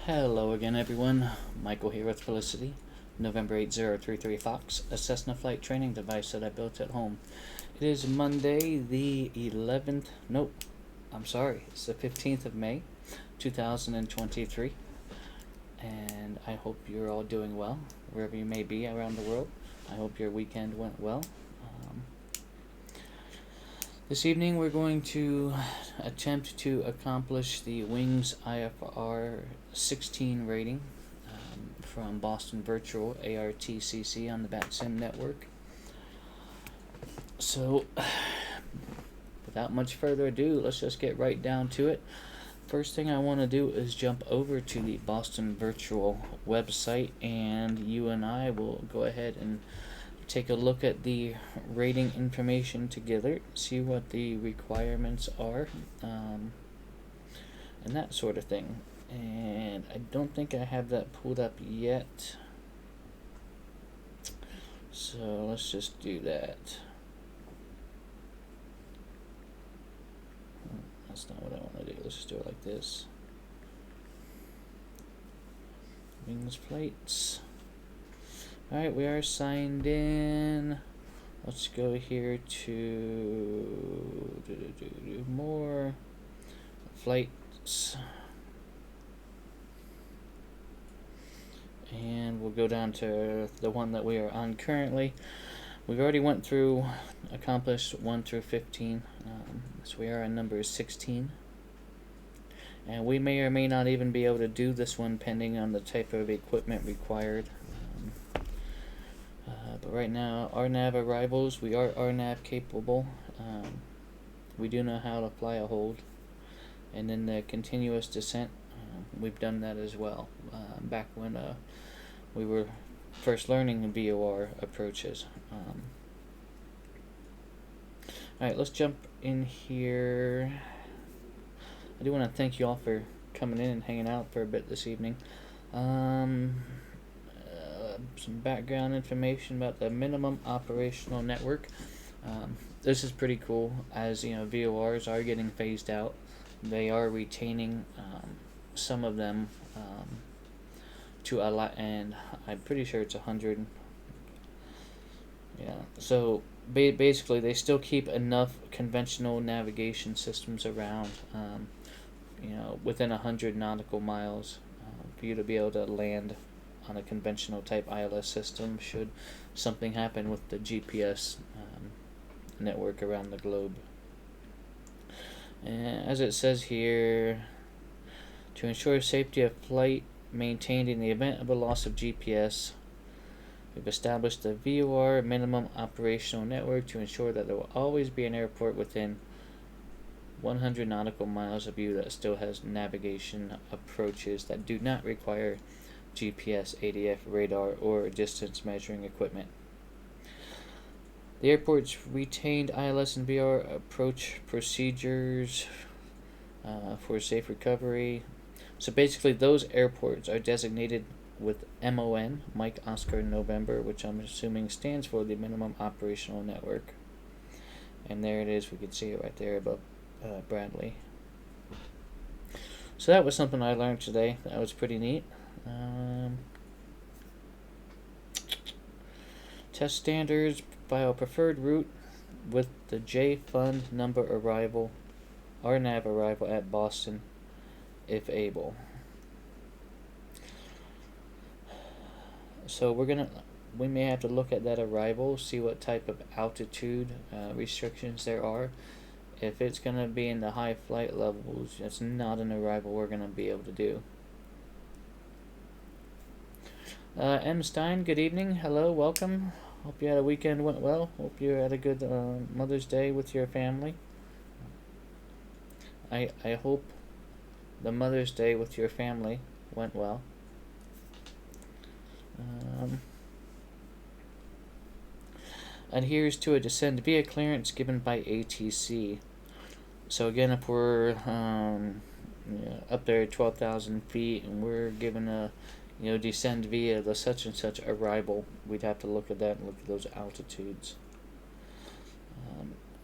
Hello again, everyone. Michael here with Felicity. November 8033 Fox, a Cessna flight training device that I built at home. It is Monday, the 11th. Nope, I'm sorry. It's the 15th of May, 2023. And I hope you're all doing well, wherever you may be around the world. I hope your weekend went well. This evening we're going to attempt to accomplish the Wings IFR-16 rating from Boston Virtual ARTCC on the VATSIM network. So without much further ado, let's just get right down to it. First thing I want to do is jump over to the Boston Virtual website, and you and I will go ahead and take a look at the rating information together, see what the requirements are, and that sort of thing. And I don't think I have that pulled up yet, so let's just do that. That's not what I want to do. Let's just do it like this. Wings plates. Alright, we are signed in. Let's go here to more flights. And we'll go down to the one that we are on currently. We've already went through, accomplished 1 through 15. So we are on number 16. And we may or may not even be able to do this one depending on the type of equipment required. But right now, RNAV arrivals, we are RNAV capable. We do know how to fly a hold. And then the continuous descent, we've done that as well. Back when we were first learning VOR approaches. Alright, let's jump in here. I do want to thank you all for coming in and hanging out for a bit this evening. Some background information about the minimum operational network. This is pretty cool, as you know, VORs are getting phased out. They are retaining some of them to a lot, and I'm pretty sure it's 100. Yeah, so basically they still keep enough conventional navigation systems around, within 100 nautical miles for you to be able to land on a conventional type ILS system should something happen with the GPS network around the globe. And as it says here, to ensure safety of flight maintained in the event of a loss of GPS, we've established the VOR minimum operational network to ensure that there will always be an airport within 100 nautical miles of you that still has navigation approaches that do not require GPS, ADF, radar, or distance measuring equipment. The airport's retained ILS and VR approach procedures for safe recovery. So basically those airports are designated with MON, Mike Oscar November, which I'm assuming stands for the Minimum Operational Network. And there it is, we can see it right there above Bradley. So that was something I learned today. That was pretty neat. Test standards, file preferred route with the J fund number arrival, RNAV arrival at Boston, if able. So we may have to look at that arrival, see what type of altitude restrictions there are. If it's going to be in the high flight levels, it's not an arrival we're going to be able to do. M. Stein, good evening. Hello, welcome. Hope you had a weekend went well. Hope you had a good Mother's Day with your family. I hope the Mother's Day with your family went well. Adheres to a descent via clearance given by ATC. So again, if we're up there at 12,000 feet and we're given a descend via the such and such arrival, we'd have to look at that and look at those altitudes.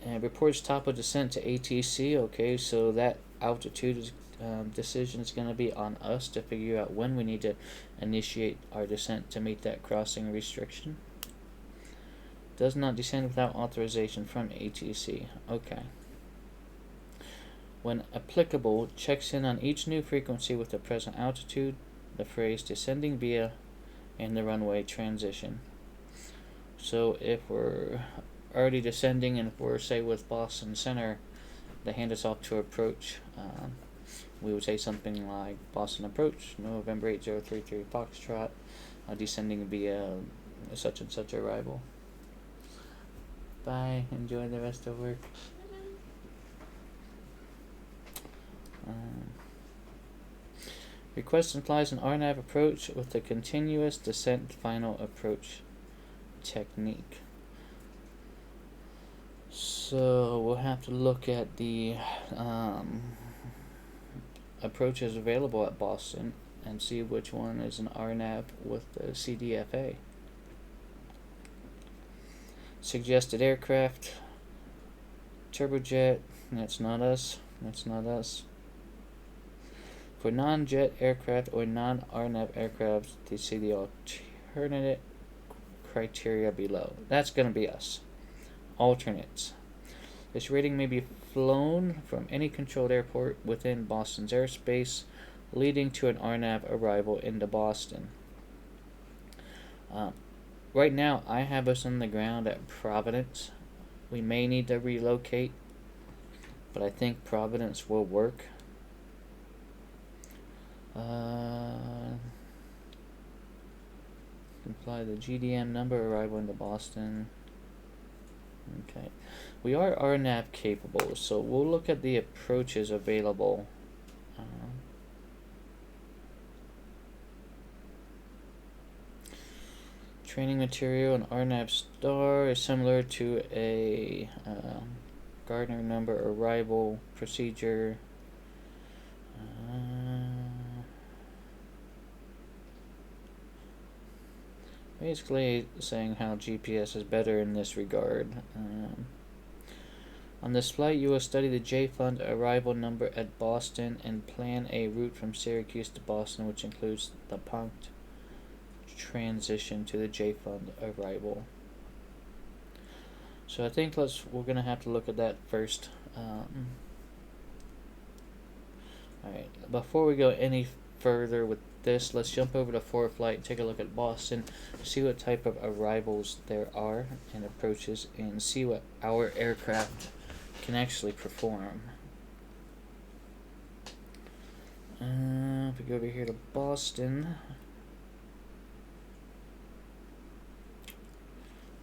And reports top of descent to ATC. Okay, so that altitude is decision is going to be on us to figure out when we need to initiate our descent to meet that crossing restriction. Does not descend without authorization from ATC. Okay. When applicable, checks in on each new frequency with the present altitude, the phrase descending via, and the runway transition. So if we're already descending and if we're, say, with Boston Center, they hand us off to approach, we would say something like Boston approach, November 8033 Foxtrot, descending via such and such arrival. Bye. Enjoy the rest of work. Request implies an RNAV approach with the continuous descent final approach technique. So we'll have to look at the approaches available at Boston and see which one is an RNAV with the CDFA. Suggested aircraft, turbojet, that's not us, that's not us. For non-jet aircraft or non-RNAV aircraft, they see the alternate criteria below. That's going to be us. Alternates. This rating may be flown from any controlled airport within Boston's airspace, leading to an RNAV arrival into Boston. Right now, I have us on the ground at Providence. We may need to relocate, but I think Providence will work. Imply the GDM number, arrival into Boston. Okay. We are RNAV capable, so we'll look at the approaches available. Training material, an RNAV star is similar to a Gardner number arrival procedure. Basically saying how GPS is better in this regard. On this flight, you will study the J-Fund arrival number at Boston and plan a route from Syracuse to Boston, which includes the punched transition to the J-Fund arrival. So I think we're gonna have to look at that first. Alright, before we go any further with this, let's jump over to ForeFlight, take a look at Boston, see what type of arrivals there are and approaches, and see what our aircraft can actually perform. If we go over here to Boston,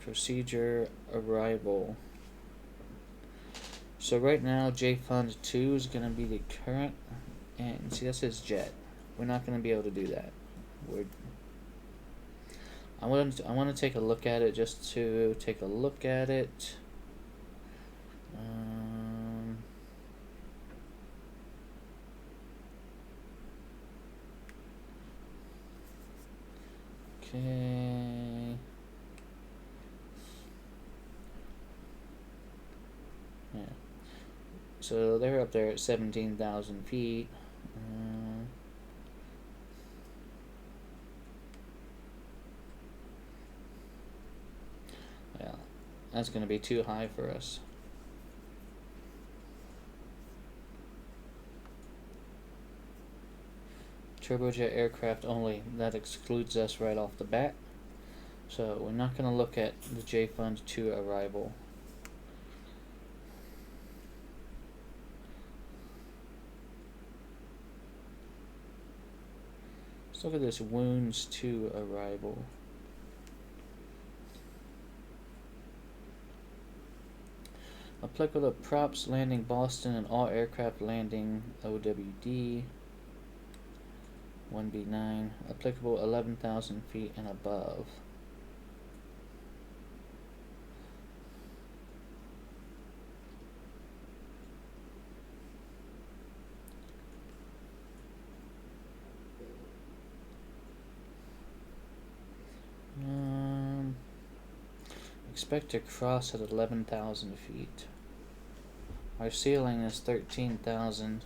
procedure arrival. So right now J-Fund 2 is going to be the current, and see that says jet. We're not going to be able to do that. I want to take a look at it, just to take a look at it. Okay. Yeah. So they're up there at 17,000 feet. Yeah, that's going to be too high for us. Turbojet aircraft only, that excludes us right off the bat. So we're not going to look at the J-Fund 2 arrival. Let's look at this Wounds 2 arrival. Applicable to props landing Boston and all aircraft landing OWD 1B9. Applicable 11,000 feet and above. Expect to cross at 11,000 feet. Our ceiling is 13,000.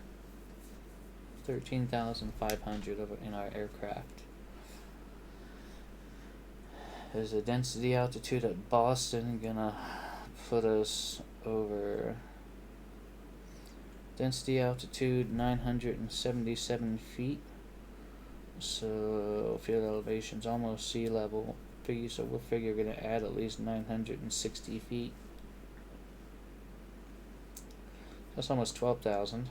13,500 in our aircraft. Is the density altitude at Boston gonna put us over? Density altitude 977 feet. So field elevation's almost sea level. So we'll figure we're gonna add at least 960 feet. That's almost 12,000.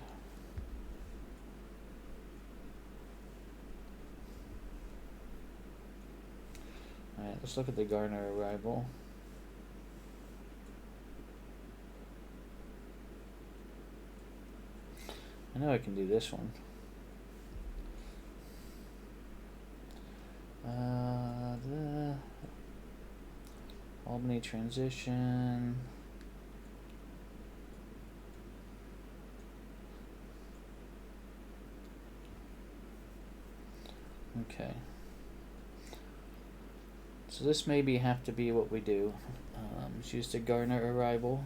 Alright, let's look at the Garner arrival. I know I can do this one. The Albany transition. Okay. So this maybe have to be what we do. Let's use the Garner arrival.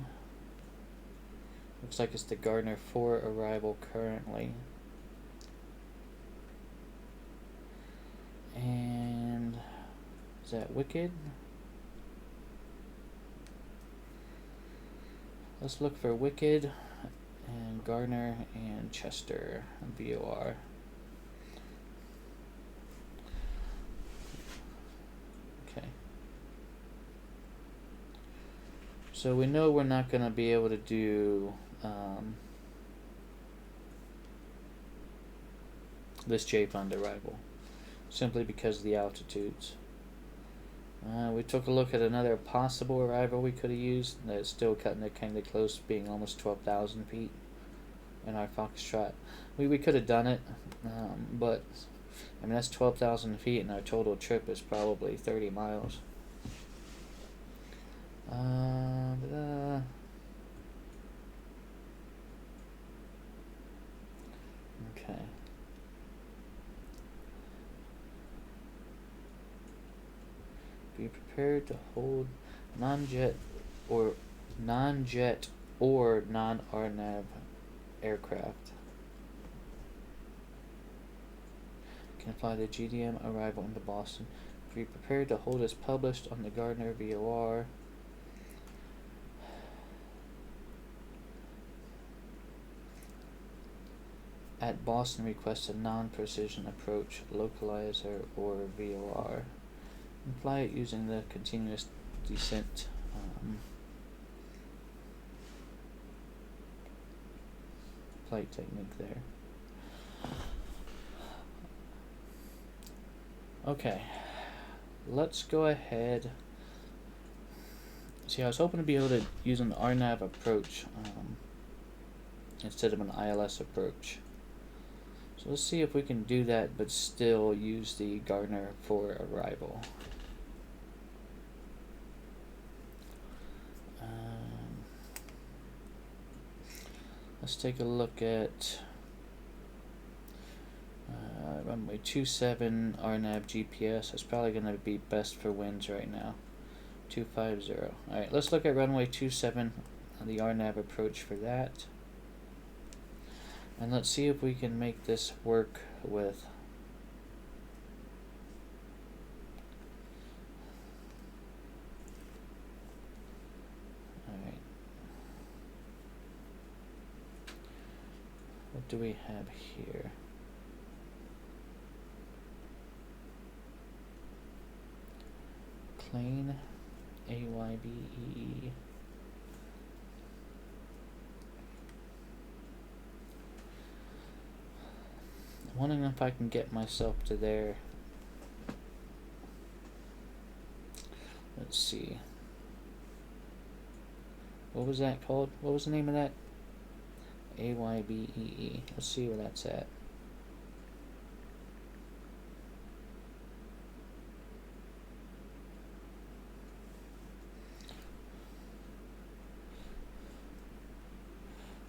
Looks like it's the Garner 4 arrival currently. And is that Wicked? Let's look for Wicked and Garner and Chester and VOR. Okay. So we know we're not going to be able to do this J-Fund arrival, simply because of the altitudes. We took a look at another possible arrival we could have used that's still cutting it kind of close, being almost 12,000 feet in our Foxtrot. We could have done it, but I mean that's 12,000 feet, and our total trip is probably 30 miles. Okay. Be prepared to hold non-jet or non-RNAV aircraft. Can fly the GDM arrival into Boston. Be prepared to hold as published on the Gardner VOR. At Boston, request a non-precision approach, localizer, or VOR. And fly it using the continuous descent flight technique there. Okay, let's go ahead. See, I was hoping to be able to use an RNAV approach instead of an ILS approach. So let's see if we can do that, but still use the Gardner for arrival. Let's take a look at runway 27 RNAV GPS. That's probably going to be best for winds right now. 250. Alright, let's look at runway 27, the RNAV approach for that. And let's see if we can make this work with what do we have here? Plane AYBEE. I'm wondering if I can get myself to there. Let's see. What was that called? What was the name of that? AYBEE. Let's see where that's at.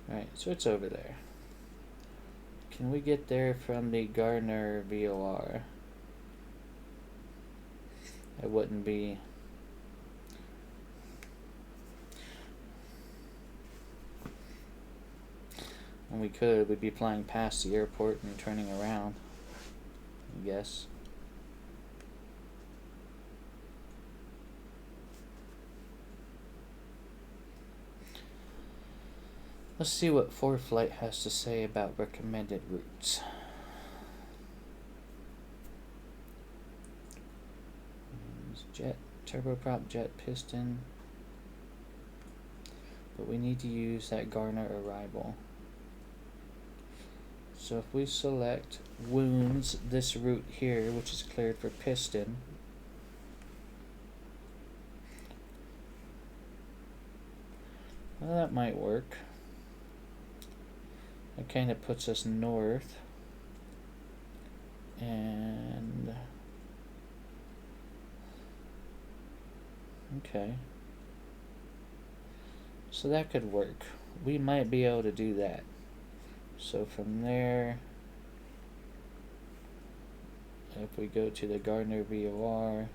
Alright, so it's over there. Can we get there from the Gardner VOR? It wouldn't be. And we'd be flying past the airport and turning around, I guess. Let's see what ForeFlight has to say about recommended routes. Jet, turboprop jet piston. But we need to use that Garner arrival. So if we select wounds, this route here, which is cleared for piston, well, that might work. It kind of puts us north, and okay, so that could work. We might be able to do that. So from there, if we go to the Gardner VOR,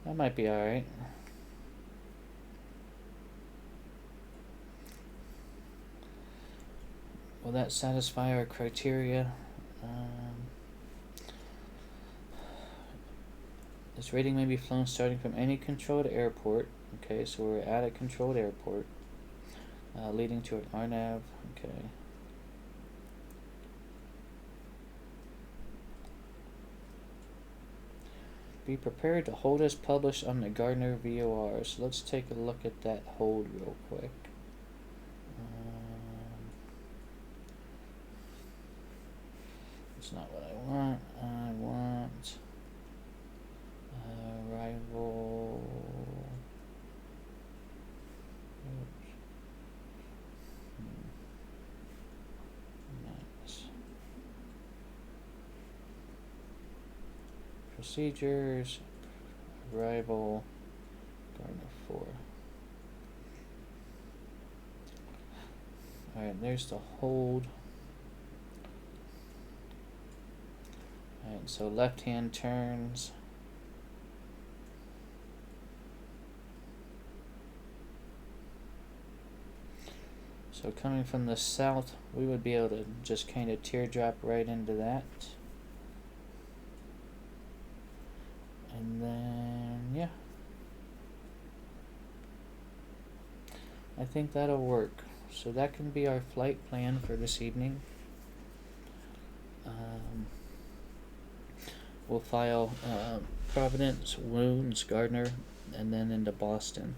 that might be alright. Will that satisfy our criteria? This rating may be flown starting from any controlled airport. Okay, so we're at a controlled airport, leading to an RNAV. Okay. Be prepared to hold as published on the Gardner VOR. So let's take a look at that hold real quick. That's not what I want. I want arrival. Nice. Procedures, arrival, Gardner 4. Alright, there's the hold. Alright, so left hand turns. So coming from the south, we would be able to just kind of teardrop right into that. And then, yeah. I think that'll work. So that can be our flight plan for this evening. We'll file Providence, Wounds, Gardner, and then into Boston.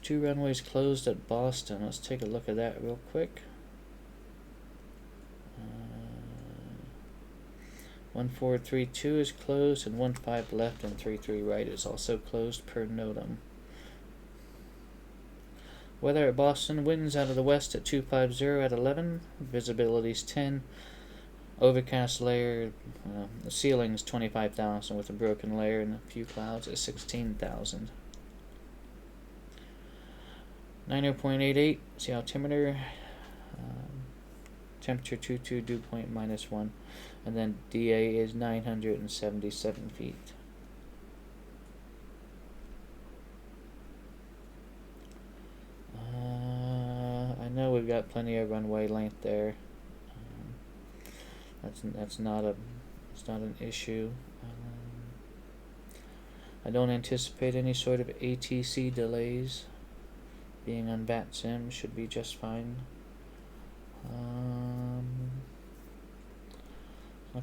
2 runways closed at Boston. Let's take a look at that real quick. 1432 is closed, and 15 left and 33 right is also closed per NOTAM. Weather at Boston, winds out of the west at 250 at 11, visibility's 10, overcast layer, the ceiling's 25,000 with a broken layer and a few clouds at 16,000. 90.88 is the altimeter, temperature 22, dew point -1, and then DA is 977 feet. I know we've got plenty of runway length there. That's not an issue. I don't anticipate any sort of ATC delays. Being on VATSIM should be just fine. I'm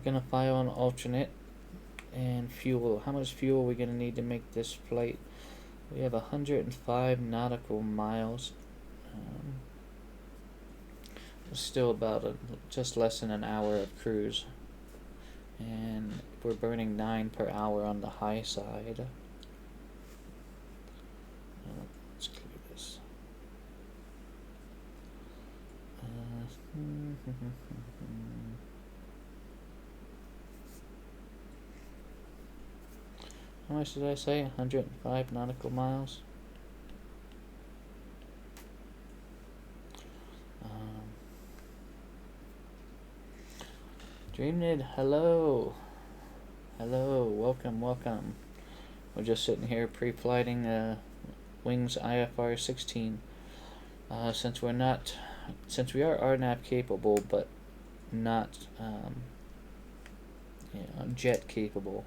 gonna file an alternate and fuel. How much fuel are we gonna need to make this flight? We have 105 nautical miles. Still about just less than an hour of cruise, and we're burning 9 per hour on the high side. Let's clear this. How much did I say? 105 nautical miles. DreamNid, hello. Hello, welcome. We're just sitting here pre-flighting Wings IFR-16. Since we are RNAV capable, but not jet capable.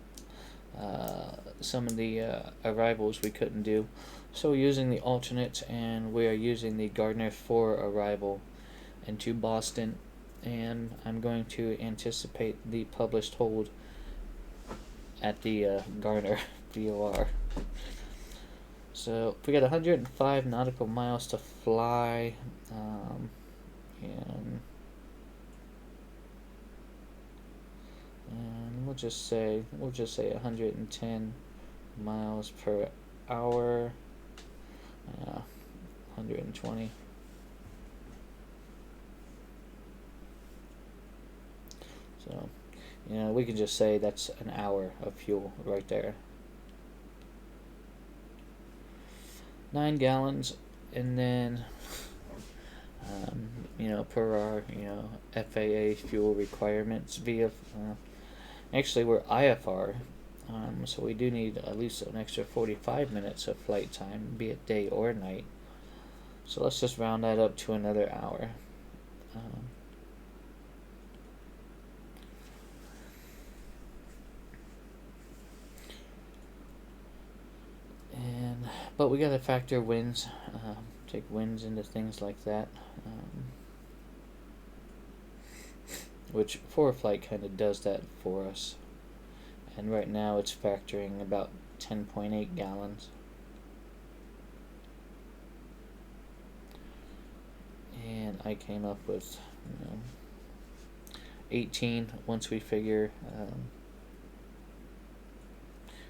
Some of the arrivals we couldn't do, so we're using the alternates, and we are using the Gardner 4 arrival into Boston, and I'm going to anticipate the published hold at the Gardner VOR. So we got 105 nautical miles to fly, and we'll just say 110 miles per hour. 120. So, we can just say that's an hour of fuel right there. 9 gallons, and then per our FAA fuel requirements via actually we're IFR, so we do need at least an extra 45 minutes of flight time, be it day or night. So let's just round that up to another hour. But we gotta factor winds, take winds into things like that, which ForeFlight kind of does that for us. And right now it's factoring about 10.8 gallons. And I came up with 18 once we figure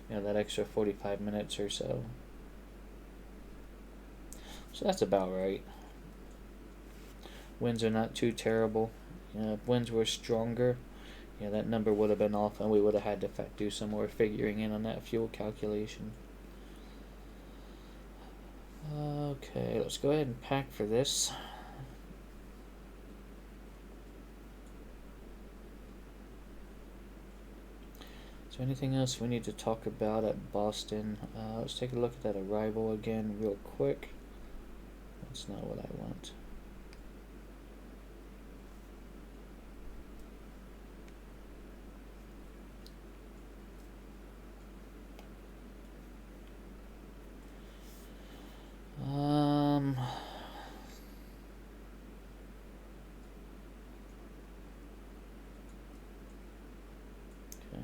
that extra 45 minutes or so. So that's about right. Winds are not too terrible. If winds were stronger, that number would have been off, and we would have had to do some more figuring in on that fuel calculation. Okay, let's go ahead and pack for this. Is there anything else we need to talk about at Boston? Let's take a look at that arrival again real quick. That's not what I want. Okay.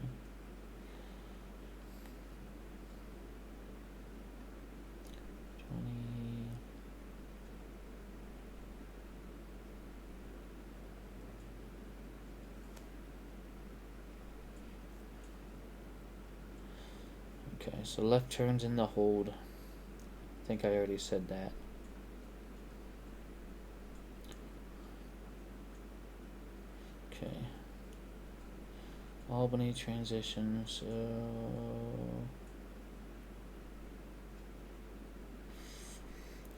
Okay, so left turns in the hold. I think I already said that. Okay. Albany transition, so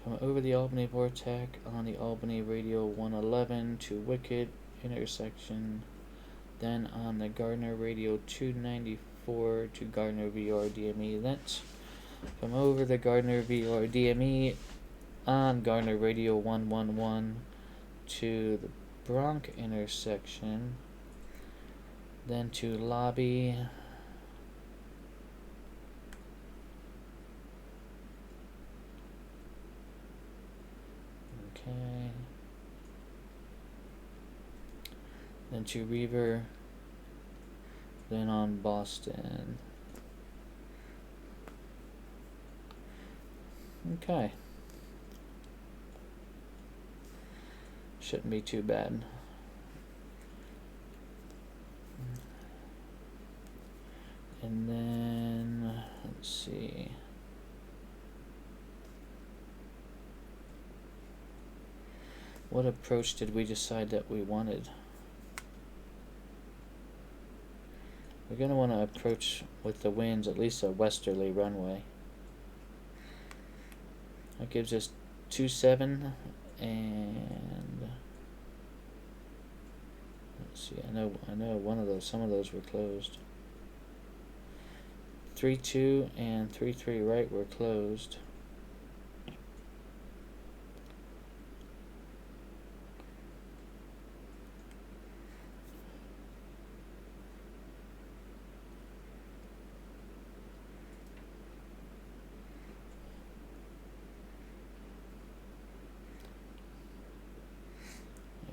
come over the Albany Vortex on the Albany Radio 111 to Wicked intersection, then on the Gardner Radio 294 to Gardner VR DME. Let's come over the Gardner VR DME on Gardner Radio 111 to the Bronx intersection, then to Lobby, okay, then to Reaver, then on Boston. Okay. Shouldn't be too bad. And then, let's see. What approach did we decide that we wanted? We're going to want to approach with the winds at least a westerly runway. That gives us 27, and let's see. I know some of those were closed. 3.2 and 3.3 right were closed.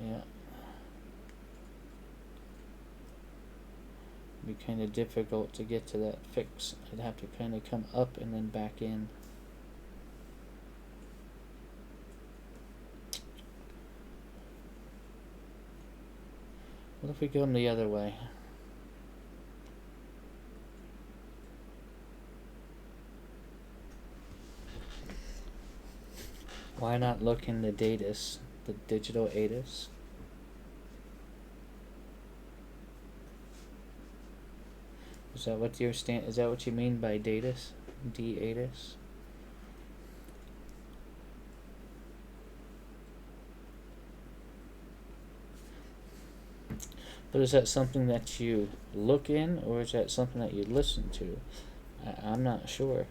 Yeah. It'd be kind of difficult to get to that fix. I'd have to kind of come up and then back in. What if we go the other way? Why not look in the DATIS, the digital ATIS? Is that what is that what you mean by DATIS? D-ATIS? But is that something that you look in, or is that something that you listen to? I'm not sure.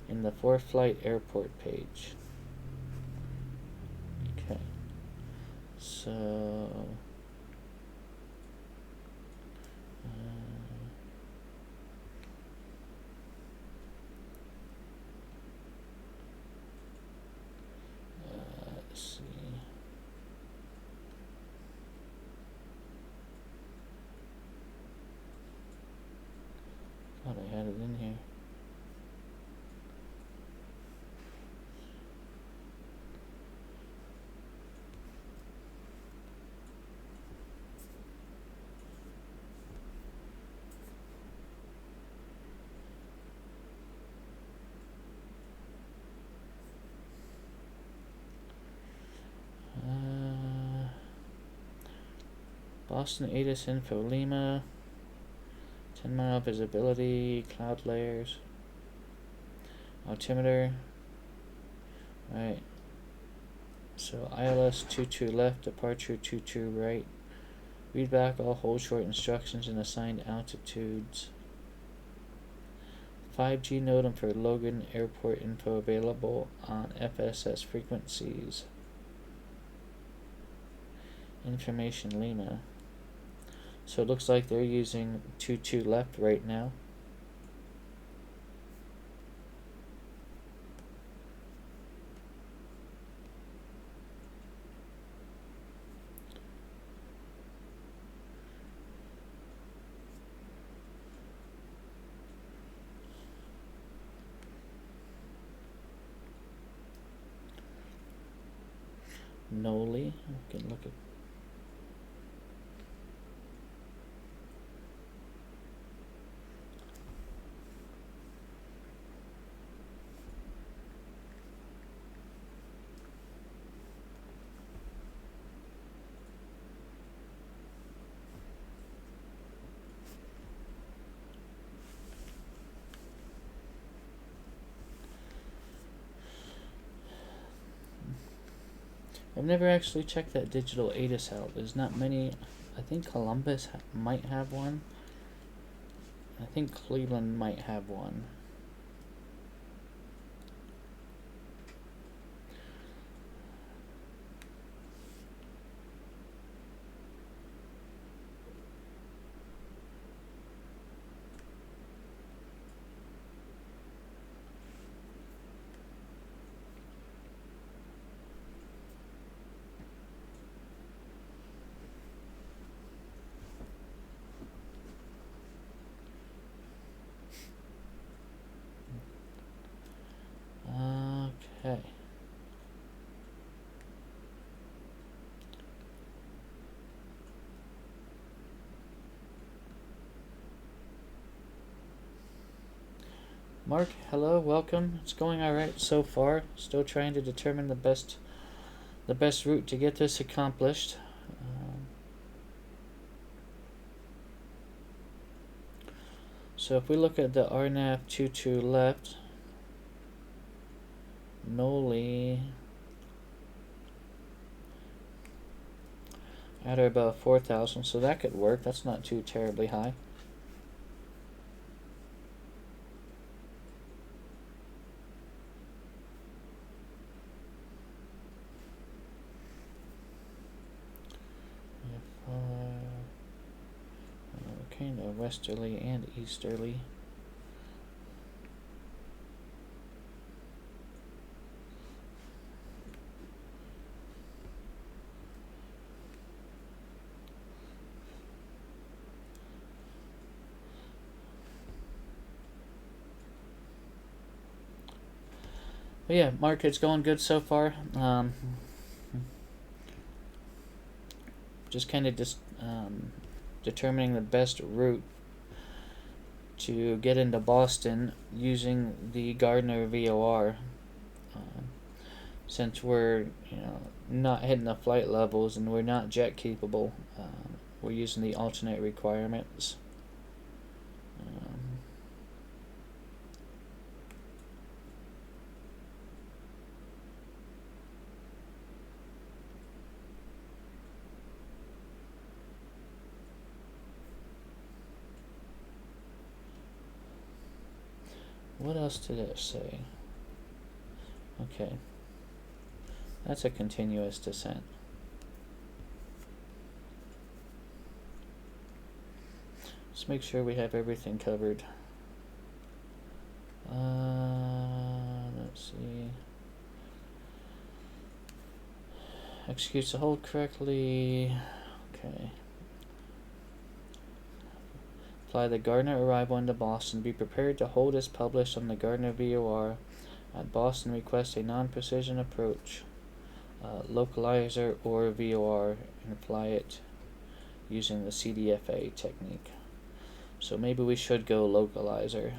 In the for-flight airport page. Okay. So... let's see. Thought I had it in here. Boston ATIS info Lima, 10-mile visibility, cloud layers, altimeter. Right. So ILS 22 left, departure 22 right. Read back all hold short instructions and assigned altitudes. 5G modem for Logan Airport info available on FSS frequencies. Information Lima. So it looks like they're using 22 left right now. Noli. We can look at. I've never actually checked that digital ATIS out. There's not many. I think Columbus might have one. I think Cleveland might have one. Okay. Mark, hello, welcome. It's going all right so far. Still trying to determine the best route to get this accomplished. So if we look at the RNAV 22 left, Noli at or above 4,000, so that could work. That's not too terribly high. kind of westerly and easterly. But yeah, market's going good so far. Just kind of determining the best route to get into Boston using the Gardner VOR. Since we're not hitting the flight levels and we're not jet capable, we're using the alternate requirements. What else did it say? Okay. That's a continuous descent. Let's make sure we have everything covered. Let's see. Executes the hold correctly. Okay. Apply the Gardner arrival into Boston. Be prepared to hold as published on the Gardner VOR. At Boston, request a non-precision approach, localizer or VOR, and apply it using the CDFA technique. So maybe we should go localizer.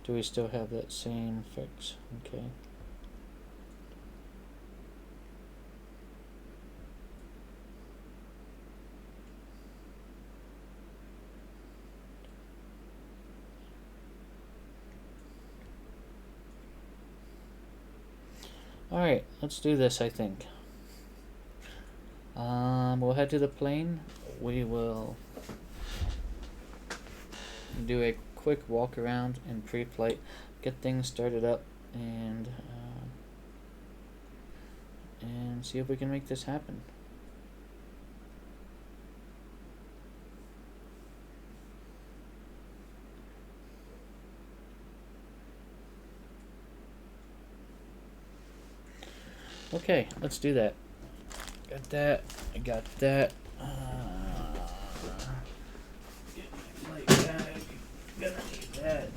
Do we still have that same fix? Okay. Alright, let's do this, I think. We'll head to the plane. We will do a quick walk around in pre-flight, get things started up, and see if we can make this happen. Okay, let's do that. Got that. I got that. Get my flight bag. Gonna need that.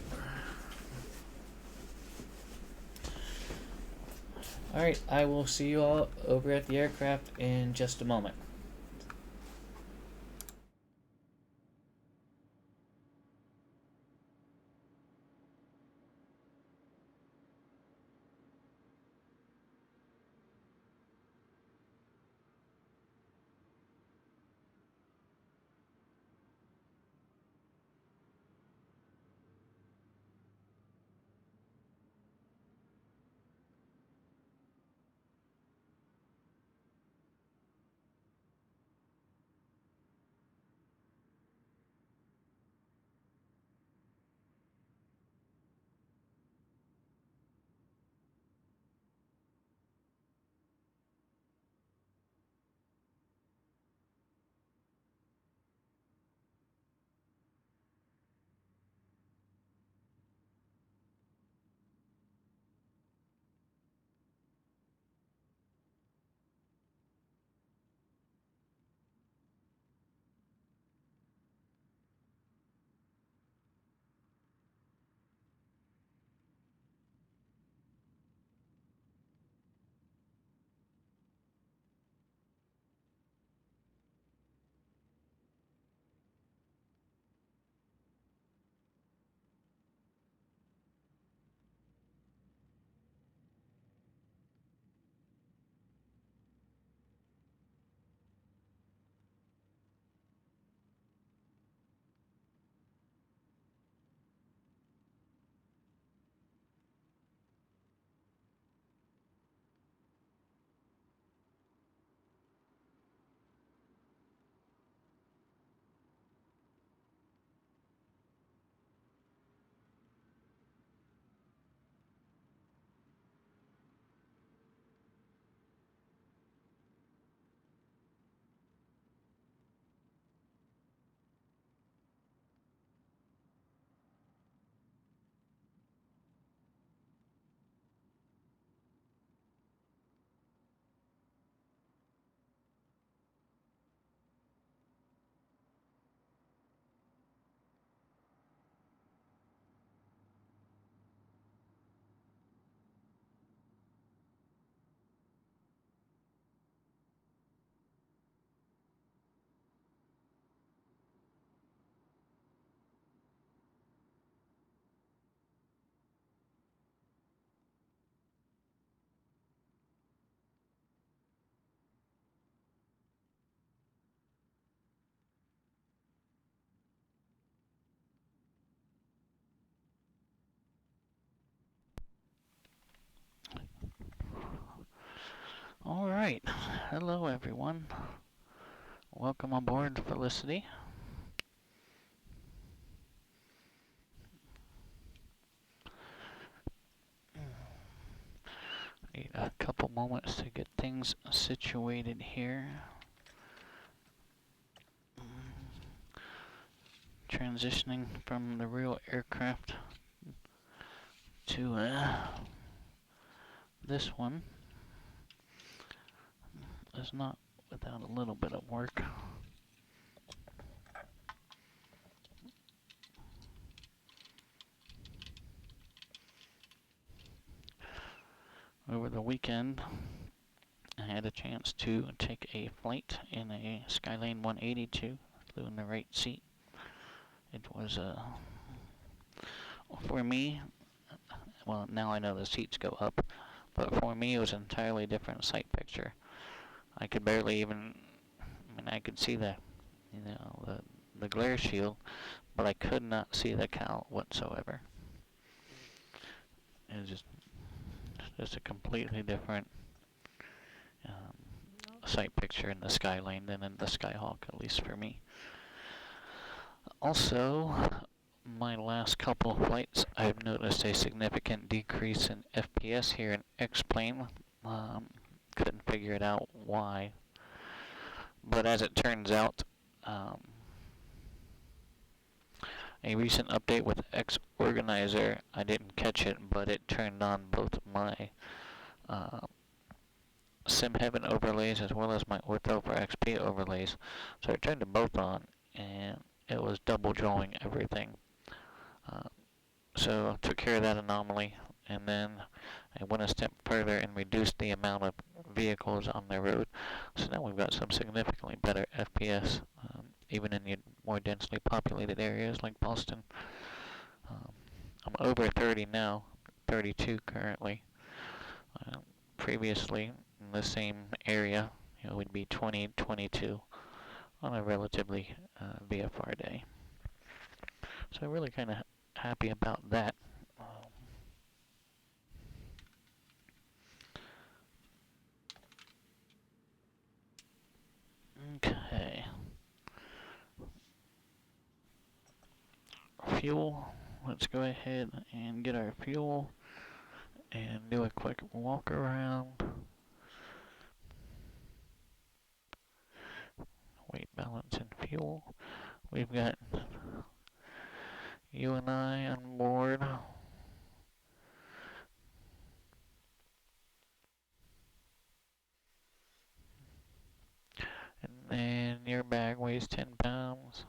Alright, I will see you all over at the aircraft in just a moment. Alright, hello everyone. Welcome aboard Felicity. Need a couple moments to get things situated here. Transitioning from the real aircraft to this one is not without a little bit of work. Over the weekend, I had a chance to take a flight in a Skylane 182, flew in the right seat. It was, for me, well, now I know the seats go up, but for me it was an entirely different sight picture. I could barely even, I could see the glare shield, but I could not see the cowl whatsoever. It was just a completely different sight picture in the Skylane than in the Skyhawk, at least for me. Also, my last couple of flights, I've noticed a significant decrease in FPS here in X-Plane. Couldn't figure it out why. But as it turns out, a recent update with X-Organizer, I didn't catch it, but it turned on both my SimHeaven overlays as well as my Ortho for XP overlays. So I turned them both on, and it was double drawing everything. So I took care of that anomaly, and then I went a step further and reduced the amount of vehicles on the road. So now we've got some significantly better FPS, even in the more densely populated areas like Boston. I'm over 30 now, 32 currently. Previously, in the same area, we'd be 20, 22 on a relatively VFR day. So I'm really kind of happy about that. Okay. Fuel. Let's go ahead and get our fuel and do a quick walk around. Weight balance and fuel. We've got you and I on board. And then your bag weighs 10 pounds.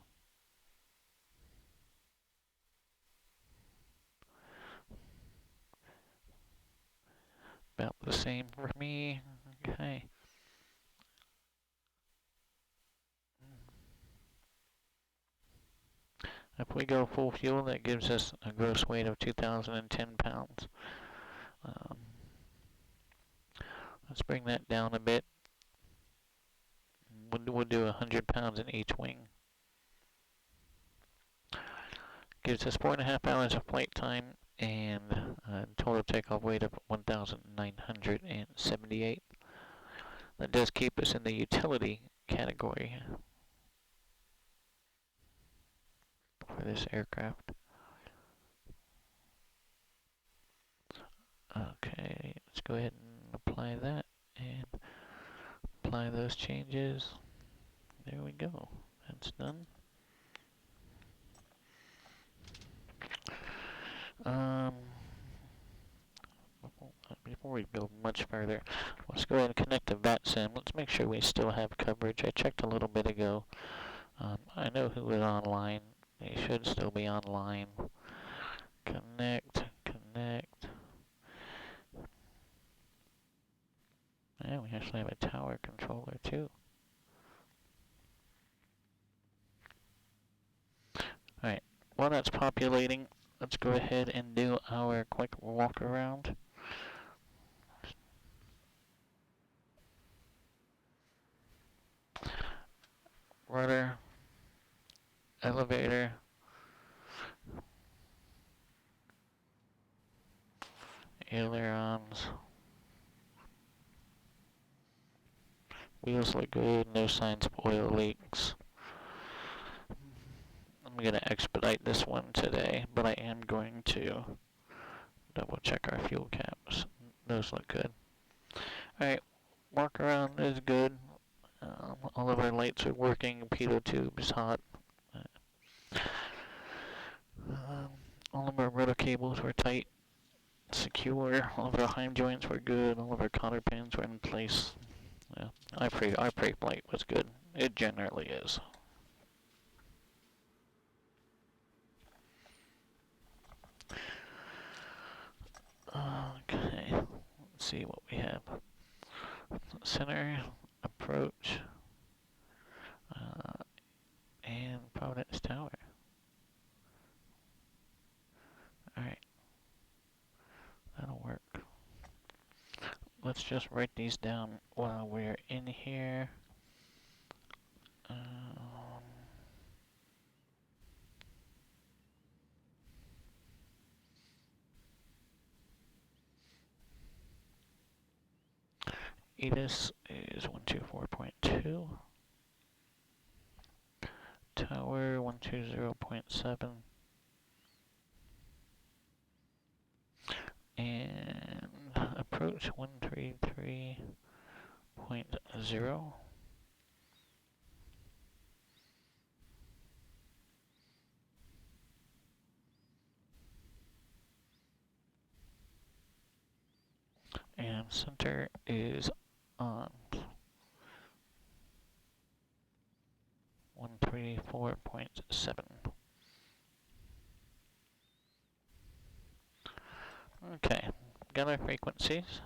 About the same for me. Okay. If we go full fuel, that gives us a gross weight of 2,010 pounds. Let's bring that down a bit. We'll do 100 pounds in each wing. Gives us 4.5 hours of flight time and a total takeoff weight of 1,978. That does keep us in the utility category for this aircraft. Okay, let's go ahead and apply that and apply those changes. There we go. That's done. Before we go much further, let's go ahead and connect to VATSIM. Let's make sure we still have coverage. I checked a little bit ago. I know who was online. They should still be online. Connect. And we actually have a tower controller too. Alright, while that's populating, let's go ahead and do our quick walk around. Rudder, elevator, ailerons, Wheels look good, no signs of oil leaks. I'm going to expedite this one today, but I am going to double check our fuel caps. Those look good. Alright, walk around is good. All of our lights are working, pitot tube is hot. All of our rotor cables were tight, secure. All of our heim joints were good. All of our cotter pins were in place. Yeah, our pre-flight was good. It generally is. Okay, let's see what we have. Center, approach, and Providence Tower. Alright, that'll work. Let's just write these down while we're in here. EDIS is 124.2. Tower 120.7. And approach 133.0. And center is on 134.7. Okay, got our frequencies.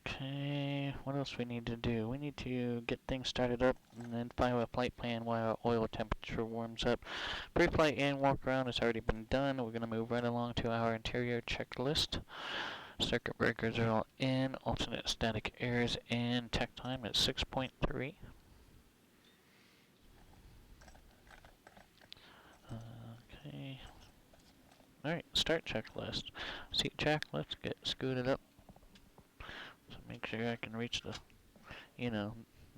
Okay, what else we need to do? We need to get things started up and then file a flight plan while our oil temperature warms up. Pre-flight and walk around has already been done. We're going to move right along to our interior checklist. Circuit breakers are all in. Alternate static air is in. Tech time is 6.3. Okay. Alright, start checklist. Seat check, let's get scooted up. So make sure I can reach the,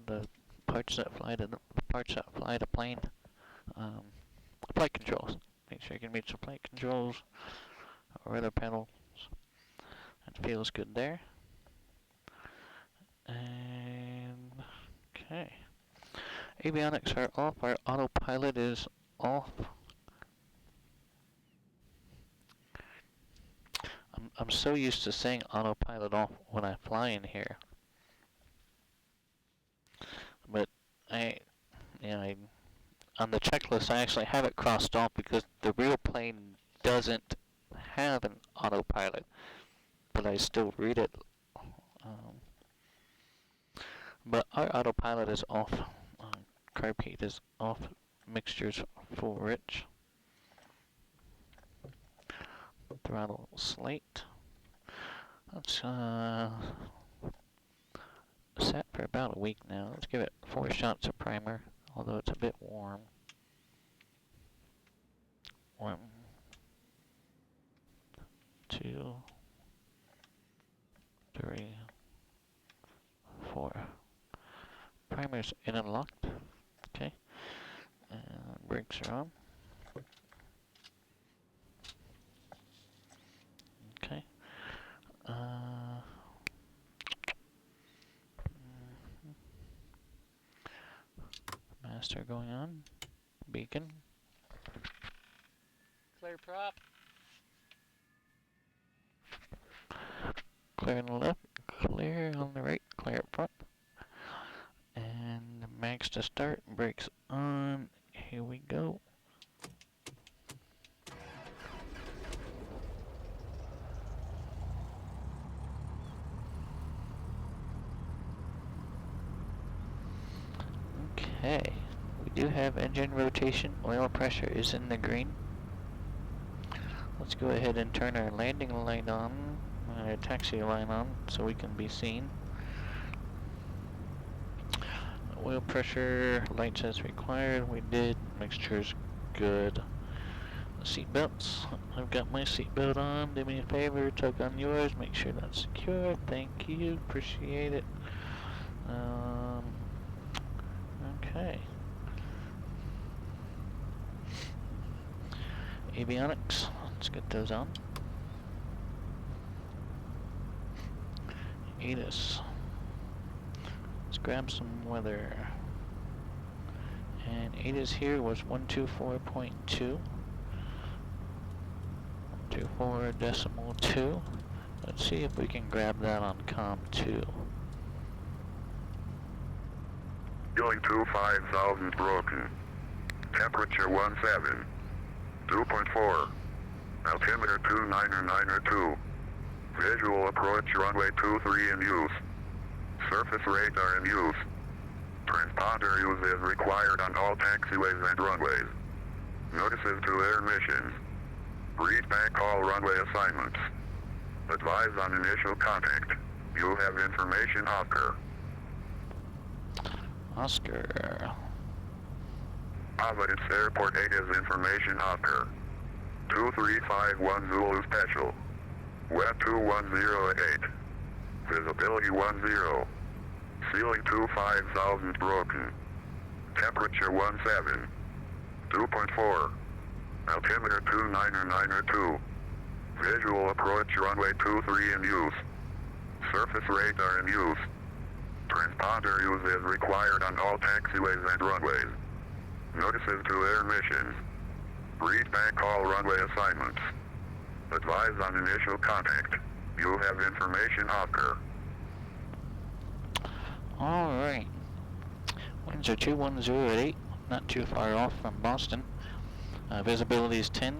the parts that fly to the plane. Flight controls. Make sure you can reach the flight controls or other pedals. That feels good there. And okay. Avionics are off. Our autopilot is off. I'm so used to saying autopilot off when I fly in here, but on the checklist I actually have it crossed off because the real plane doesn't have an autopilot, but I still read it. But our autopilot is off. Carb heat is off. Mixtures full rich. Throttle slate. That's set for about a week now. Let's give it 4 shots of primer, although it's a bit warm. 1, 2, 3, 4. Primer's in and locked. Okay. Brakes are on. Okay. Master going on. Beacon. Clear prop. Clear on the left. Clear on the right. Clear up front. And max to start. Brakes on. Here we go. Okay, we do have engine rotation. Oil pressure is in the green. Let's go ahead and turn our landing light on, our taxi light on, so we can be seen. Oil pressure, lights as required. We did. Mixture's good. Seatbelts. I've got my seatbelt on. Do me a favor, tug on yours. Make sure that's secure. Thank you. Appreciate it. Okay. Avionics. Let's get those on. ATIS. Let's grab some weather. And ATIS here was 124.2. 124.2. Let's see if we can grab that on COM 2. Going to 5,000 broken. Temperature 17. 2.4. Altimeter 29902. Visual approach runway 23 in use. Surface radar in use. Transponder use is required on all taxiways and runways. Notices to air missions. Read back all runway assignments. Advise on initial contact. You have information, Oscar. Oscar. Providence Airport 8 is information, Oscar. 2351 Zulu Special. Web 21088. Visibility 10. Ceiling 25,000 broken. Temperature 17. 2.4. Altimeter 29902. Visual approach runway 23 in use. Surface radar in use. Transponder use is required on all taxiways and runways. Notices to air missions. Read back all runway assignments. Advise on initial contact. You have information, Oscar. Alright. Winds are 210 at 8, not too far off from Boston. Visibility is 10,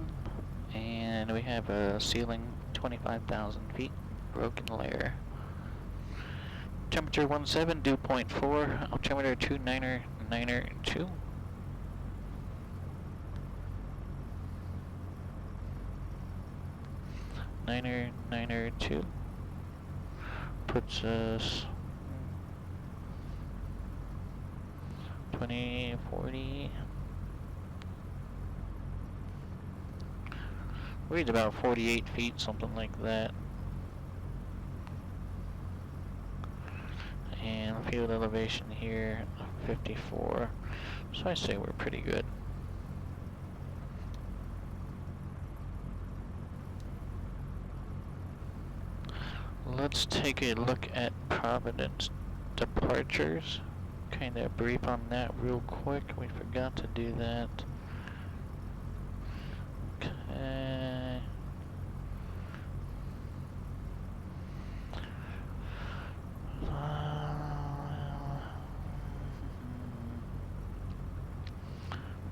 and we have a ceiling 25,000 feet, broken layer. Temperature 17, dew point 4, altimeter 29902. Niner 2 puts us 2040. Reads about 48 feet, something like that. And field elevation here 54. So I say we're pretty good. Let's take a look at Providence departures. Kind of brief on that real quick. We forgot to do that. Okay.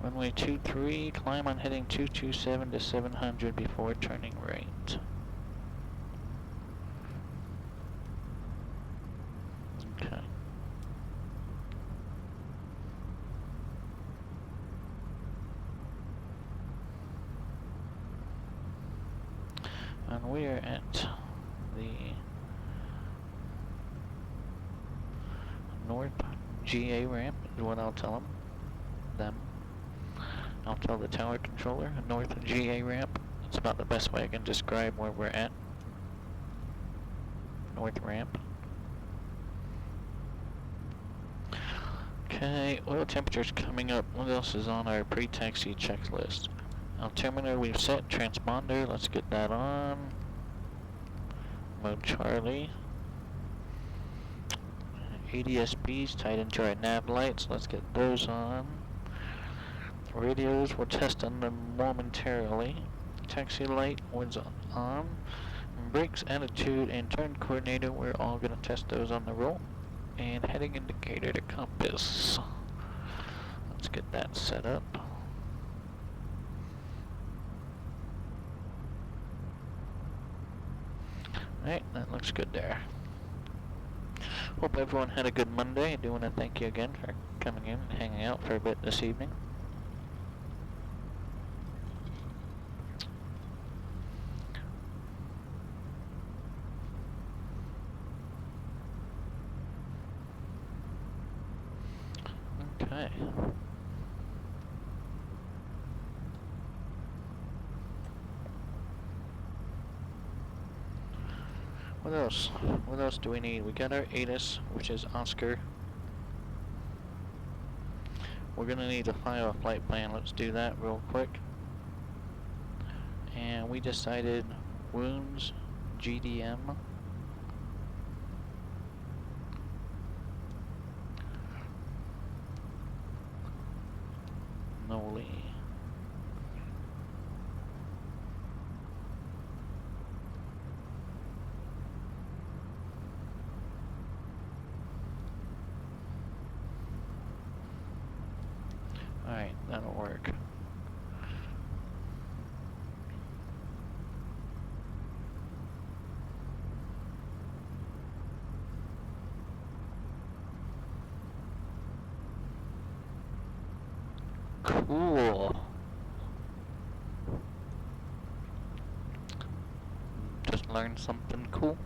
Runway 23, climb on heading 227 to 700 before turning right. Okay. And we are at the North GA ramp, is what I'll tell them. I'll tell the tower controller, North GA ramp. It's about the best way I can describe where we're at. North ramp. Okay, oil temperature's coming up. What else is on our pre-taxi checklist? Altimeter we've set, transponder, let's get that on. Mode Charlie. ADSB's tied into our nav lights, let's get those on. Radios, we'll test on them momentarily. Taxi light was on. Brakes, attitude, and turn coordinator, we're all going to test those on the roll. And heading indicator to compass. Let's get that set up. Alright, that looks good there. Hope everyone had a good Monday. I do want to thank you again for coming in and hanging out for a bit this evening. Okay. What else? What else do we need? We got our ATIS, which is Oscar. We're gonna need to file a flight plan. Let's do that real quick. And we decided wounds, GDM. Noli. Alright, that'll work. Cool. Just learned something cool.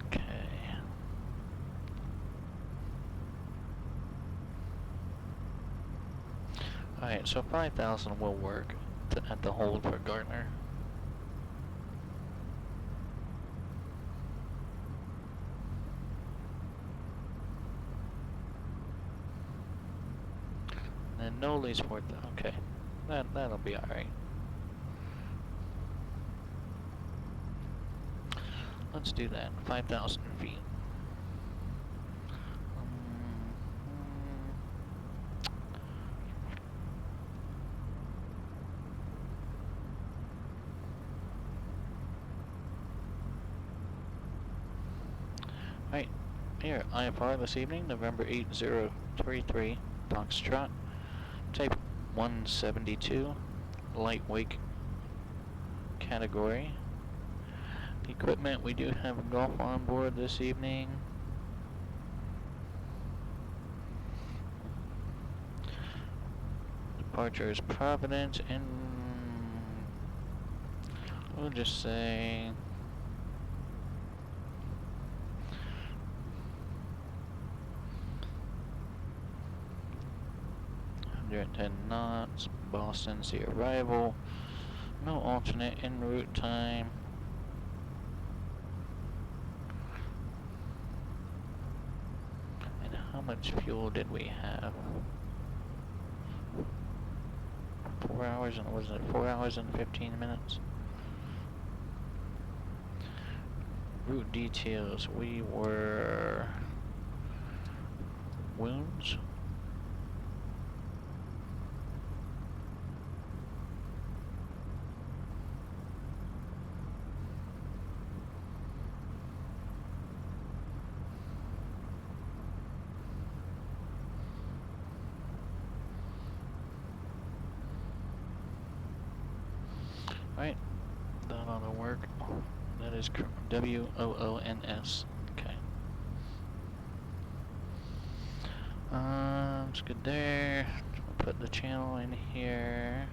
Okay. Alright, so 5,000 will work at the hold for Gardner. And Noli's worth it. Okay. That'll be alright. Let's do that. 5,000 feet. Alright, here at IFR this evening, November 8033, Foxtrot, type 172, lightweight category. Equipment, we do have a golf on board this evening. Departure is Providence, and we'll just say 110 knots, Boston's the arrival. No alternate en route time. And how much fuel did we have? 4 hours and was it 4 hours and 15 minutes? Route details, we were wounds. Right, that ought to work. That is WOONS. Okay. It's good there. We'll put the channel in here.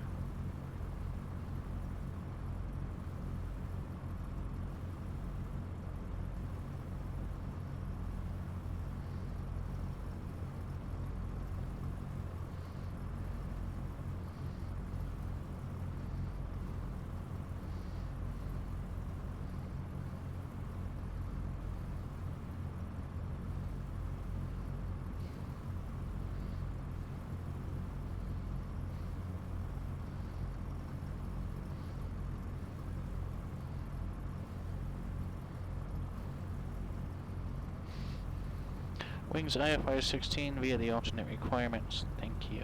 Wings IFR-16 via the alternate requirements. Thank you.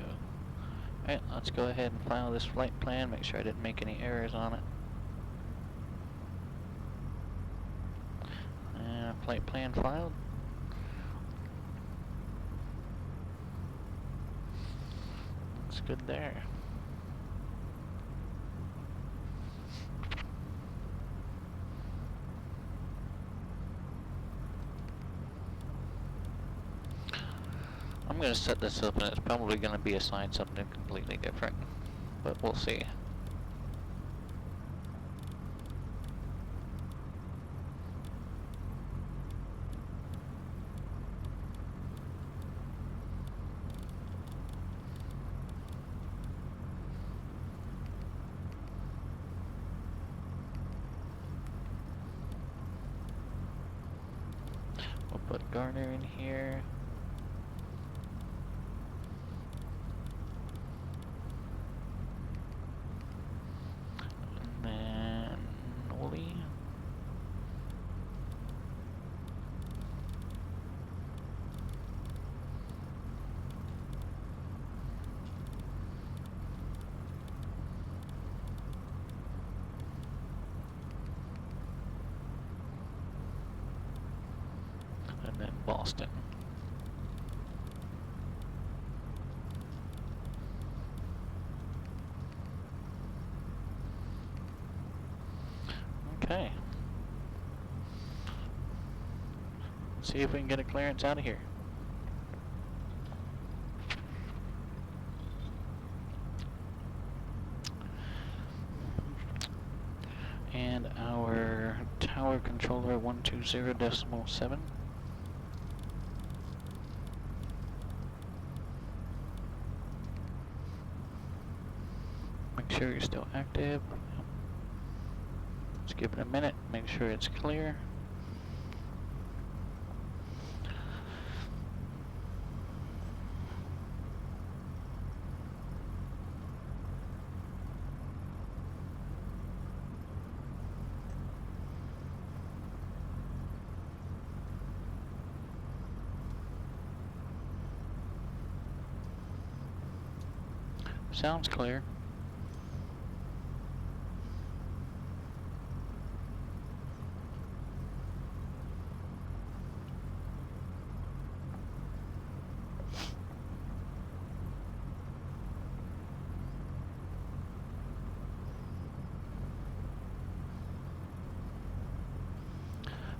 Alright, let's go ahead and file this flight plan. Make sure I didn't make any errors on it. Flight plan filed. Looks good there. I'm going to set this up and it's probably going to be assigned something completely different, but we'll see. We'll put Garner in here. And then Wooly. And then Boston. Okay. See if we can get a clearance out of here. And our tower controller 120.7. Make sure you're still active. Just give it a minute, make sure it's clear. Sounds clear.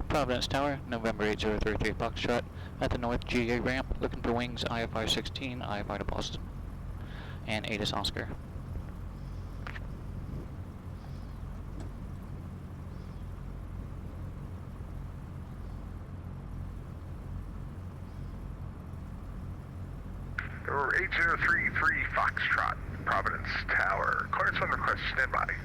Providence Tower, November 8033 Foxtrot, at the North GA ramp, looking for wings IFR-16, IFR to Boston, and ATIS Oscar. Or 8033 Foxtrot, Providence Tower. Clearance on request, standby.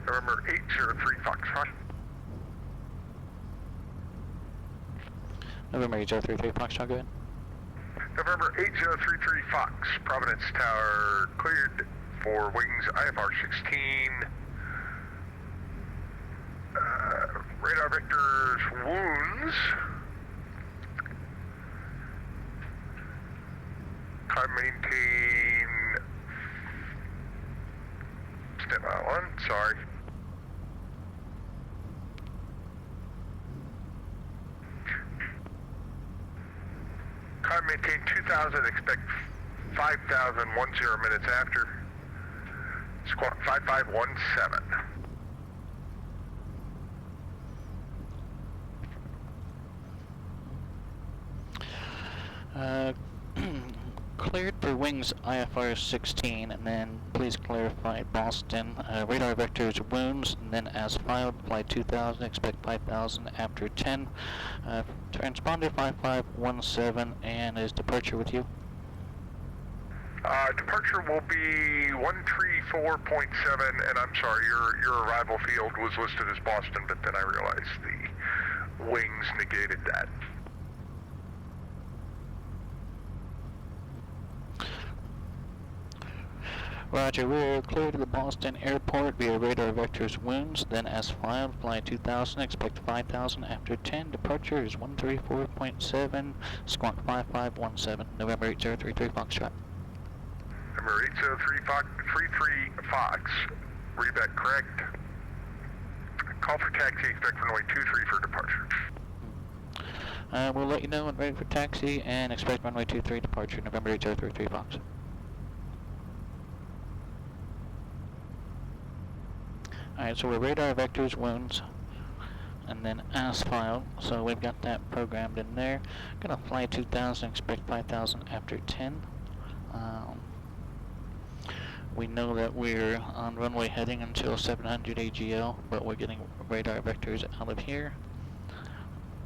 November 803 Foxtrot. November 8033 Foxtrot, go ahead. November 8033 Fox, Providence Tower, cleared for wings IFR-16. Radar vectors wounds. Climb maintain. Step out one, sorry. Climb maintain 2000, expect 5000, 10 minutes after. Squawk 5517. Cleared for wings IFR-16, and then please clarify Boston. Radar vectors wounds, and then as filed, flight 2000, expect 5000 after 10. Transponder 5517, and is departure with you? Departure will be 134.7, and I'm sorry, your arrival field was listed as Boston, but then I realized the wings negated that. Roger, we're clear to the Boston airport via radar vectors wounds, then as filed, fly 2000, expect 5000 after 10, departure is 134.7, squawk 5517, November 8033 Foxtrot. Number 803 Fox, read that correct. Call for taxi, expect runway 23 for departure. We'll let you know when ready for taxi and expect runway 23 departure, November 8033 Fox. Alright, so we're radar vectors, wounds, and then asphalt, so we've got that programmed in there. Gonna fly 2000, expect 5000 after 10. We know that we're on runway heading until 700 AGL, but we're getting radar vectors out of here.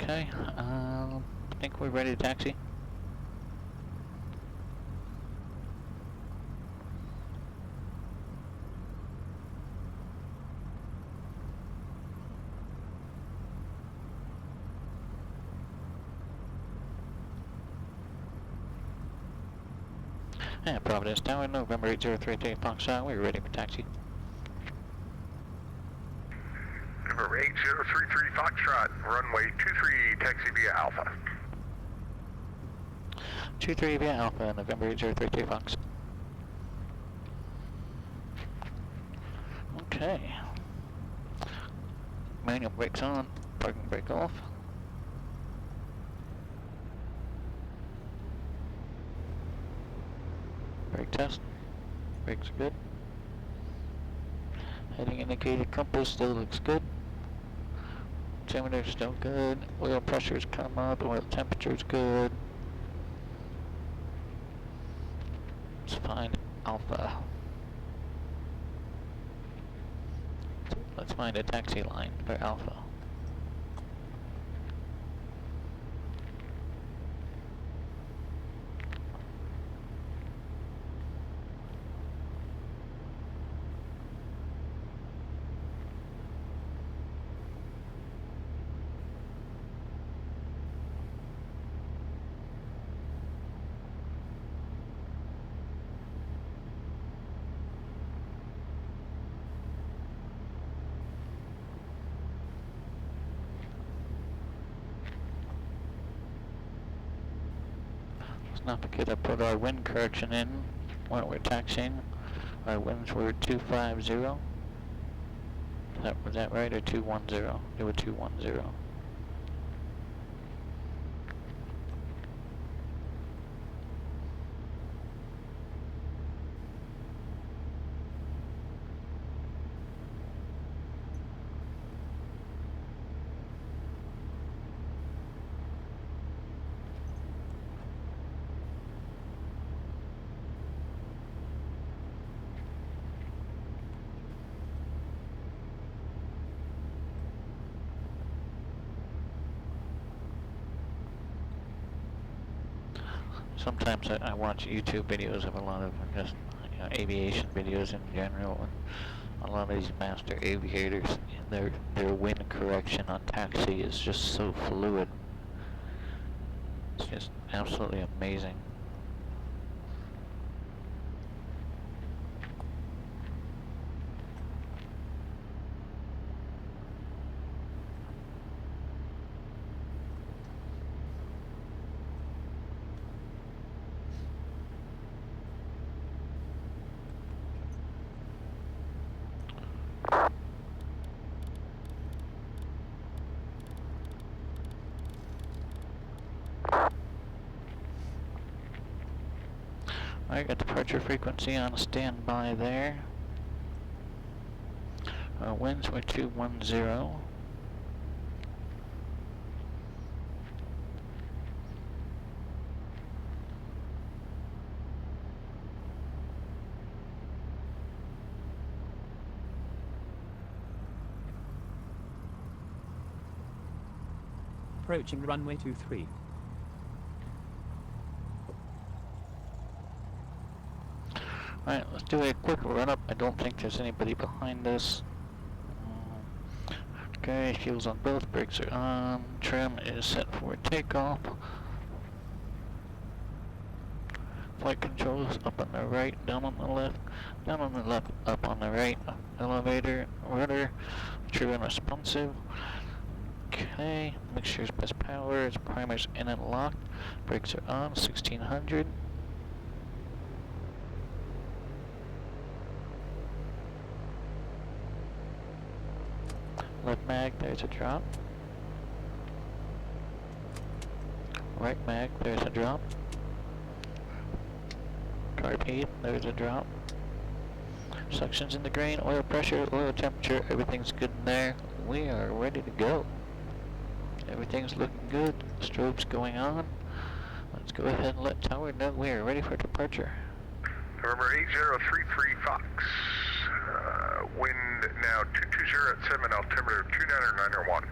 Okay, I think we're ready to taxi. And Providence Tower, November 8033 Foxtrot, we're ready for taxi. Number 8033 Foxtrot, runway 23, taxi via Alpha. 23 via Alpha, November 8033 Fox. Okay. Manual brakes on, parking brake off. Brake test. Brakes are good. Heading indicator compass still looks good. Altimeter's still good. Oil pressure's come up. Oil temperature's good. Let's find Alpha. Let's find a taxi line for Alpha. Let's not forget to put our wind correction in while we're taxiing. Our winds were 250. Was that right, or 210? They were 210. Sometimes I watch YouTube videos of a lot of just aviation videos in general, and a lot of these master aviators, their wind correction on taxi is just so fluid. It's just absolutely amazing. Alright, got departure frequency on standby there. Our winds were 210. Approaching runway 23. Alright, let's do a quick run up. I don't think there's anybody behind us. Okay, fuel's on both, brakes are on, trim is set for takeoff. Flight controls up on the right, down on the left, down on the left, up on the right. Elevator, rudder, true and responsive. Okay, mixture's best power, its primer's in and locked. Brakes are on, 1600. Left mag, there's a drop. Right mag, there's a drop. Carb, there's a drop. Suction's in the green, oil pressure, oil temperature, everything's good in there. We are ready to go. Everything's looking good, strobe's going on. Let's go ahead and let tower know we are ready for departure. November 8033 Fox. Wind now 220 at 7, altimeter 29901.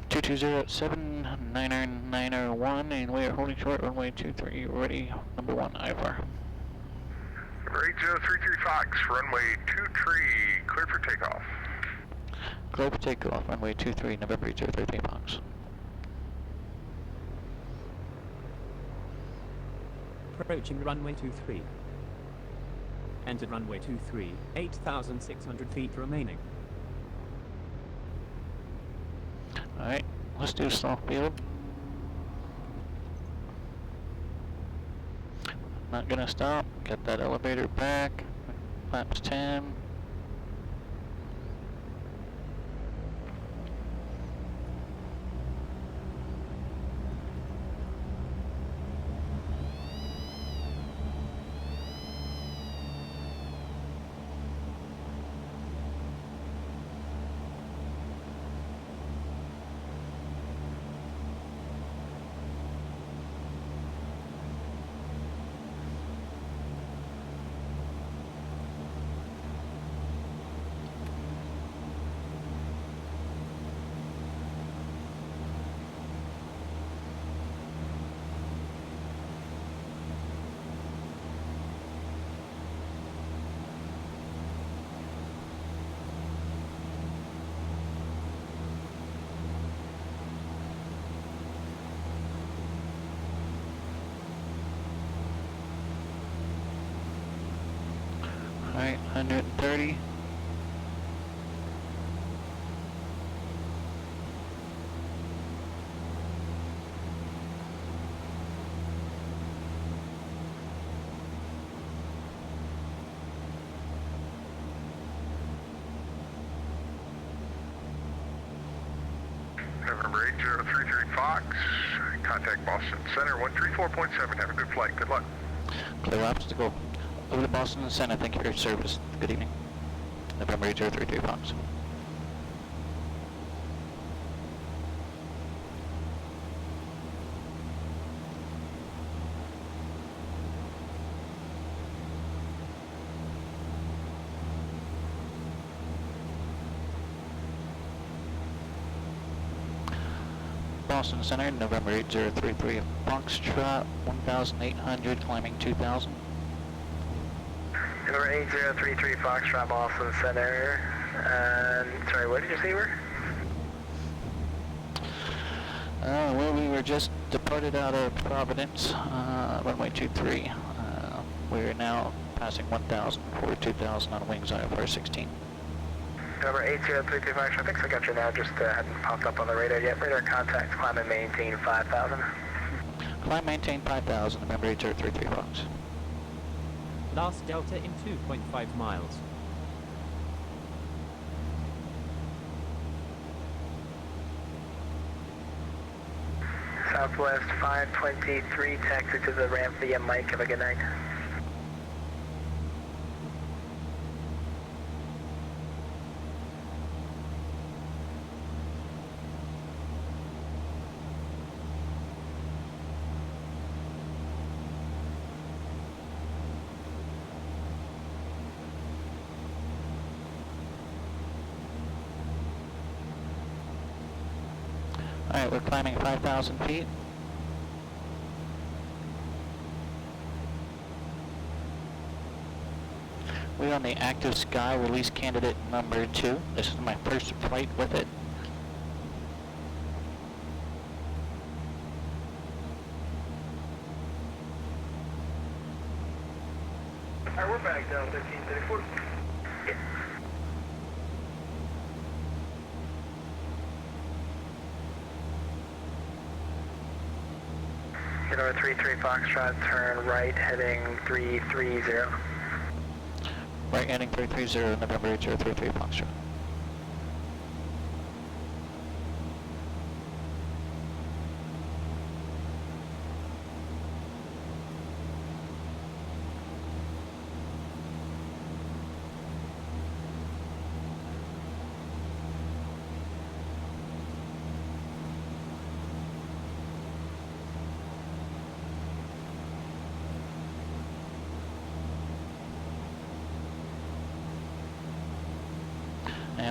220 at 79901, and we are holding short, runway 23, ready, number 1, IFR. Number 8033 Fox, runway 23, clear for takeoff. Clear for takeoff, runway 23, November 8033 Fox. Approaching runway 23. Entered runway 23, 8,600 feet remaining. Alright, let's do soft field. Not gonna stop, get that elevator back, flaps 10. Alright, 130. November 8033 Fox, contact Boston Center 134.7. Have a good flight. Good luck. Clear obstacle. Over to Boston Center, thank you for your service. Good evening. November 8033 Fox. Boston Center, November 8033 Foxtrot, 1,800, climbing 2,000. Number 8033 Foxtrot, Boston Center. Sorry, what did you say you were? Well, we were just departed out of Providence, runway 23. We're now passing 1,000 for 2,000 on wings IFR-16. Number 8033 Foxtrot, thanks, I got you now, just hadn't popped up on the radar yet. Radar contact, climb and maintain 5,000. Climb, maintain 5,000, November 8033 Fox. Last delta in 2.5 miles. Southwest 523, taxi to the ramp via Mike, have a good night. Alright, we're climbing 5,000 feet. We're on the active sky release candidate number 2. This is my first flight with it. Alright, we're back down 1334. Number 33 Foxtrot, turn right, heading 330. Right, heading 330, November 8033 Foxtrot.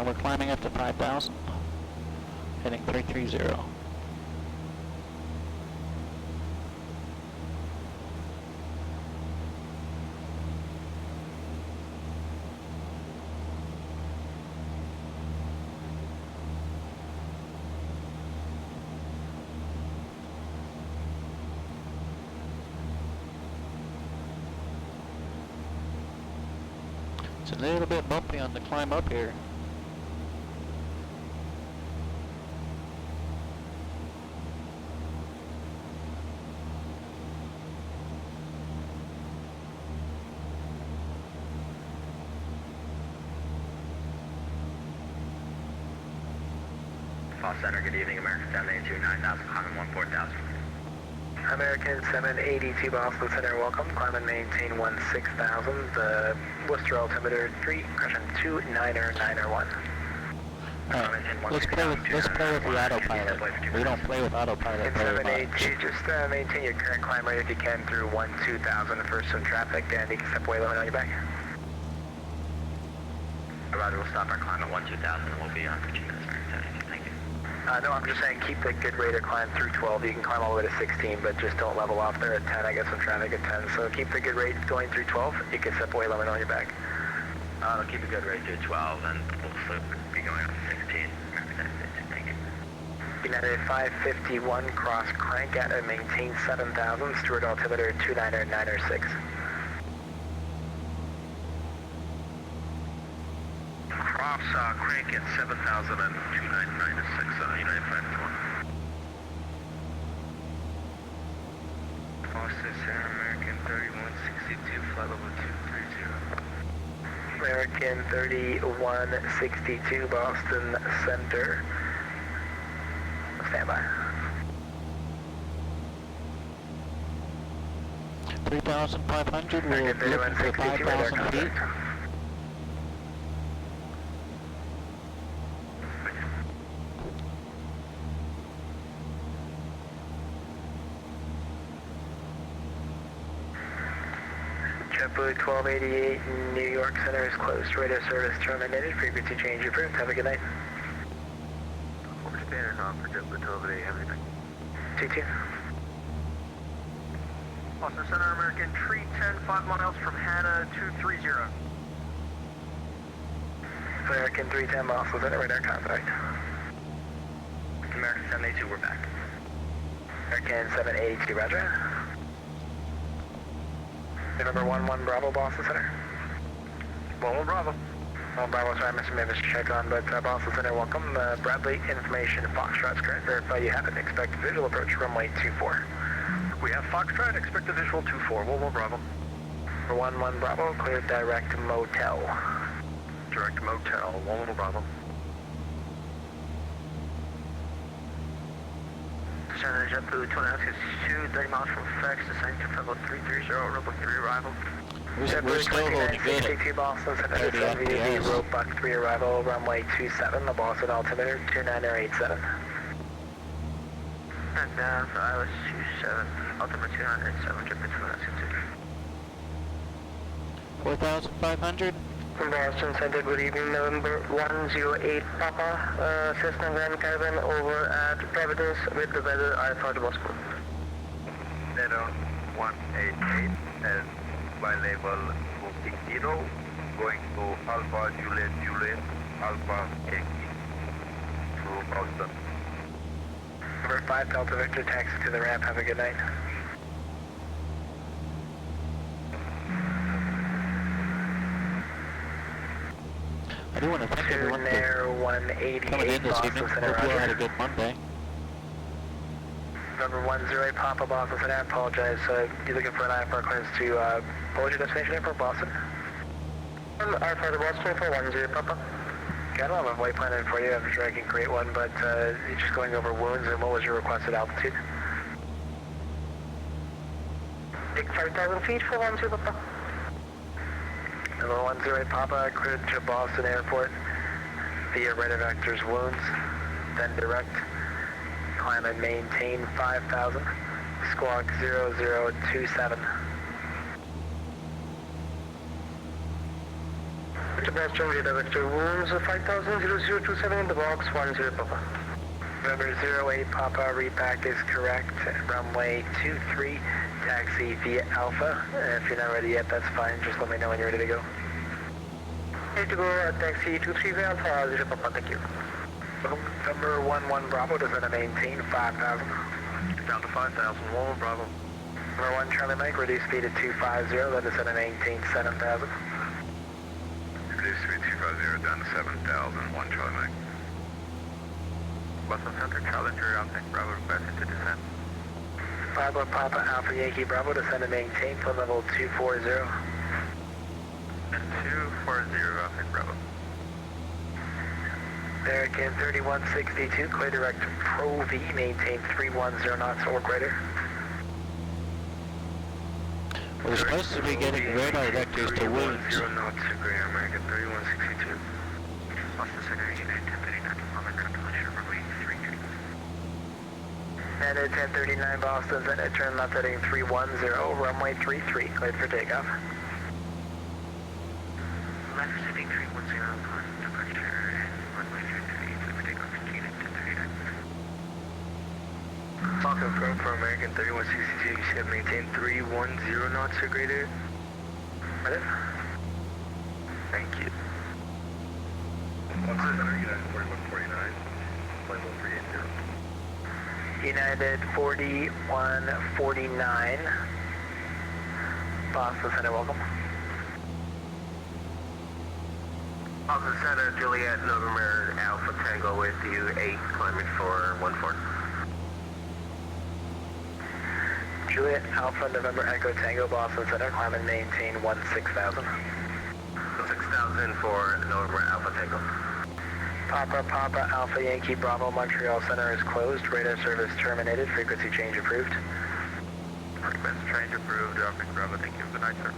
we're climbing up to 5,000. Heading 330. It's a little bit bumpy on the climb up here. False Center, good evening, American 782, 9,000, climbing 14,000. American 782, Boston Center, welcome, climb and maintain 16,000, Worcester altimeter 3, caution 2,991. Alright, let's play with the autopilot. We don't play with autopilot very much. 782, just maintain your current climb rate if you can through 12,000 for some traffic, and you can step away, let me know you're back. Roger, we'll stop our climb at 12,000 and we'll be on for 2 minutes, American 782, thank you. No, I'm just saying keep the good rate of climb through 12. You can climb all the way to 16, but just don't level off there at 10. I get some traffic at 10, so keep the good rate going through 12. You can step away, let me know you're back. I'll keep a good rate through 12, and we'll be going up to 16. Thank you. United 551, cross crank at and maintain 7,000. Stewart altimeter 2,906. Cross crank at 7,000 and 2,996, United 551. Boston Center, American 3162, flight level 230. American 3162, Boston Center. Stand by. 3,500, we're looking for 5,000 feet. JetBlue 1288, New York Center is closed. Radio service terminated. Frequency change approved. Have a good night. We're standing on for JetBlue 1288. Have a good night. 22. Boston Center, American tree 10, 5 miles from Hannah 230. American 310, Boston Center, radar contact. American 782, we're back. American 782, roger. November 11 Bravo, Boston Center. 11 Bravo. Well, Bravo, sorry, I missed a check on, but Boston Center, welcome. Bradley, information, Foxtrot's correct. Verify you have it. Expect visual approach, runway 24. We have Foxtrot, expect a visual 24. 11 Bravo. For 11 Bravo, clear direct motel. Direct motel, 11 Bravo. Center JetBlue 2962, 30 miles from FX, descending to level 330, Roebuck 3 arrival. We're still holding good at Boston Center, 30 FPS. Roebuck 3 arrival, runway 27, the Boston altimeter 29087. And down for ILS 27, altimeter 297, JetBlue 2962. 4,500. Boston Center, good evening, November 108 Papa, Cessna Grand Caravan over at Providence with the weather IFR to Moscow. 0188 and by label 460, going to Alpha Juliet, Alpha Yankee to Boston. Number 5 Delta Victor, taxi to the ramp, have a good night. I do want to thank everyone for coming in this evening. Hope you all had a good Monday. Number 108 Papa, Boston Center. I apologize. You're looking for an IFR clearance to, what was your destination airport, Boston? IFR to Boston for 108 Papa. Okay, I don't have a flight plan in for you. I'm sure I can create one, but you're just going over wounds, and what was your requested altitude? Take 5,000 feet for 108 Papa. Number 108 Papa, cleared to Boston Airport via radar vectors wounds, then direct, climb and maintain 5,000, squawk 0027. to Boston, redirect to wounds 5000-0027 in the box, 10 Papa. November 08 Papa, repack is correct. Runway 23, taxi via Alpha. If you're not ready yet, that's fine. Just let me know when you're ready to go. Ready to go, taxi 23 via Alpha, 0 Papa, thank you. November 11 Bravo, descend and maintain 5000. Down to 5000, 1 Bravo. Number 1 Charlie Mike, reduce speed to 250, then descend and maintain 7000. Reduce speed 250 down to 7,000, 1 Charlie Mike. Boston Center, Challenger, Alpha Bravo, requested to descend. Bravo Papa, Alpha Yankee Bravo, descend and maintain, flight level 240. And 240, Alpha Bravo. American 3162, clear direct Pro V, maintain 310 knots or greater. We're supposed to be getting radar vectors to wounds. 0 knots to greater, American 3162. Boston Center, United 1039, runway 33. United 1039 Boston Center, turn left heading 310, runway 33, cleared for takeoff. Left heading 310 on departure, runway 33, cleared for takeoff, United 1039. All confirmed for American 3162, you should maintain 310 knots or greater. Got it? Thank you. Boston Center, United 4149, flight level 380. United 4149. Boston Center, welcome. Boston Center, Juliet, November, Alpha Tango with you, 8, climbing for 14. Juliet Alpha November Echo Tango, Boston Center, climb and maintain 16,000. 6,000 for November, Alpha Tango. Papa Alpha Yankee Bravo Montreal Center is closed. Radar service terminated. Frequency change approved. Frequency change approved, Alpha Bravo, thank you. Good night, sir.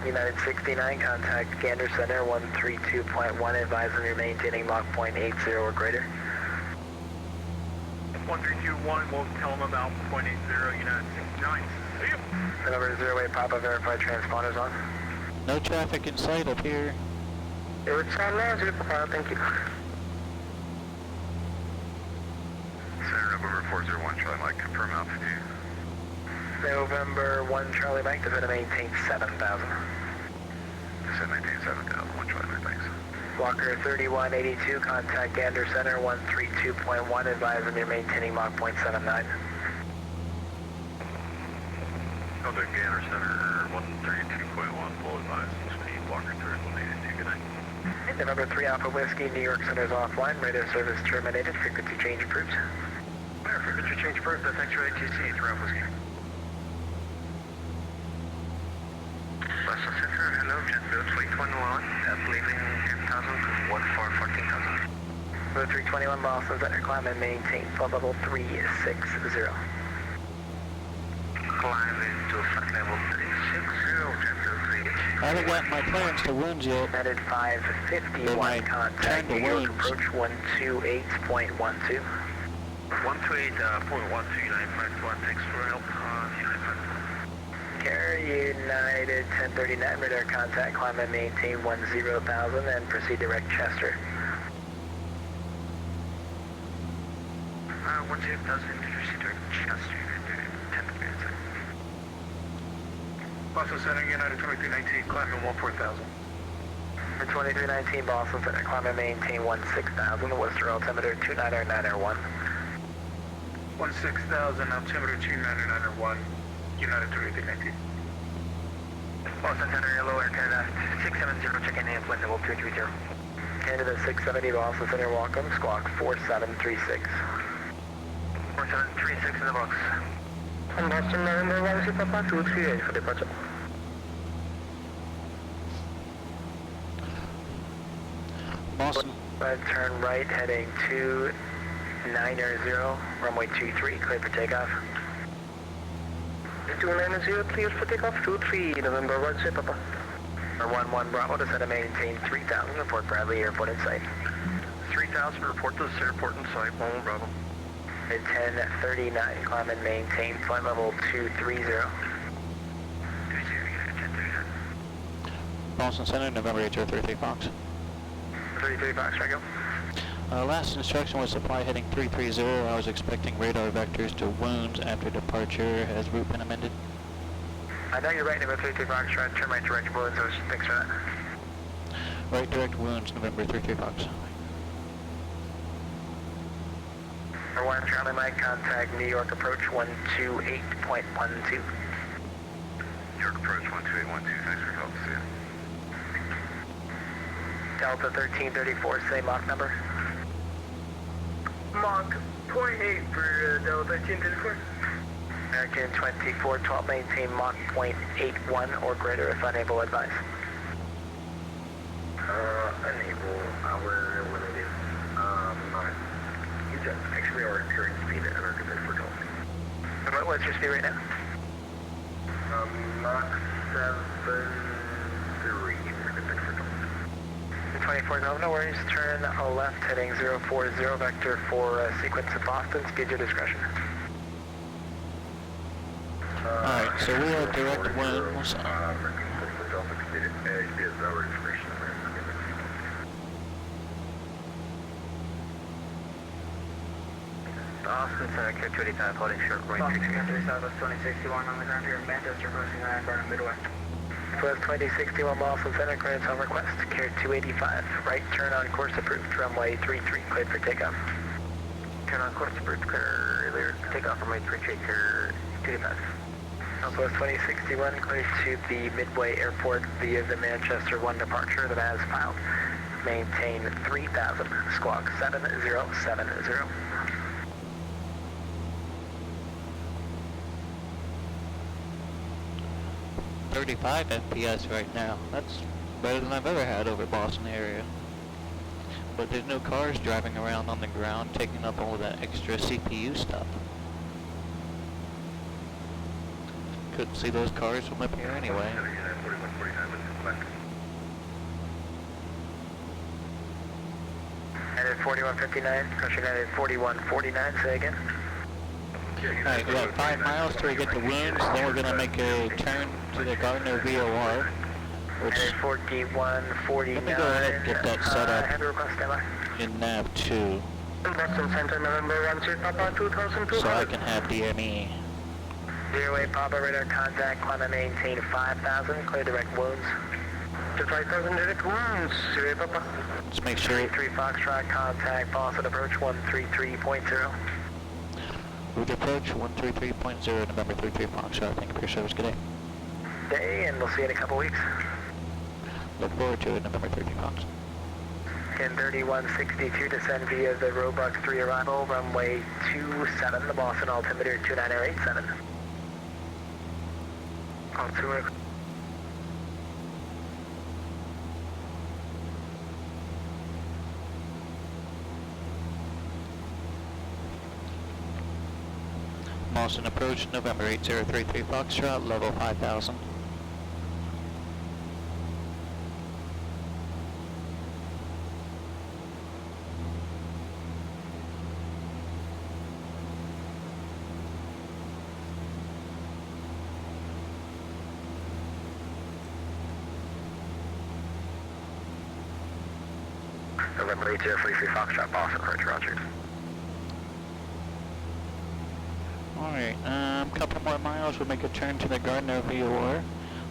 United 69, contact Gander Center 132.1, advising you're maintaining Mach point 80 or greater. 1321, we'll tell them about point 80, United 69. See you. November 08 Papa, verify transponders on. No traffic in sight up here. It's on now, 0 Papa, thank you. Center November 401, Charlie Mike, confirm altitude. November 1 Charlie Mike, descend and maintain 7,000. Descend, maintain 7,000, 1 Charlie Mike, thanks. Walker 3182, contact Gander Center 132.1, advising you're maintaining Mach point 79. Contact Gander Center 132.1, full advise, speed, Walker 3182, good night. November 3 Alpha Whiskey, New York Center is offline, radio service terminated, frequency change approved. Frequency change approved, that's X-ray ATC, 3 Alpha Whiskey. Boston Center, hello, JetBlue 321, leaving 10,000, 14,000. 321 Boston Center, climb and maintain flight level 360. Climb into flight level 360, JetBlue 380. I haven't got my clearance to wounds yet. United 551, contact New York approach 128.12. 128.12, United 521, thanks for help, United 521. Carrier United 1039, radar contact, climb and maintain 10,000 and proceed direct Chester. 10,000, proceed direct Chester, 10 minutes. Boston Center, United 2319, climb in 14,000. For 2319 Boston Center, climb and maintain 16,000, Worcester altimeter 29901. 16,000, altimeter 29901, United 2319. Boston Center, hello, Air Canada 670, check-in and flight level 230. Canada 670, Boston Center, welcome, squawk 4736. 4736 in the box. And Boston, November 1 Papa, 238 for departure. Boston. Turn right, heading 290, runway 23, clear for takeoff. 290, clear for takeoff, 23, November 1 Papa. 11 Bravo, descend and maintain 3000, report Bradley Airport in sight. 3000, report to this airport in sight, 11 Bravo. 1039, climb and maintain flight level 230. Boston Center, November 8033 Fox. 33 Fox, try go. Last instruction was supply heading 330. I was expecting radar vectors to wounds after departure. Has route been amended? I know you're right, November 33 Fox, try to turn right direct wounds, so thanks for that. Right direct wounds, November 33 Fox. For 1 Charlie Mike, contact New York approach 128.12. New York approach 12812, thanks for your help, see ya. Delta 1334, say Mach number. Mach 0.8 for Delta 1334. American 2412, maintain Mach 0.81 or greater if unable, advise. Unable, our limited, you just actually our current speed at American 2412. What's your speed right now? Mach 7.3, American 2412. 2412, no worries, turn left heading 040 vector for sequence of Boston, speed your discretion. Alright, so we have direct wounds. Boston Center, Care 285, holding short, right 6 Southwest 2061 on the ground here in Manchester, approaching IFR Midwest. West 2061 Boston Center, clearance on request, Care 285, right turn on course approved, runway 33, cleared for takeoff. Turn on course approved, clear takeoff, runway 33, Care 285. Southwest 2061, cleared to the Midway Airport via the Manchester 1 departure, that has filed. Maintain 3000, squawk 7070. 35 FPS right now. That's better than I've ever had over Boston area. But there's no cars driving around on the ground taking up all that extra CPU stuff. Couldn't see those cars from up here anyway. Headed 4159, crushing headed 4149, say again. Alright, we got 5 miles till we get to Wounds, then we're gonna make a turn to the Gardner VOR, which, Headed 4149. let me go ahead and get that set up Head request, standby. in nav 2, Boston Center, November 13 Papa 2002. so I can have DME. Zero 8 Papa radar contact, climb and maintain 5000, clear direct wounds. To 5,000 direct wounds, 0 Papa. Let's make sure, 33 Foxtrot, contact Boston approach 133.0. route approach 133.0, November 33 Foxtrot, thank you for your service, good day. Day, and we'll see you in a couple weeks. Look forward to it, November 33 Fox. 103162, descend via the Robux 3 arrival, runway 27, the Boston altimeter 29087. Altimeter. Boston approach, November 8033 Foxtrot, level 5000. November 8033 Foxtrot, Boston approach, roger. Alright, couple more miles, we'll make a turn to the Gardner VOR,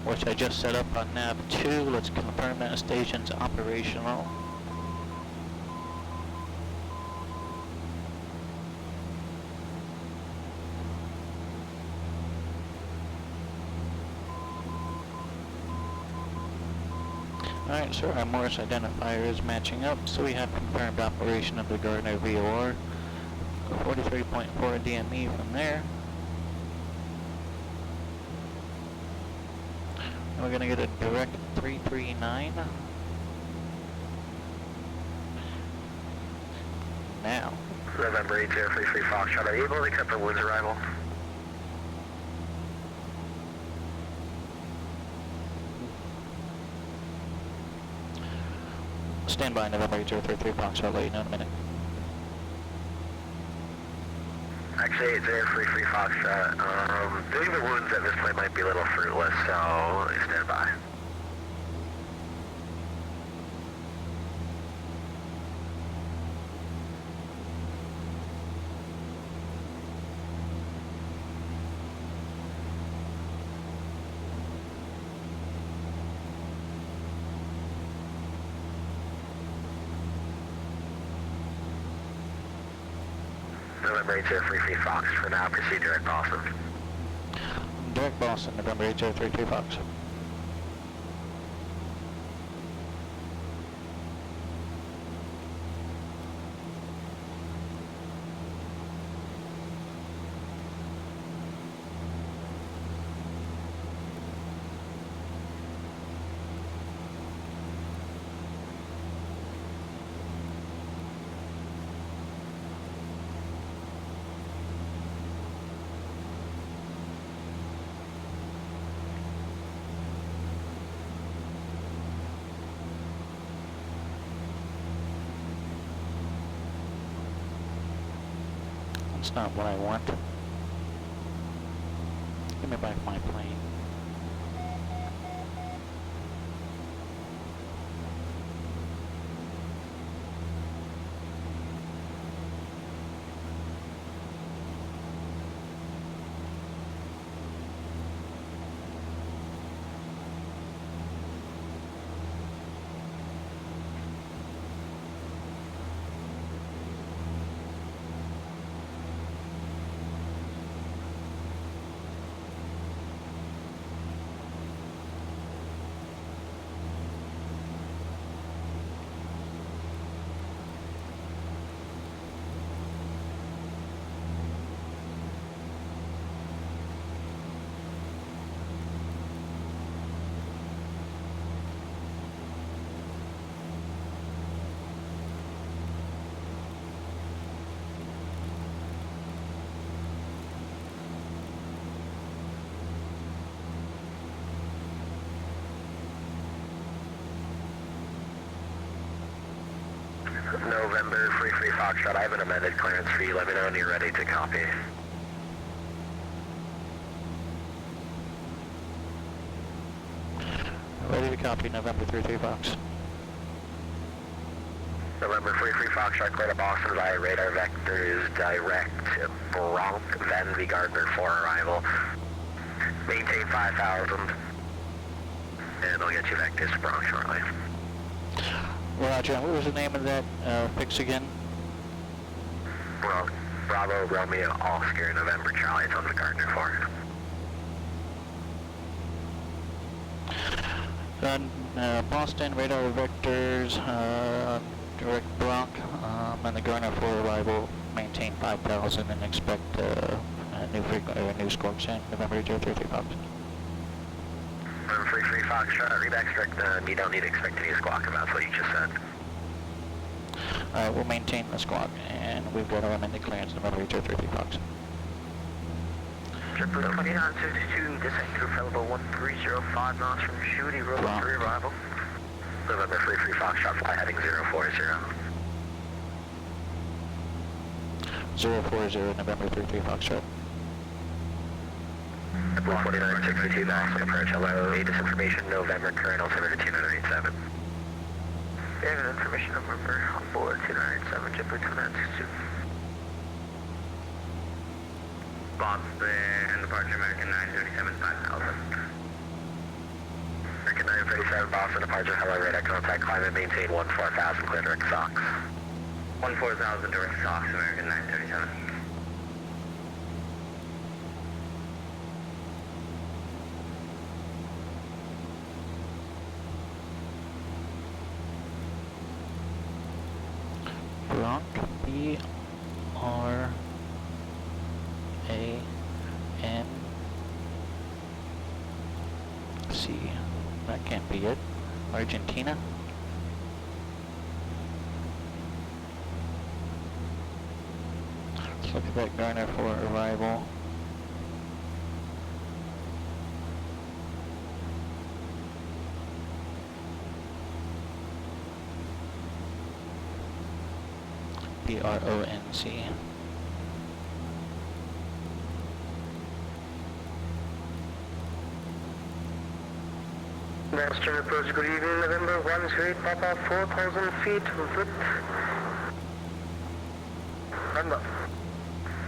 which I just set up on nav 2. Let's confirm that station's operational. Alright, so our Morse identifier is matching up, so we have confirmed operation of the Gardner VOR. 43.4 DME from there. And we're gonna get a direct 339. Now. November 8033 Foxtrot, are you able to accept the Woods arrival? Stand by, November 8033 Fox, I'll let you know in a minute. Actually, 8033 Foxtrot, doing the wounds at this point might be a little fruitless, so stand by. November 8033 Fox, for now, proceed direct Boston. Direct Boston, November 8033 Fox. That's not what I want. Give me back my plane. November 33 Foxtrot, I have an amended clearance for you. Let me know when you're ready to copy. Ready to copy, November 33 Fox. November 33 Foxtrot, clear to Boston via radar vectors, direct Bronx, then V Gardner for arrival. Maintain 5,000, and I'll get you back to Bronx shortly. Roger, what was the name of that fix again? Well, Bravo, Romeo, Oscar, November, Charlie, it's on the Gardner 4. Boston, radar vectors, direct Bronx, and the Gardner 4 arrival, maintain 5,000 and expect a new squawk sound, November 033 Fox. November 33 Foxtrot, read expect, you don't need to expect any squawk, if that's what you just said. Alright, we'll maintain the squawk, and we've got our amended clearance, November 033 Fox. Triple 2962, descent through level 1305 knots from Shooty, roll up for arrival. November 33 Foxtrot, fly heading 040. 040, November 33 Foxtrot. Triple 2962, Boston approach, hello, latest information, November, current altimeter 2987. Yeah, information November, on board 2987, JetBlue 2962. Boston, departure American 937, 5,000. American 937, Boston, departure, hello, radar contact, climate, maintain 14,000, clear direct SOX. 14,000 direct SOX, American 937. Bronx, B-R-A-N, C, that can't be it, Argentina. Let's look at that Gardner for arrival. B-R-O-N-C. Master approach, good evening, November 108, Papa, 4,000 feet, width.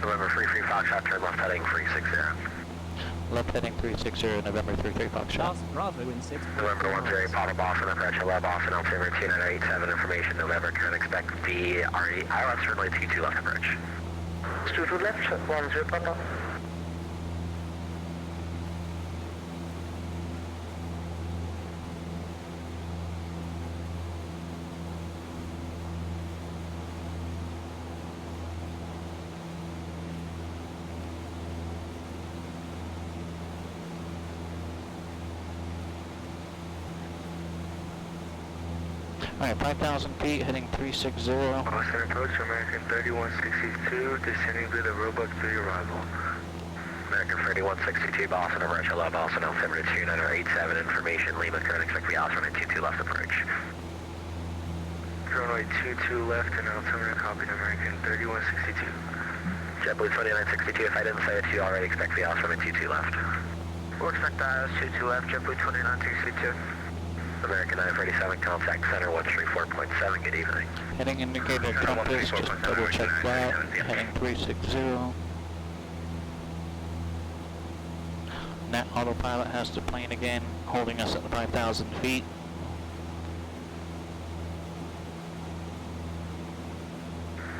November 33 Foxtrot, turn left heading 360. Left heading 360, November 33 Foxtrot. Last Bravo in 6. November 108, Papa, Boston, approach, hello, Boston, altimeter 2987, information, November, current expect the RE, ILS runway 22 left approach. 22 left, 10 Papa. Alright, 5,000 feet, heading 360. Boston approach, American 3162, descending to the Roebuck 3 arrival. American 3162, Boston approach, hello, Boston, altimeter 2987, information, Lima, current expect the alternate 22 left approach. Runway 22 left and altimeter copied, American 3162. JetBlue 2962, if I didn't say it to you already, expect the alternate 22 left. We'll expect the IOS 22 left, JetBlue 2962. American 937, contact center 134.7, good evening. Heading indicator compass, just double check that. Heading 360. Net autopilot has the plane again, holding us at 5,000 feet.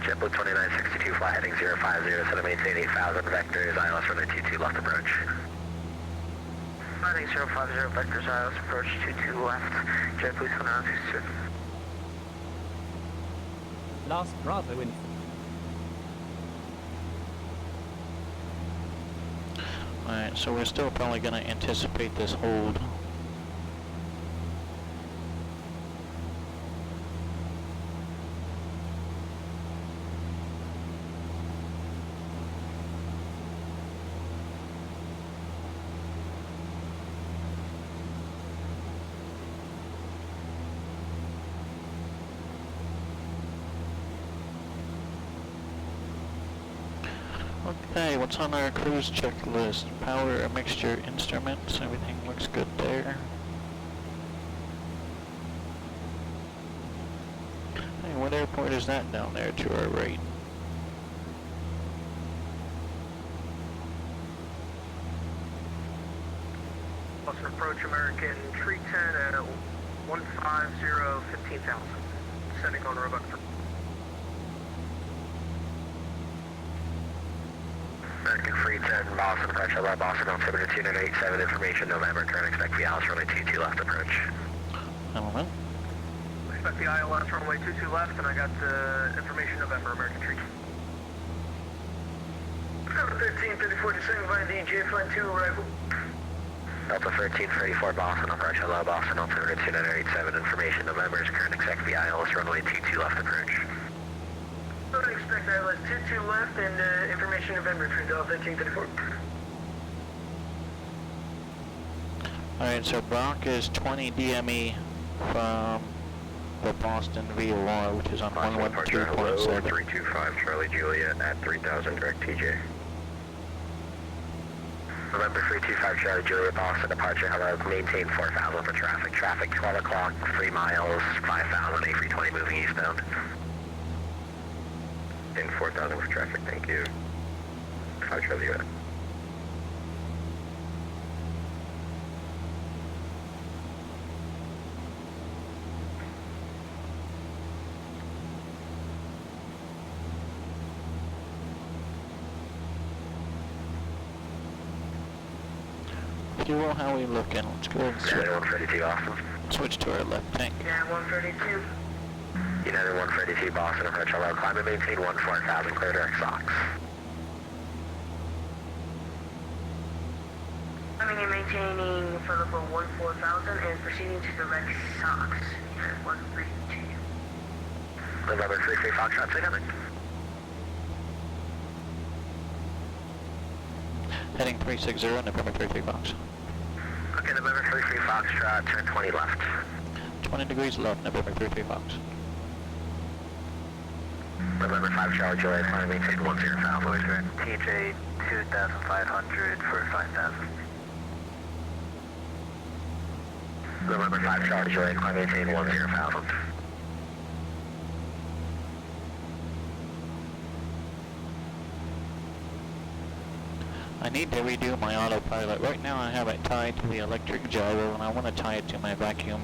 JetBlue 2962, fly heading 050, set to maintain 8,000 vectors, ILS runway 22 left approach. Heading 050, vectors, ILS approach 22 left, JetBlue 2962. Last Bravo in. Alright, so we're still probably going to anticipate this hold. Okay, what's on our cruise checklist? Power, mixture, instruments, everything looks good there. Hey, what airport is that down there to our right? Boston approach, American 310 at 150, 15,000. Sending on Roebuck 3. American 310, Boston approach, hello, Boston, altimeter 2987, information, November, current expect the ILS runway 22 left approach. I don't know. Expect the ILS runway 22 left, and I got information, November, American 310. 1334 descending via DJ flight 2 arrival. Delta 1334, Boston approach, hello, Boston, altimeter 2987, information, November, current expect the ILS runway 22 left approach. I expect ILS 22 left and information November for Delta 1334. Alright, so Brock is 20 DME from the Boston VOR, which is on 112.7. 325 Charlie Juliet at 3000 direct TJ. November 325 Charlie Juliet, Boston departure, hello, maintain 4,000 for traffic. Traffic 12 o'clock, 3 miles, 5,000, A320 moving eastbound. In 4,000 for traffic, thank you. 5 Charlie Juliet. Fuel, how are we looking? Let's go and United 132, Boston. switch to our left tank. United 132. United 132, Boston approach, hello, climb and maintain 14,000, clear direct SOX. Climbing and maintaining vertical 14,000 and proceeding to direct SOX. United 132. November 33 Foxtrot, say nothing. Heading 360, November 33 Fox. Okay, November 33 Foxtrot, turn 20 left. 20 degrees left, November 33 Fox. November 5 Charlie Juliet, climb and maintain 10,000. TJ 2,500 for 5,000. November 5 Charlie Juliet, climb and maintain 10,000. I need to redo my autopilot. Right now I have it tied to the electric gyro and I want to tie it to my vacuum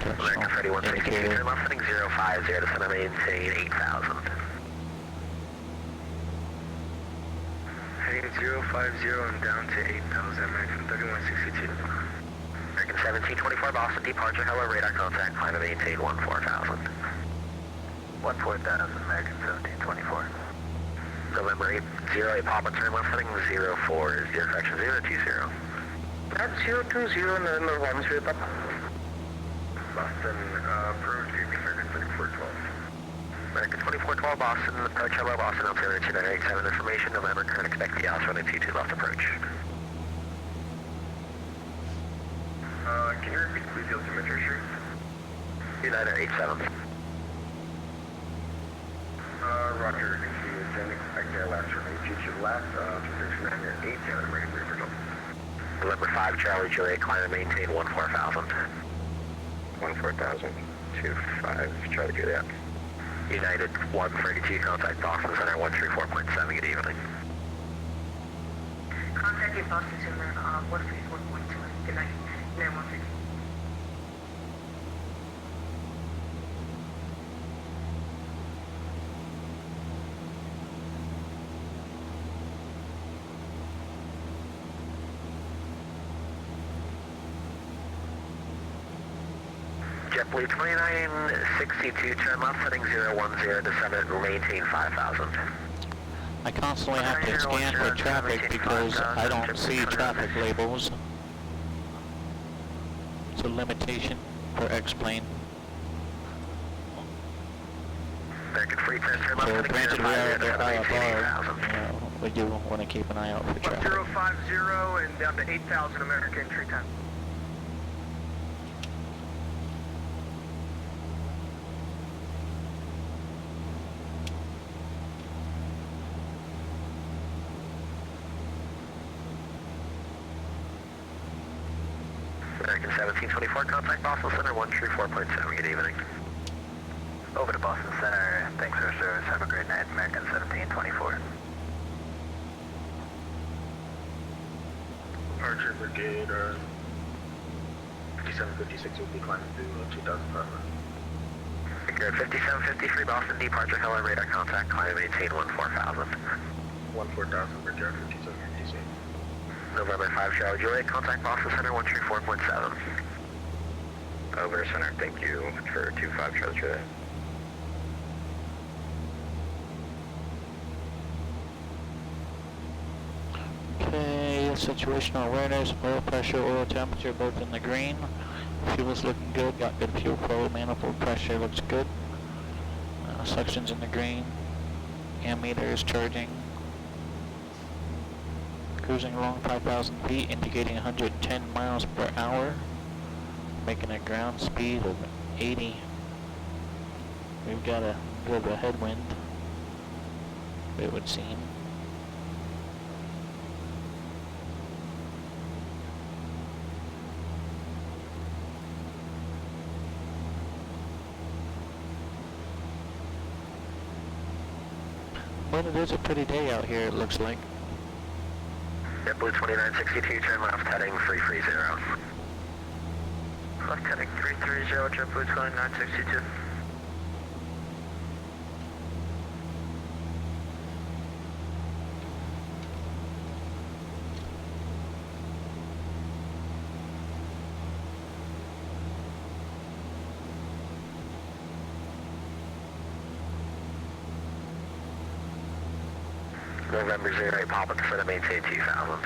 American 3162, turn left heading 050 to center maintain 8,000. Heading 050 and down to 8,000, American 3162. American 1724 Boston, departure, hello, radar contact, climb and maintain 14,000. 14,000, American 1724. November 808 Papa, turn left heading 04, correction 020. That's 020, November 10 Papa. Boston, approved, American 2412. American 2412 Boston, approach, hello, Boston, altimeter 2987, information, November, current expect the Alice running 22 left approach. Can you repeat please the altimeter, sure? United 87. Roger, can see you standing back there, last running 22 left, 269 at 8, Canada, ready for control. November 5 Charlie Juliet, climb and maintain 14,000. 14,000, 25, Charlie Juliet. United 132, contact Boston Center 134.7, good evening. Contact Boston Center 134.2. Good night. United 150. JetBlue 2962, turn left, heading 010, descend and maintain 5,000. I constantly have to scan for traffic because I don't see traffic labels. It's a limitation for X-plane. American free press, turn left, So heading granted we are at 050, the maintain IFR, 8,000. you know, we do want to keep an eye out for traffic. 1050 and down to 8,000 American entry time. American 1724, contact Boston Center 134.7, good evening. Over to Boston Center, thanks for your service, have a great night, American 1724. Archer Brigade, 5756 will be climbing through 2,500. Good, 5753 Boston, departure, hello, radar contact, climb and maintain 14,000. 14,000, Brigade 5756. November 5 Charlie Juliet, contact Boston Center 134.7. Over center, thank you for 25 Charlie Juliet. Okay, situational awareness, oil pressure, oil temperature both in the green. Fuel's looking good, got good fuel flow, manifold pressure looks good. Suction's in the green. Ammeter is charging. Cruising along 5,000 feet, indicating 110 miles per hour. Making a ground speed of 80. We've got a bit of a headwind, it would seem. But it is a pretty day out here, it looks like. JetBlue 2962, turn left, heading 330. Left heading 330, JetBlue 2962. November 08 Papa, descend and maintain 2,000.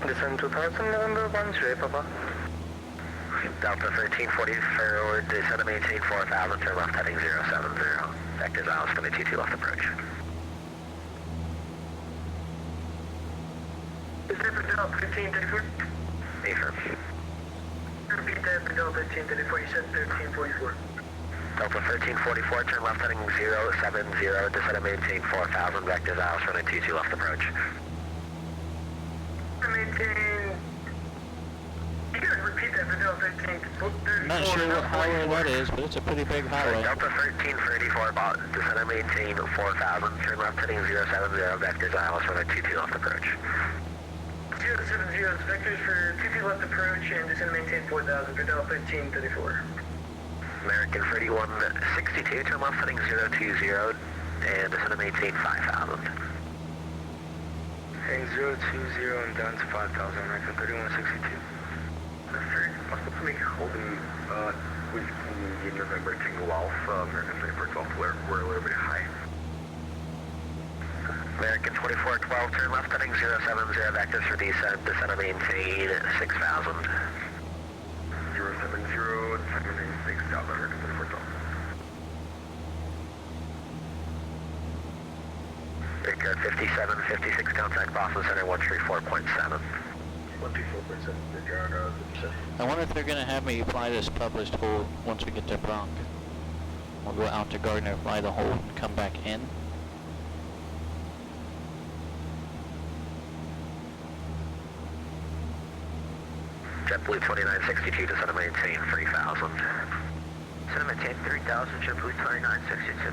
Descend 2,000, November 10, Papa. Delta 1340 forward, descend and maintain 4,000, turn left heading 070. Vectors Alice, going to 22 left approach. Is that for Delta 1334? Affirm. Repeat that for Delta 1334, you said 1344. Delta 1344, turn left heading 070, descend and maintain 4,000, vectors Alice, running 22 left approach. Maintain... You gotta repeat that for Delta 1334. Not sure what highway that is, but it's a pretty big highway. Delta 1334, descend and maintain 4,000, turn left heading 070, vectors Alice, running 22 left approach. 070 is vectors for 22 left approach and descend and maintain 4,000 for Delta 1334. American 3162, turn left heading 020, and descend and maintain 5,000. Heading 020 and down to 5,000, American 3162. Sir, possible to make holding with the November Tango Alpha, American 2412, we're a little bit high. American 2412, turn left heading 070, vectors for descent, descend and maintain 6,000. 070, descend and maintain 6,000, American 2412. Victor 57, 56, contact Boston Center 134.7. 134.7, Victor, 57. I wonder if they're gonna have me fly this published hold once we get to Bronx. We'll go out to Gardner, fly the hold, and come back in. JetBlue 2962, descend and maintain 3,000. Descend and maintain 3,000, JetBlue 2962.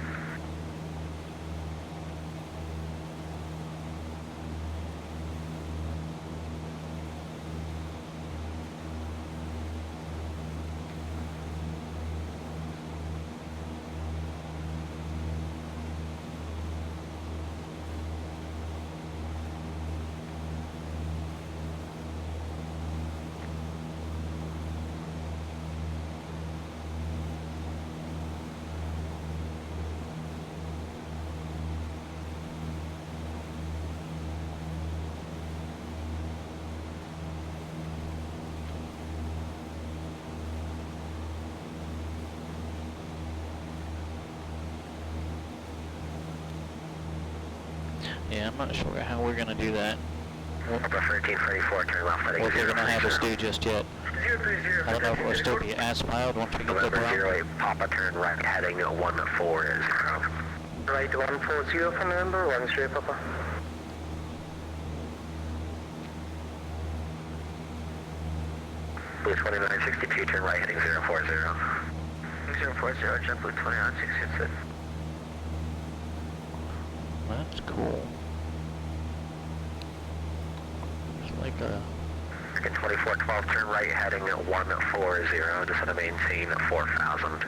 Yeah, I'm not sure how we're gonna do that. Upper 1334, turn left heading What they're gonna have us 030. do just yet. 030, I don't know if we'll still be as-filed once we get to November Bronx. 08, Papa, turn right heading 140. Right 140 for November, 13 Papa. Blue 2962, turn right heading 040. 040, JetBlue 2962. That's cool. It's like a... American 2412, turn right heading 140, descend and maintain 4,000.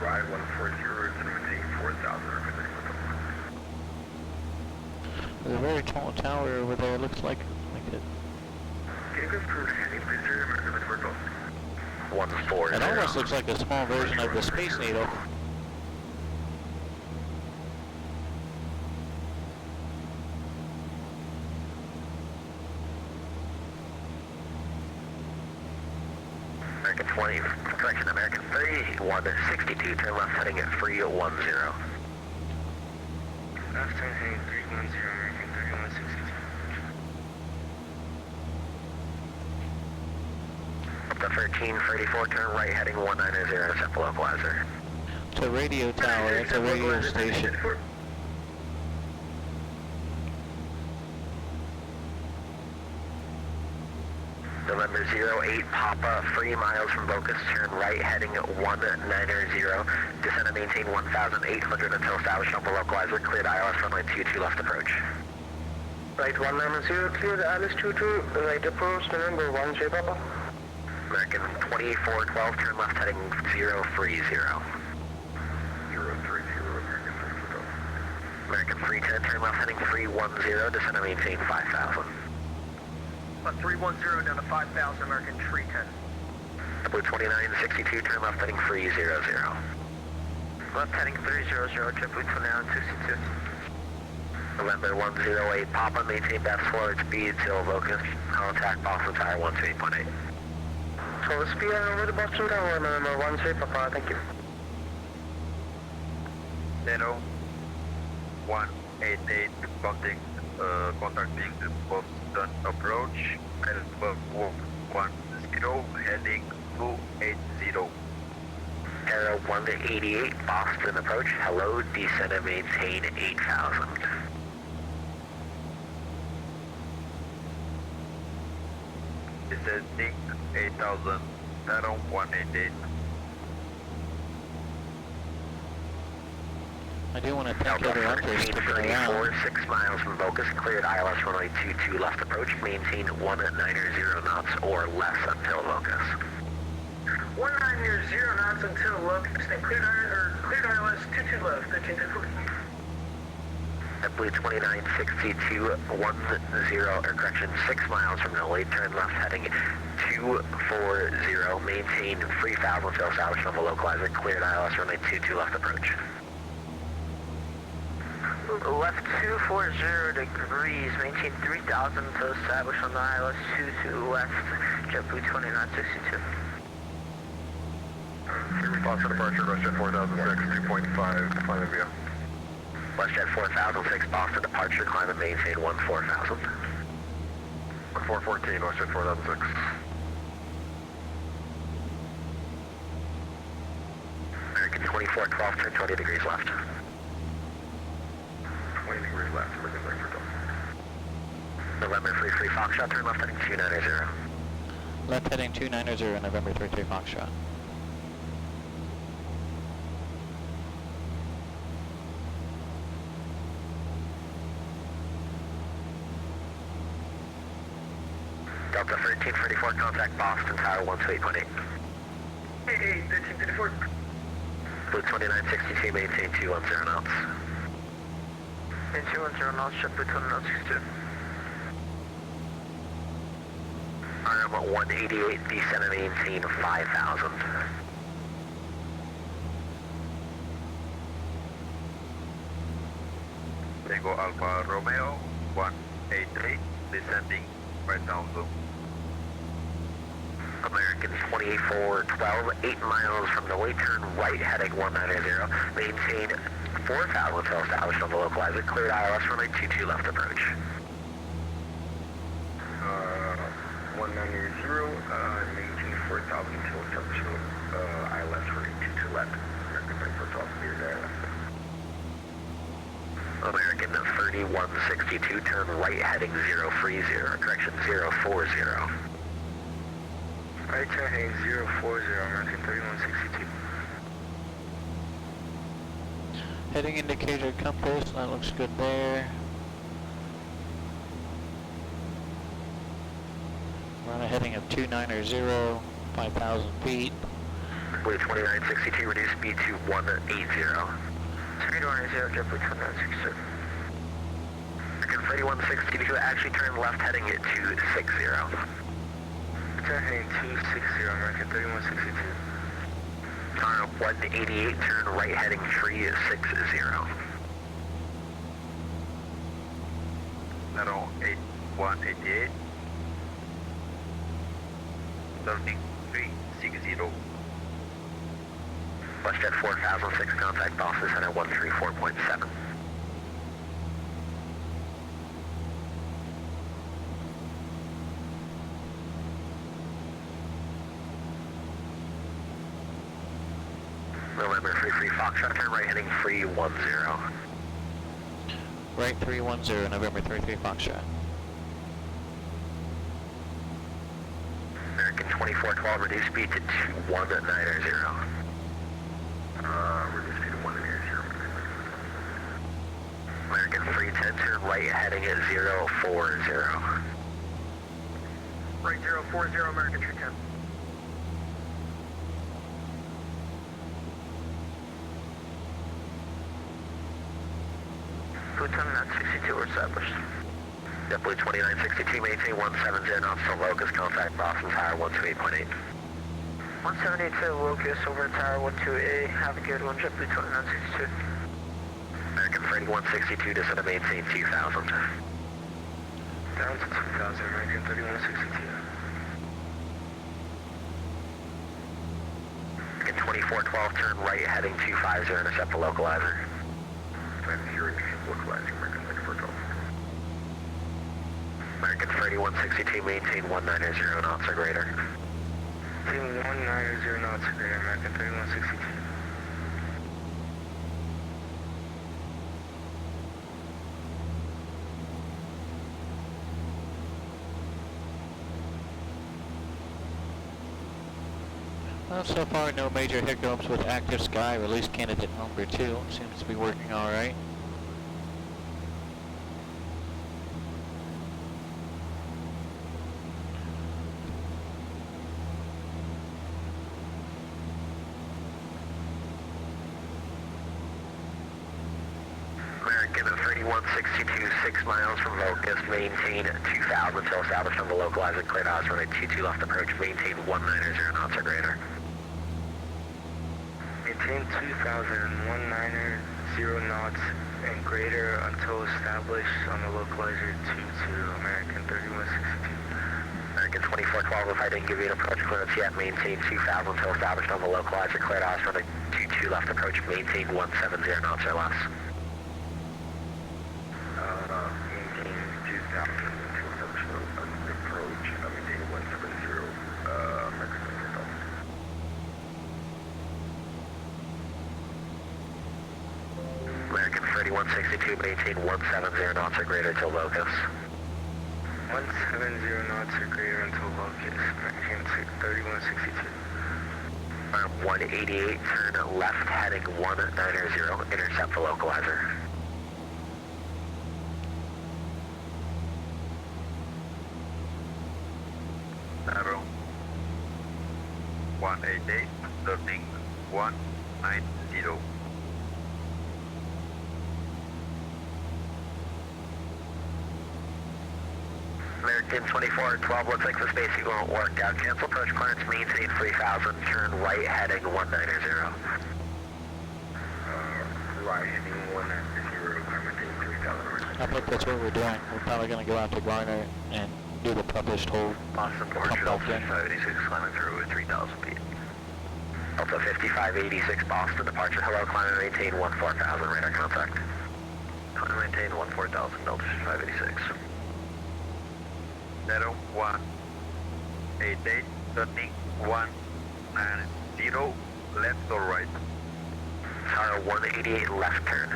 Ride 140, descend and maintain 4,000, American 2412. There's a very tall tower over there, looks like it. Can you confirm heading, please, sir, American 2412? 140. It almost looks like a small version of the Space Needle. American 20, correction, American 3162, turn left heading at 310. Left turn heading 310, American 3162. Up to 1334, turn right heading 190, set the localizer. It's a radio tower, it's a radio station. November 08, Papa, 3 miles from Locus, turn right heading 190, descend and maintain 1,800 until established on the localizer, cleared ILS runway 22 left approach. Right 190, cleared ILS 22, right approach, November 10, Papa. American 2412, turn left heading 030. 030, American 2412. American 310, turn left heading 310, descend and maintain 5,000. 310 down to 5,000, American 310. Blue 2962, turn left heading 300. Left heading 300, JetBlue 2962. November 108, Papa, maintain best forward speed till Locust, contact Boston Tower 128.8. So speed over the Boston Tower, November 18, Papa, thank you. 0188, contacting the Boston approach, Alpha 110, heading 280. Arrow 188, Boston approach, hello, descend and maintain 8,000. Descending 8,000, Arrow 188. I do want to thank everyone for sticking around. 6 miles from Locus, cleared ILS runway 22 left approach, maintain 190 knots or less until Locus. 190 knots until Locust and cleared ILS 22 left, 13 JetBlue 2962, 6 miles from Nolly, turn left heading 240, maintain free foul until established on the localizer, cleared ILS runway 22 left approach. Left 240 degrees, maintain 3000 until established on the ILS 22 left, JetBlue 2962. Response to departure, WestJet 4006, 2.5, climb and view. WestJet 4006, Boston departure, climb and maintain 14,000. 414, WestJet 4006. American 2412, turn 20 degrees left. 20 degrees left, American right for Delta. November 33 Foxtrot, turn left heading 290. Left heading 290, November 33 Foxtrot. Delta 1334, contact Boston Tower 128.8. Hey, 1334. Blue 2962, maintain 210 knots. And 210 knots, JetBlue 2962. RM 188, descend and maintain 5,000. Tango Alpha Romeo 188, descending 5,000. American 2412, 8 miles from the way, turn right heading 190, maintain 4,000 until established on the localizer, cleared ILS runway 22 left approach. 190, maintain 4,000 until established ILS running 22 left. American 2412, clear there. American 3162, turn right heading 030, correction 040. Right turn heading 040, American 3162. Heading indicator compass, that looks good there. We're on a heading of 290, 5,000 feet. Blue 2962, reduce speed to 180. 310, JetBlue 2962. American 3162, actually turn left heading at 260. Turn heading 260, American 3162. RM 188, turn right heading 360. Level 8188. Turning 360. WestJet 4006, contact Boston Center 134.7. November 33 Foxtrot, turn right heading 310. Right 310, November 33 Foxtrot. American 2412, reduce speed to 190. Reduce speed to 190. American 310, turn right heading at 040. Right 040, American 310. Blue 2962, we're established. JetBlue 2962, maintain 170 knots to locus, contact Boston Tower 128.8. 172 Locus over Tower 128. Have a good one, JetBlue 2962. American 3162, descend and maintain 2,000. Down to 2,000, American 3162. American 2412, turn right heading 250, intercept the localizer. I'm hearing localizing American 2412. American 3162, maintain 190 knots or greater. Team 190 knots or greater, American 3162. Well, so far no major hiccups with active sky. Release candidate number 2 seems to be working alright. American 3162, 6 miles from Locust, maintain 2000 until established on the localizer, cleared house, runway 22 left approach, maintain 190 knots or greater. Maintain 2,190 knots and greater until established on the localizer 22, American 3162. American 2412, if I didn't give you an approach clearance yet, maintain 2000 until established on the localizer, cleared house, runway 22 left approach, maintain 170 knots or less. Maintain 2,000 until established on the approach, maintain 170, American 2412. American 3162, maintain 170 knots or greater till Locust. 170 knots or greater until Locust, American 3162. 188, turn left heading 190, intercept the localizer. Arrow 188, turning 190. American 2412, looks like the spacing won't work out. Cancel approach clearance, maintain 3000, turn right heading 190. Right heading 190, maintain 3,000. I think that's what we're doing. We're probably going to go out to Garner and do the published hold. Boston Pump Portrait, back Delta in. 56, climbing through at 3,000 feet. Delta 5586, Boston departure, hello, climb and maintain 14,000, radar contact. Climb and maintain 14,000, Delta 5586. 0188, turning 190, left or right? Tower 188, left turn.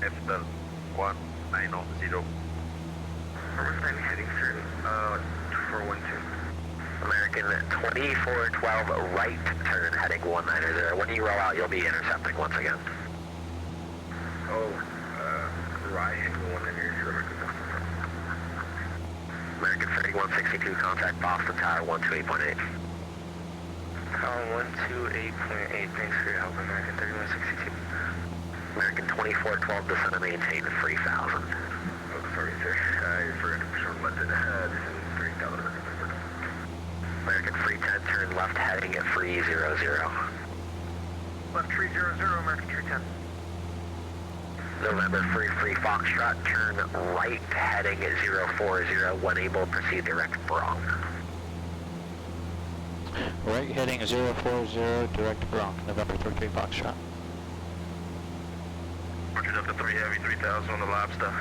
Left turn 190. Understanding heading turn, 412. American 2412, right turn, heading 190. When you roll out, you'll be intercepting once again. Right heading 190, American 3162, contact Boston Tower 128.8. Tower 128.8, thanks for your help, American 3162. American 2412, descend and maintain 3000. Oh, sorry, sir. I forgot to push on London. This is 3,000. American 310, turn left heading at 300. Left 300, American 310. November 33 Foxtrot, turn right heading at 040. When able, proceed direct Bronx. Right heading 040, direct Bronx, November 33 Foxtrot. Portrait up to 3 Heavy, 3,000 on the Lobster.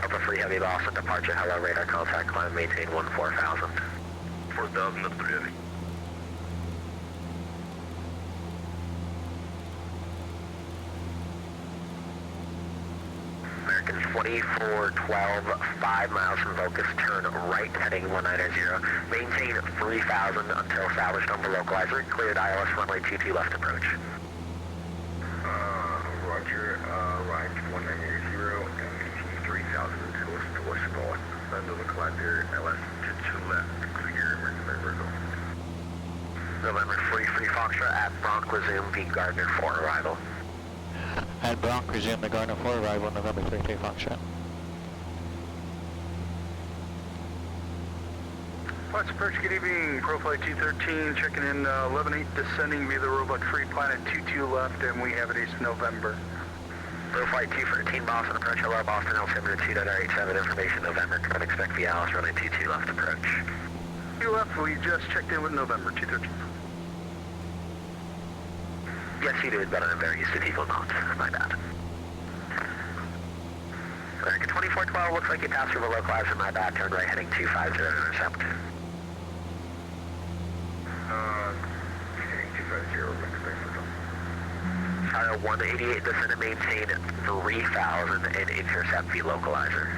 Upper 3 Heavy Boston departure, hello, radar contact, climb, maintain 14,000. 4,000 up to 3 Heavy. American 2412, 5 miles from Locust, turn right heading 190. Maintain 3000 until established on the localizer. Cleared ILS runway 22 left approach. Roger, right 190, and maintain 3,000 until established under the collector, LS 22 left, clear, American Virgo. November 33 Foxtrot at Bronx, resume the Gardner 4 arrival. At Bronx, resume the Garner 4 arrival, November 33 Foxtrot. Watch approach, good evening, Profile 213, checking in 11-8, descending via the robot free planet 22 left, and we have it East November. Profile 213, Boston approach, hello, Boston, altimeter 2.87, information November, can expect via Alice runway 22 left approach. 2 left, we just checked in with November 213. Yes, you did, but I'm very used to people not. My bad. American 2412, looks like you passed through the localizer, my bad, turn right heading 250, intercept. Heading 250, American Virgo. Tower 188, descend and maintain 3000 and intercept the localizer.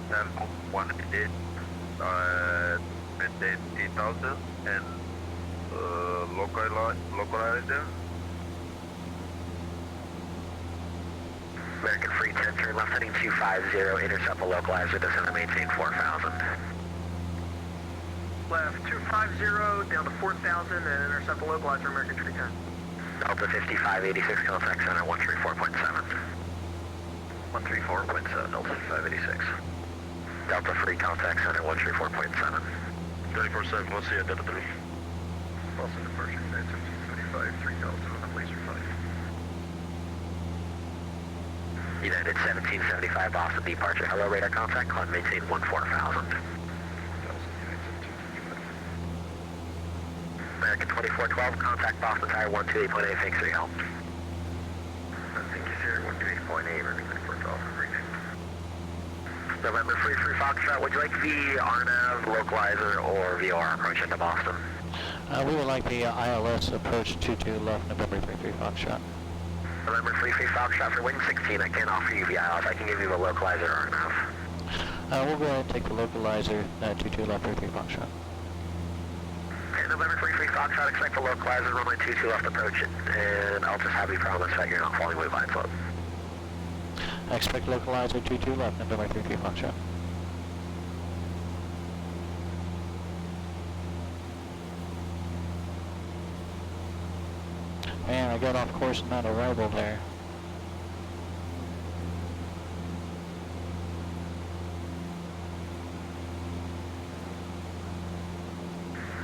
Then 188, maintain 8,000 and localizer. American 310, turn left heading 250, intercept the localizer, descend and maintain 4000. left 250 down to 4,000 and intercept the localizer American Tree 10. Delta 5586, contact center 134.7. 134.7, Delta 5586. Delta 3, contact center 134.7. 34.7, we'll see you at Delta 3. Boston departure, United 1775, 3000 on laser 5. United 1775, Boston departure, hello, radar contact, climb maintain 14,000. American 2412, contact Boston Tower 128.8, thanks for your help. Thank you, sir, 128.8, American 2412, briefing. November 33 Foxtrot, would you like the RNAV, localizer, or VOR approach into Boston? We would like the ILS approach 22 left, November 33 Foxtrot. November 33 Foxtrot for wind 16, I can't offer you the ILS, I can give you the localizer or RNAV. We'll go ahead and take the localizer, 22 left, 33 Foxtrot. Okay, November 33 Foxtrot, expect the localizer, runway 22 left approach it, and I'll just have you promise that you're not falling way blind slope. I expect localizer 22 left, November 33 Foxtrot. Man, I got off course and not arrival there.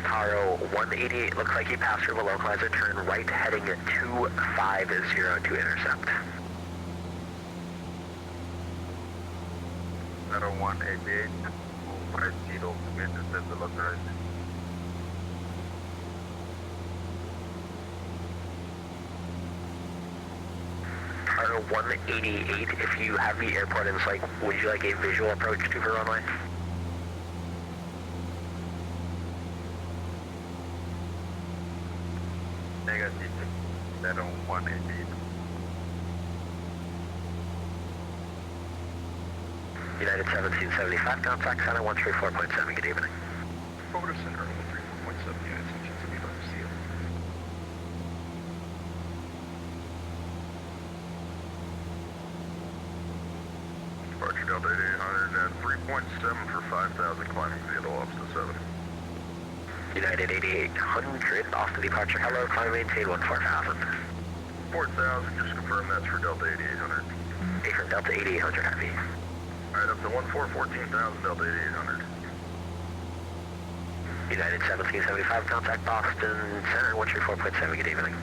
Taro 188, looks like he passed through the localizer, turn right heading at 250 to intercept. Taro 188, right zero, to intercept the localizer. Taro 188, if you have the airport in sight, would you like a visual approach to the runway? Negative, Taro 188. United 1775, contact center 134.7, good evening. Forward to center 134.7, United 1775, see you. Departure Delta 8800 and 3.7 for 5,000, climbing via the Lobster 7. United 8800, Austin departure, hello, climb maintain 14,000. 4,000, just confirm that's for Delta 8800. A from Delta 8800, heavy. Alright, up to 14,000, Delta 8800. United 1775, contact Boston Center 134.7, good evening.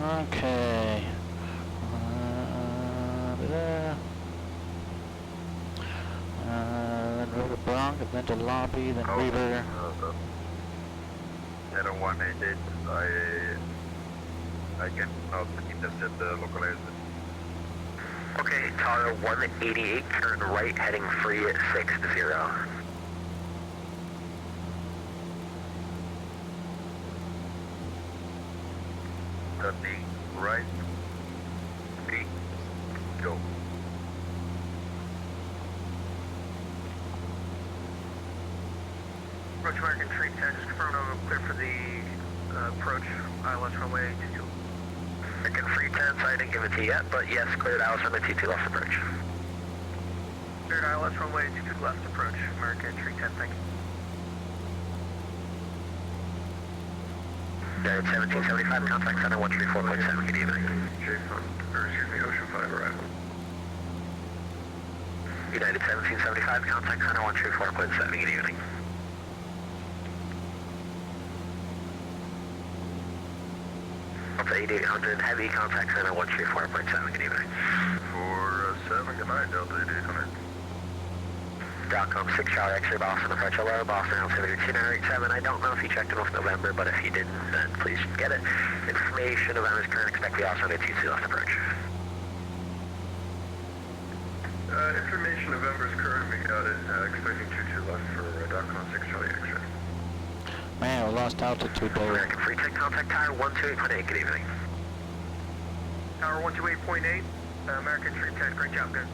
Okay. Then River Bronx, then to Lobby, then River. Taro 188, I can not intercept the localizer. Okay, Taro 188, turn right heading free at 60. Cutting right, 3, go. Approach American Tree 10, just confirm I'm clear for the approach ILS runway 22. American Free 10, so I didn't give it to you yet, but yes, cleared ILS runway 22 left approach. Cleared ILS runway 22 left approach, American Tree 10, thank you. United 1775, contact center 134.7, good evening. Ocean 5 arrival. United 1775, contact center 134.7, good evening. Delta 8800, heavy, contact center 134.7, good evening. 47, good night, Delta 8800. Dotcom 6 Charlie X-ray Boston approach, hello, Boston altimeter 2987. I don't know if you checked in with November, but if you didn't, then please get it. Information, November's current, expect the also on a 22 left approach. Information, November's current, we got it. Expecting 22 left for Dotcom 6 Charlie X-ray. Man, we lost altitude there. American Free Tech, contact Tower 128.8, good evening. Tower 128.8, American Free Tech, great job, good.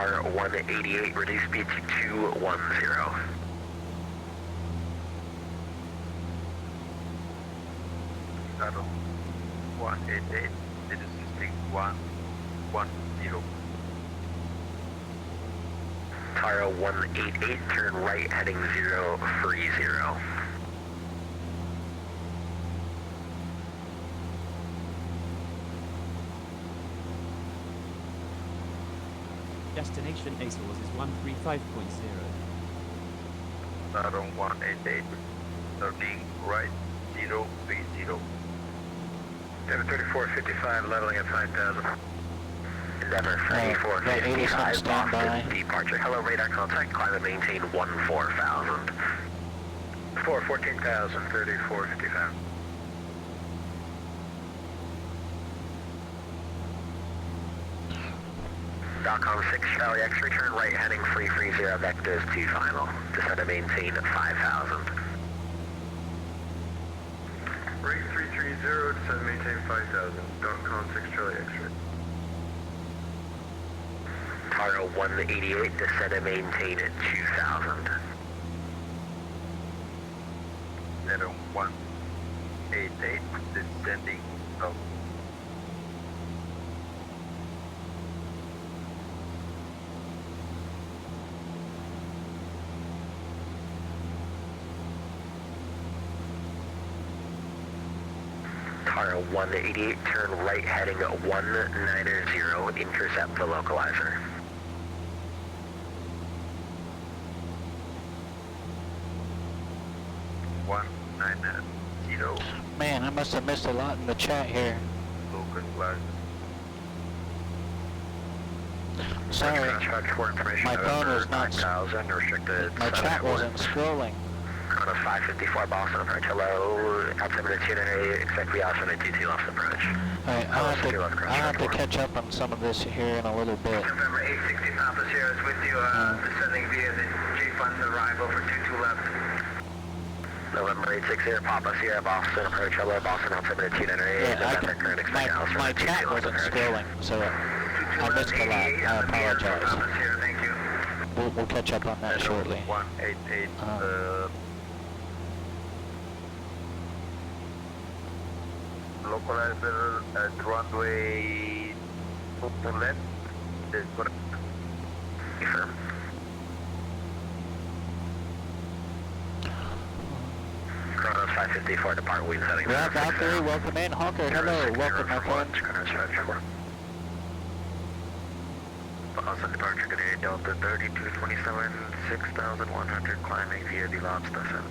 Tower 188, reduce speed to 210. Tower 188, reduce speed 110. Tower 188, turn right heading 030. Destination ASOS is 135.0. Tower 188, turning right 030. 734.55, leveling at 5,000. Endeavor Right, 3455, stand by. Boston, departure. Hello, radar contact, climb and maintain 14,000. 14,000, 3455. .com 6 Charlie X, return right heading 330, vectors 2 final. Descend and maintain 5,000. Rate 330, descend maintain 5,000. .com 6 Charlie X-ray. Taro 188, descend and maintain 2,000. 188, descending up. Taro 188, turn right heading 190, intercept the localizer. Man, I must have missed a lot in the chat here. Sorry, my phone was not. My chat wasn't scrolling. On a 554 Boston approach, hello, altimeter itinerary, expect reaction at 22 left approach. Alright, I'll have to catch up on some of this here in a little bit. November 860 Papa Sierra is with you, descending via the G-Fund arrival for 22 left. November 860 Papa Sierra, Boston approach, hello, Boston altimeter itinerary, November current expect my chat wasn't scrolling, so I missed a lot. I apologize. Thank you. We'll catch up on that shortly. 188, localizer at runway 2 left. Confirm. Chronos 554, depart wind setting. Rob Valkyrie, welcome in. Hawker, hello, welcome my friend. Chronos 554. Boston departure today, Delta 3227, 6,100, climbing via the lobster center.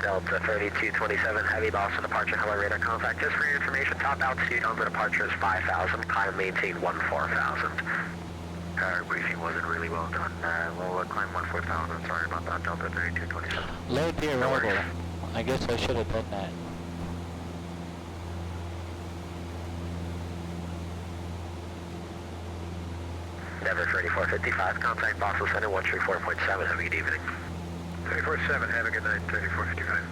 Delta 3227, heavy Boston departure, hello radar contact. Just for your information, top altitude on the departure is 5,000, climb maintain 14,000. Our briefing wasn't really well done. We'll climb 14,000, sorry about that, Delta 3227. Load the arrival. I guess I should have done that. Endeavor 3455, contact Boston Center 134.7, have a good evening. 34.7, have a good night, 3455.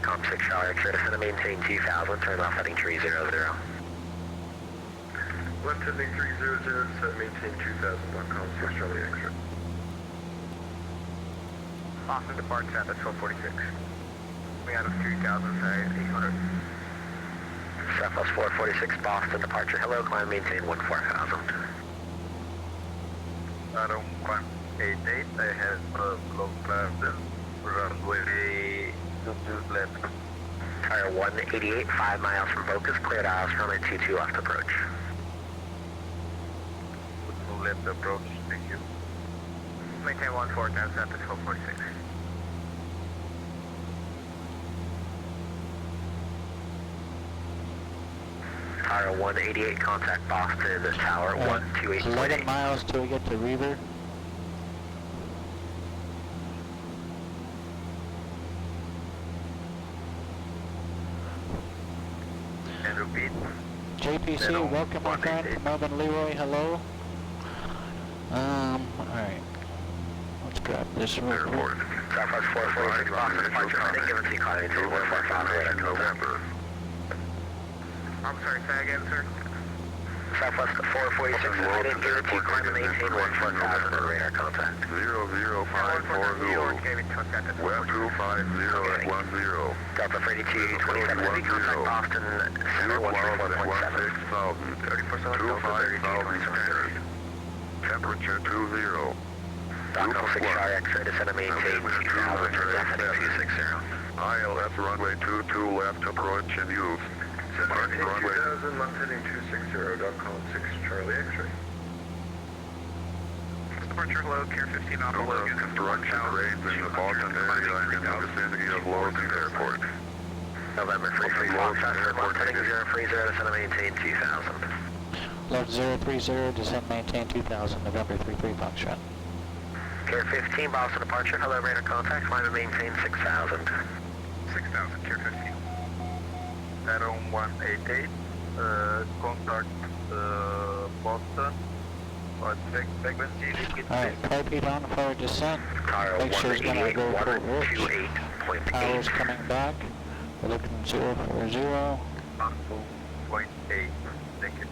.com 6 Charlie X-ray, descend and maintain 2,000, turn off heading 300. Left heading 300, descend maintain 2,000. .com 6 Charlie X-ray. Boston departs at 1246. We out of 3,000, sorry, 800. Southwest 446, Boston departure. Hello, climb, maintain 14,000. Adam 188, I have low clouds, runway 22 left. Tire 188, 5 miles from focus, cleared aisles, runway 22 left approach. 2 left approach, thank you. Maintain 14,000 after 1246. Tire 188, contact Boston, tower 128.8. 11 miles till we get to Reaver. And repeat. JPC, welcome my friend. Melvin Leroy, hello. Alright. Let's grab this real quick. Airport. Southwest 446, Boston departure heading, give us the climbing to 145 radar contact. November. I'm sorry, say again, sir. Southwest 446 heading, give it to climb and maintain 14000 for radar contact. 0054 Zulu. Web 250 at 10. Delta 32, 27 heavy contact Boston, center 134.7. 25000 standard. Temperature 20. Stockholm 6 Charlie X-ray, descend and maintain 2000, heading 260. ILS runway 22 left approach in use. Mark runway 2000, left heading 260, .com 6 Charlie X-ray. Departure hello, Care 15 Alpha Logan. Construction grades in the Boston area and in the vicinity of Logan Airport. November 33 Foxtrot, left heading 030, descend and maintain 2000. Left 030, descend maintain 2000, November 33 Foxtrot. Care 15, Boston departure, hello, radar contact, climb and maintain 6000. 6000, Care 15. Adam 188, contact Boston. Alright, carpet on for descent. Make sure it's gonna go full roach. 128.8. Power's coming back. We're looking 040 2.8, thank you.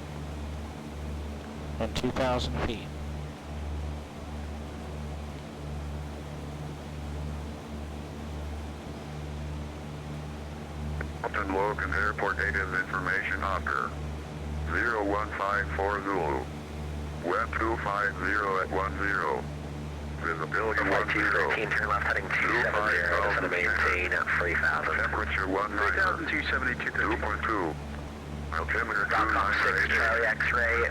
and 2,000 feet. Boston Logan Airport native information operator. 0154 Zulu. Web 250 at 10. Visibility 10. Flight 213, turn left heading 270, descend and maintain 3000. Temperature 19. 2.2. Altimeter Stockholm 6 Charlie 298. X-ray,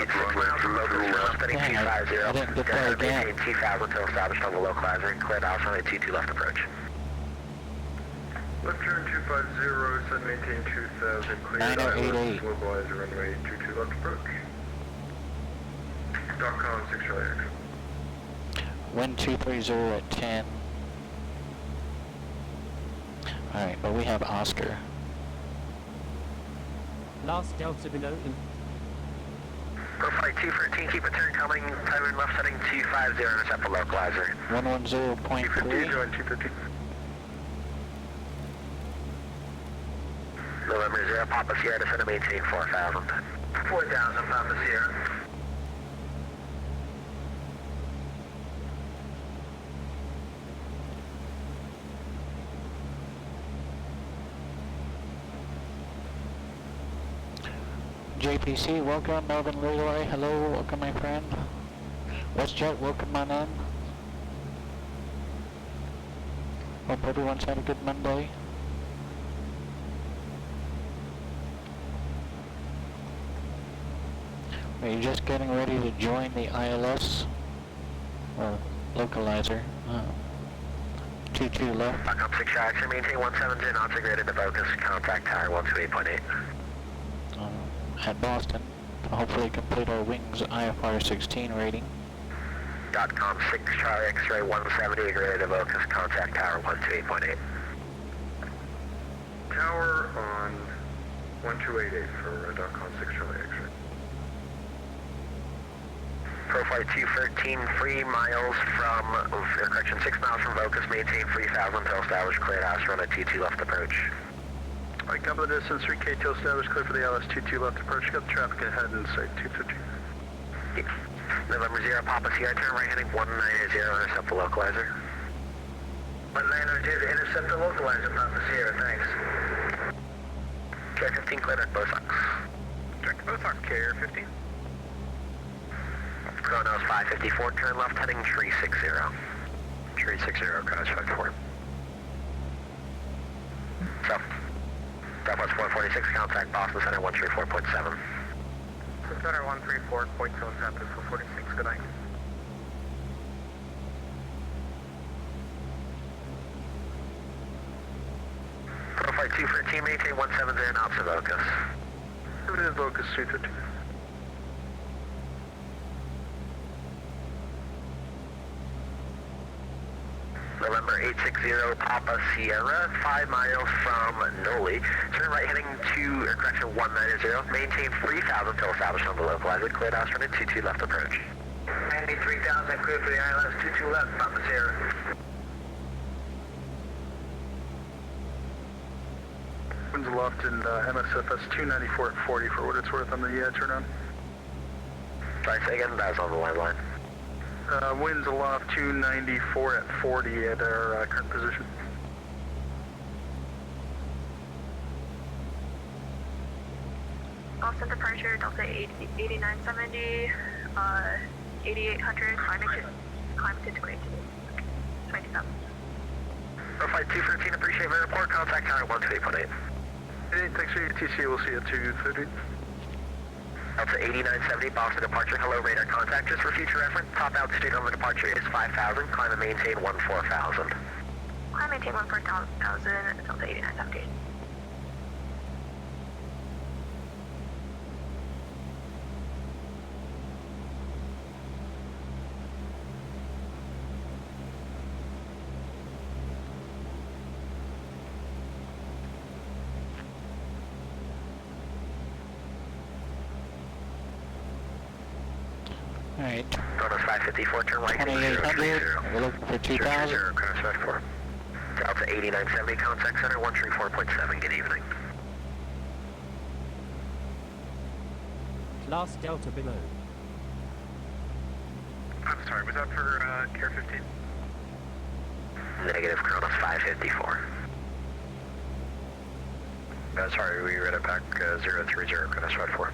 46 miles from Locust, left heading 250. I didn't get that again. Maintain 2000 until established on the localizer, cleared out runway 22 left approach. Left turn 250, send maintain 2000, clear 9088. localizer runway 22 left approach. .com 6 Charlie X. Wind 230 at 10. Alright, but we have Oscar. Last Delta below. For flight 213, keep a turn coming, time left heading 250, intercept the localizer. 110.3. 250. November 0, Papa Sierra, descend and maintain 4000. 4000, Papa Sierra. JPC, welcome. Melvin Leroy, hello, welcome my friend. WestJet, welcome on in. Hope everyone's had a good Monday. Are you just getting ready to join the ILS? Or localizer? 22 left. Stockholm 6 Charlie, maintain 170, not integrated to focus, contact tower 128.8. At Boston to hopefully complete our wings IFR-16 rating. .com 6 Charlie X-ray 170, graded to focus, contact tower 128.8. Tower on 1288 for .com 6 Charlie X-ray. Pro flight 213, 3 miles from, correction, 6 miles from Vocus, maintain 3000 until established, cleared house, run at 22 left approach. Alright, cover the distance, 3K till established, clear for the LS 22 left approach, got the traffic ahead in sight, 250. November 0, Papa Sierra, turn right heading 190, intercept the localizer. 190, intercept the localizer, Papa Sierra, thanks. Carrier 15, cleared at Bosox. Check Bosox, Carrier 15. Chronos 554, turn left heading 360. 360, Chronos 54. Southwest 446, contact Boston Center 134.7. Center 134.7, 446, good night. Pro flight 213, maintain 170 knots of Vocus. It is Vocus 250. November 860, Papa Sierra, 5 miles from Noli. Turn right heading to, correction, 190. Maintain 3000 until established on the localizer. Cleared house, run at 22 left approach. Andy 3000, clear for the ILS 22 left, Papa Sierra. Winds aloft in MSFS 294 at 40 for what it's worth on the turn on. Sorry, say again, that was on the landline. Winds aloft 294 at 40 at our current position. Boston departure, Delta 8970, 8800, climate to 22,000. Flight 213, appreciate the report, contact tower 128.8. Hey, thanks for your TC, we'll see you at 2:30. Delta 8970, Boston departure, hello, radar contact, just for future reference, top altitude on the departure is 5,000, climb and maintain 14,000. Climb maintain 14,000, Delta 8970. Alright. Northwest 554, turn right. 2800, we're looking for 2000. Contact 4. Delta 8970, contact center 134.7, good evening. Last Delta below. I'm sorry, was that for Care 15? Negative, Kronos 554. Sorry, we read it back 030, Kronos 54.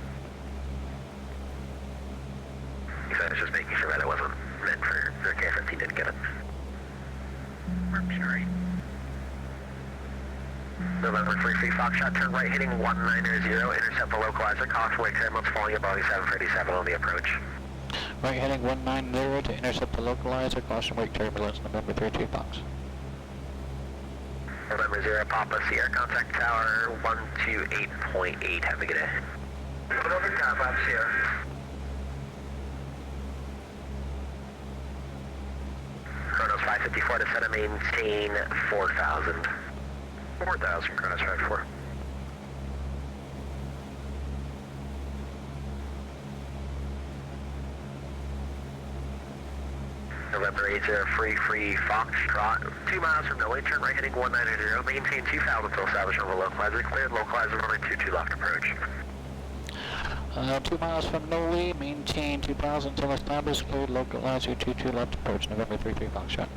I was just making sure that it wasn't meant for K-15, didn't get it. Sorry. November 33 Foxtrot, turn right heading 190, intercept the localizer, cost wake turbulence falling at Boeing 737 on the approach. Right heading 190 to intercept the localizer, caution wake turbulence, November 32 Fox. November 0 Papa Sierra, contact tower 128.8, have a good day. Over top, Papa Sierra. Kronos 554 to set a maintain 4,000. 4,000, Kronos 54. November 80, free Foxtrot, 2 miles from Norway, turn right heading 190, maintain 2,000 till establishment of a localizer, cleared localizer runway 22 left approach. 2 miles from Norway, maintain 2000 until established, cleared localizer 22 left approach, November 33 Foxtrot.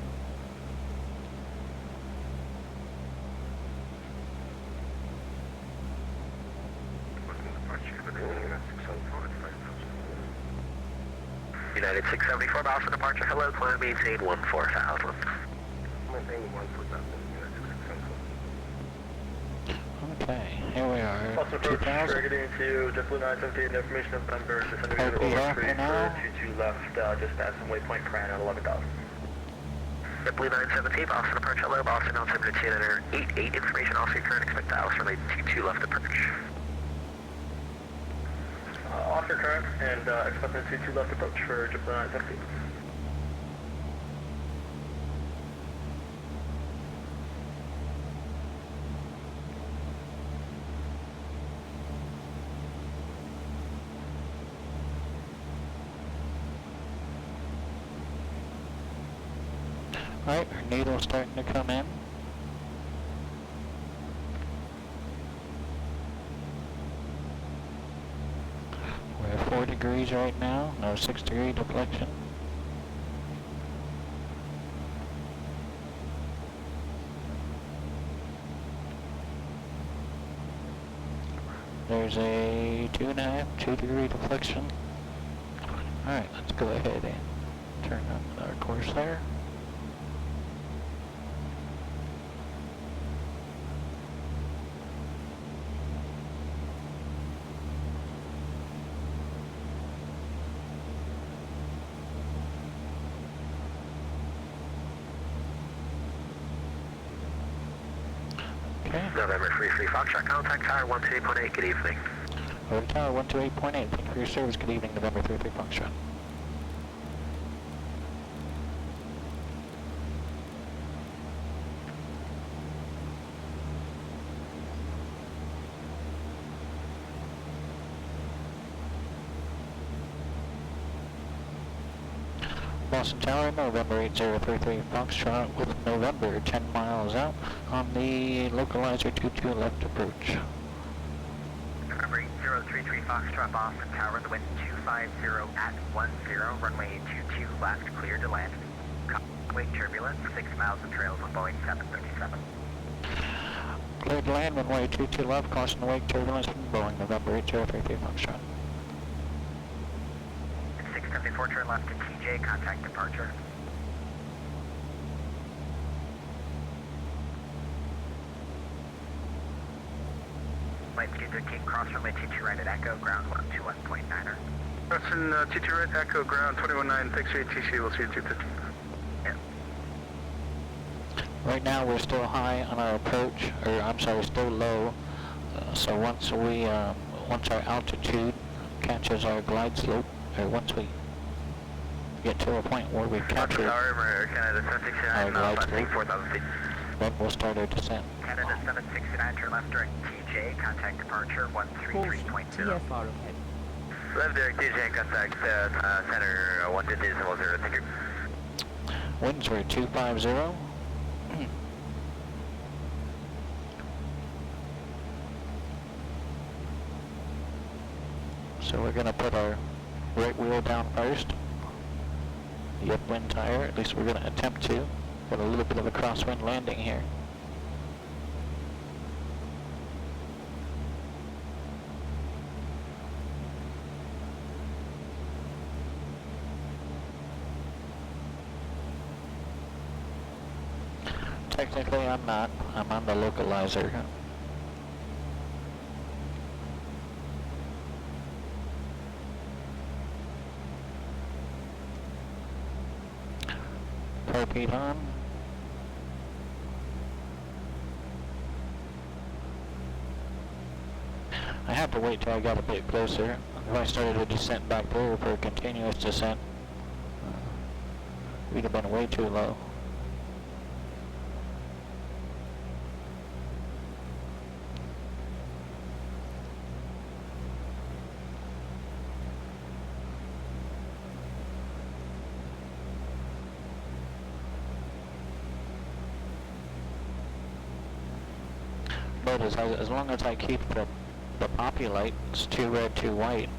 United 674 miles for departure, hello, climb, maintain 14,000. Okay, here we are, 2000. Targeting to JetBlue 978, information of November, descending Okay, to for now. 22 left, just passing waypoint Cran at 11,000. JetBlue 917, Boston approach, hello, Boston, altimeter 288, information also current, expect Dallas runway 22 left approach. Off your current and expect the 22 left approach for JetBlue 917. Alright, our needle's starting to come in. We're at 4 degrees right now, no 6-degree deflection. There's a 2.5-2-degree deflection. Alright, let's go ahead and turn on our course there. Okay. November 33 Foxtrot, contact tower 128.8, good evening. Over to tower 128.8, thank you for your service, good evening, November 33 Foxtrot. Boston Tower, November 8033 Foxtrot with November 10 miles out on the localizer 22 left approach. November 8033 Foxtrot, Boston Tower, the wind 250 at 10, runway 22 left, clear to land. Wake turbulence, 6 miles of trails on Boeing 737. Cleared to land, runway 22 left, caution wake turbulence from Boeing, November 8033 Foxtrot. 674, turn left to TJ, contact departure. Flight 213, cross runway 22 right at Echo, ground 121.9er. Crossing 22 right, Echo, ground 219, thanks for ATC, we'll see you at 213. Yeah. Right now we're still high on our approach, or I'm sorry, still low. So once our altitude catches our glide slope, or once we get to a point where we've captured our glide slope, then we'll start our descent. Canada 769, turn left direct TJ, contact departure 133.0. TFR ahead. Left direct TJ, contact center 150.0, thank you. Winds were 250. So we're going to put our right wheel down first. The upwind tire, at least we're going to attempt to. Got a little bit of a crosswind landing here. Technically I'm not. I'm on the localizer. Torpedo on. I had to wait till I got a bit closer. If I started a descent back there for a continuous descent, we'd have been way too low. But as long as I keep the populate, it's 2 red, 2 white,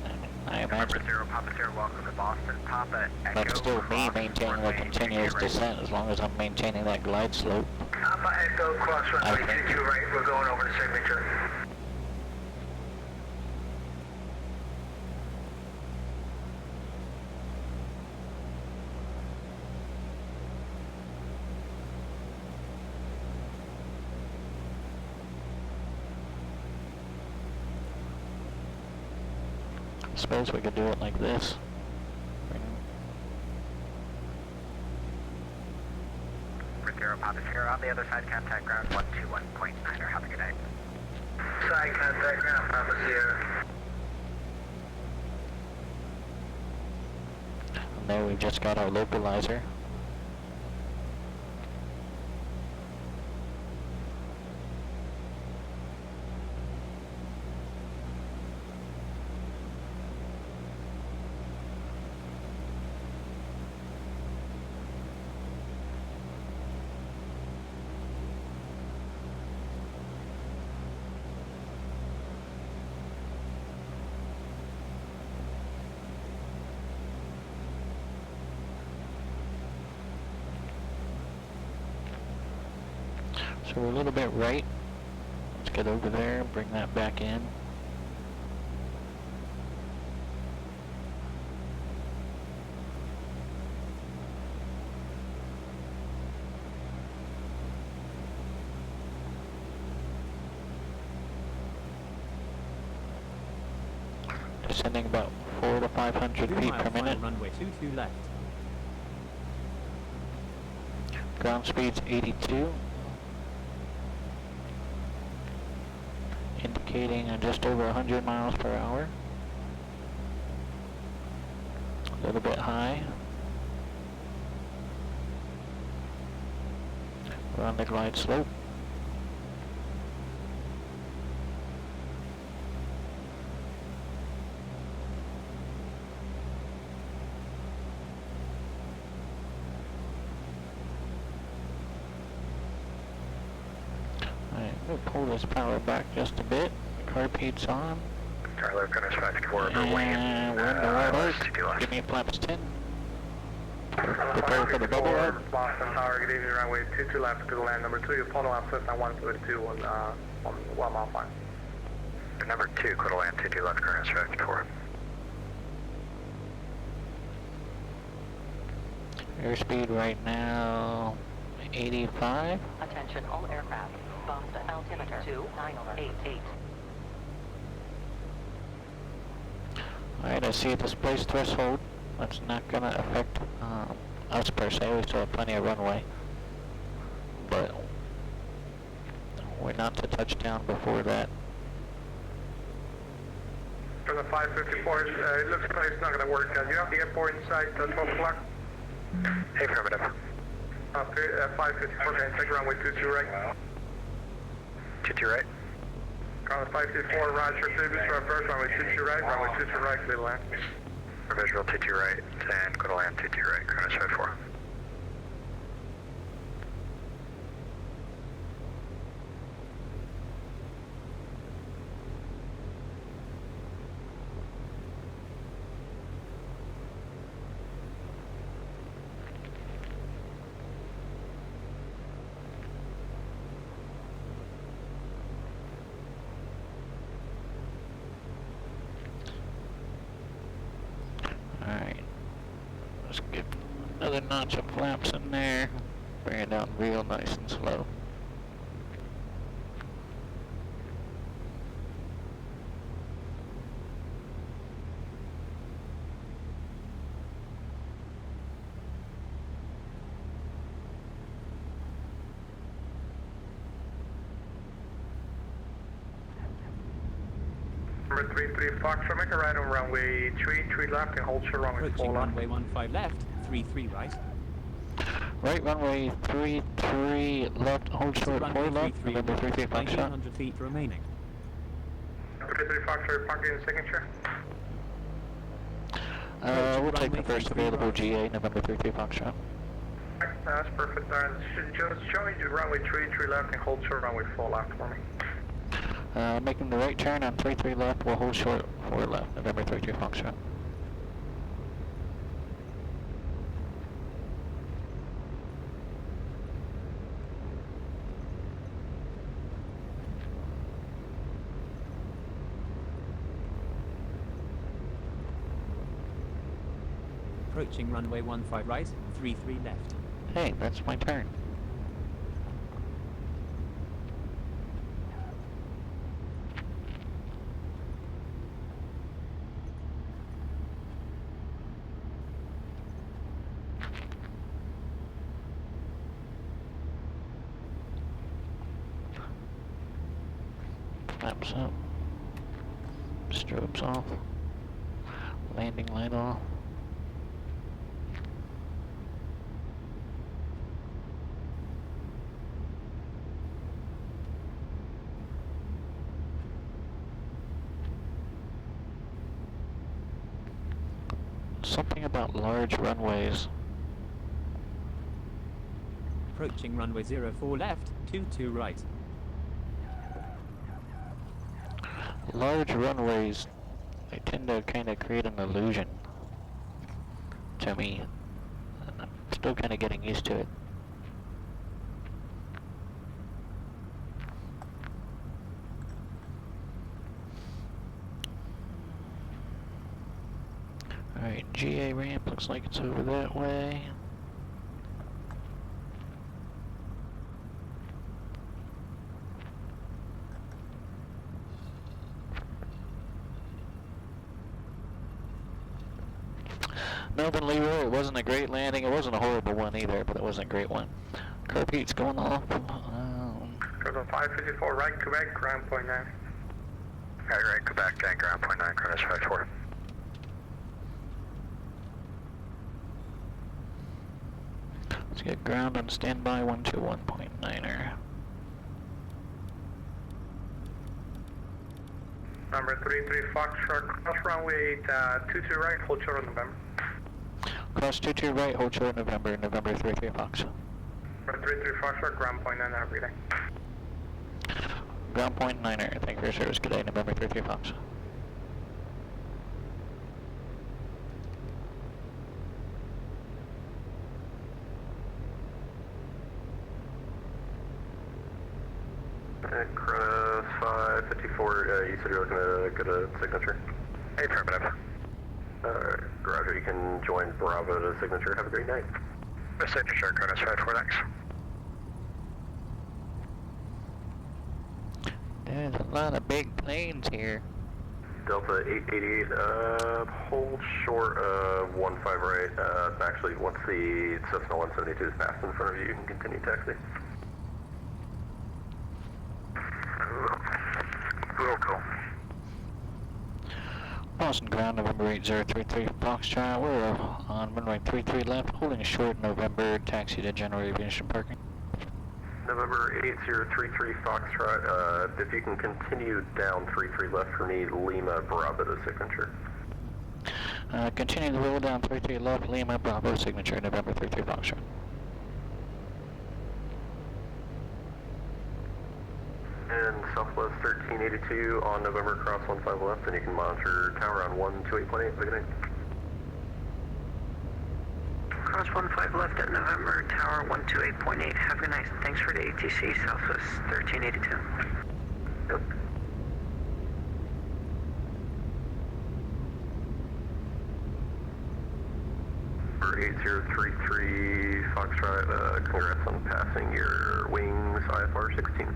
I imagine. Number 0, Papa 0, welcome to Boston, Papa Echo. That's still me maintaining a continuous descent as long as I'm maintaining that glide slope. Papa Echo, cross runway 22 right, we're going over to signature. Suppose we could do it like this. For 0, Papa 0, on the other side, contact ground 121.9er, have a good night. Side contact ground, Papa Sierra. And there we've just got our localizer. So we're a little bit right. Let's get over there, bring that back in. Descending about 400 to 500 feet per minute. Runway 22 left. Ground speed's 82. Indicating just over 100 miles per hour. A little bit high. We're on the glide slope. We'll pull this power back just a bit. Carpeet's on. Tyler, finish 554 over wing. And we're in the right arc. Give me flaps 10. Prepare for the bubble out. Boston Tower, good evening, runway 22 left to land number 2. You follow on Cessna 132 on 1 mile 5. Number 2, clear to land 22 left, current is 54. Airspeed right now, 85. Attention all aircraft. Boston altimeter 2988. Alright, I see a displaced threshold. That's not going to affect us per se. We still have plenty of runway. But we're not to touchdown before that. For the 554, it looks like it's not going to work. Do you have the airport inside 12 o'clock? Affirmative. 554, okay, take runway 22 right. 22 right. On the 554, roger, service reverse, runway 22 right, runway 22 right, clear to land. Visual 22 right, and clear to land 22 right, current is 54. Alright. Let's get another notch of flaps in there. Bring it down real nice and slow. Number 33 Foxtrot, make a right on runway 3 left and hold short runway 4 Approaching left. runway 15 left, 33 right. Right runway 33 left, hold short 4 left, November 33 Foxtrot. 1900 feet remaining. 33 Foxtrot, parking signature. We'll take the first available GA, November 33 Foxtrot. That's perfect. Just show me the runway 3 left and hold short runway 4 left for me. Making the right turn on 33 left, we'll hold short 4 left, November 33 Foxtrot. Approaching runway 15 right, 33 left. Hey, that's my turn. Flaps up. Strobes off. Landing light off. Something about large runways. Approaching runway 04 left, 22 right. Large runways, they tend to kind of create an illusion to me. And I'm still kind of getting used to it. Alright, GA ramp looks like it's over that way. Melbourne Leroy, it wasn't a great landing. It wasn't a horrible one either, but it wasn't a great one. Carpeet's going off. Go to 554 right, Quebec, ground point 9. Right, Quebec, and ground point 9, current is 54. Let's get ground on standby 121.9er. Number 33 Foxtrot, cross runway 22 right, hold short on November. Cross 22 right, hold short November, November 33 Fox. Number 33 Foxtrot, ground point 9, have a good day. Ground point Niner. Thank you for your service. Good day, November 33 Fox. Cross 554, you said you're looking to get a signature? Affirmative. Roger, you can join Bravo to signature. Have a great night. The signature, Cross 549. There's a lot of big planes here. Delta 888, hold short of 15 right. Actually, once the Cessna 172 is passed in front of you, you can continue taxi. Local. Boston ground, November 8033 Foxtrot. We're on runway 33 left, holding short November, taxi to general aviation parking. November 8033 Foxtrot, if you can continue down 33 left for me, Lima Bravo to signature. Continue the roll down 33 left, Lima Bravo signature, November 33 Foxtrot. And Southwest 1382 on November, cross 15 left, and you can monitor tower on 128.8. Good night. Cross 15 left at November, tower 128.8. Have a good night. Thanks for the ATC, Southwest 1382. Yep. For 8033 Foxtrot, congrats on passing your wings IFR-16.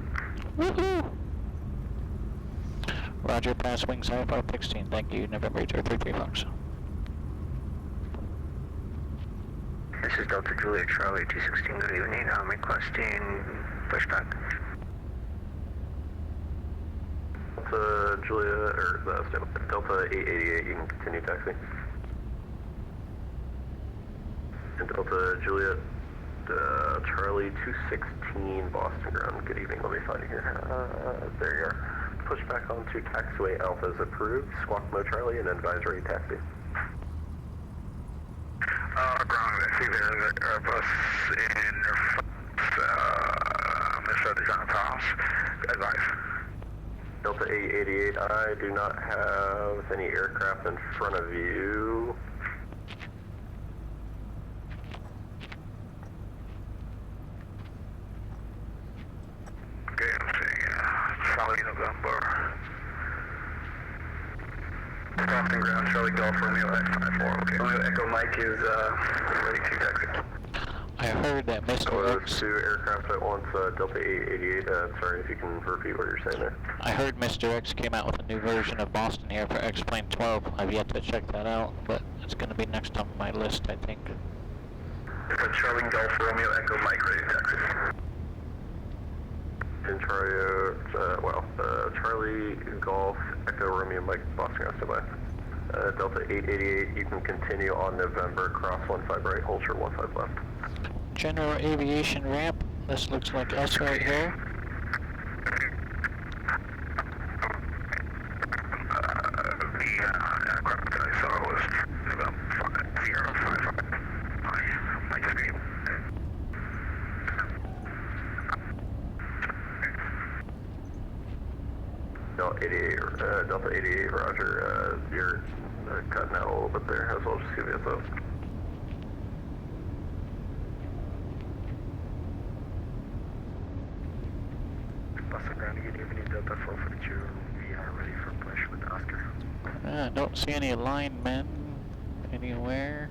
Woohoo! Roger, pass wings IFR-16. Thank you, November 8033 Fox. This is Delta Juliet Charlie 216. Good evening. I'm requesting pushback. Delta Juliet, or Delta 888, you can continue taxi. And Delta Juliet, Charlie 216, Boston ground. Good evening. Let me find you here. There you are. Push back onto taxiway Alpha is approved. Squawk Mo Charlie and advisory taxi. Ground, I see there's a bus in Mr. Design House. Advice. Delta 888, I do not have any aircraft in front of you. Okay, I'm seeing Charlie November. Boston ground, Charlie Golf, Romeo X54. Okay. Romeo Echo Mike is ready to taxi. I heard that Mr. X... two aircraft at once, Delta 888, sorry if you can repeat what you're saying there. I heard Mr. X came out with a new version of Boston here for X-Plane 12. I've yet to check that out, but it's going to be next on my list, I think. Charlie Golf, Romeo Echo Mike, ready to taxi. And Charlie Golf, Echo Romeo Mike, Boston ground, stand by. Delta 888, you can continue on November, cross 15 right, hold short 15 left. General aviation ramp. This looks like us right here. The aircraft that I saw was about 055. I just need. Delta 88, Roger, you're cutting out a little bit there, as well just give you a thought. Boston ground, good evening, Delta 442. We are ready for push with Oscar. Don't see any linemen anywhere.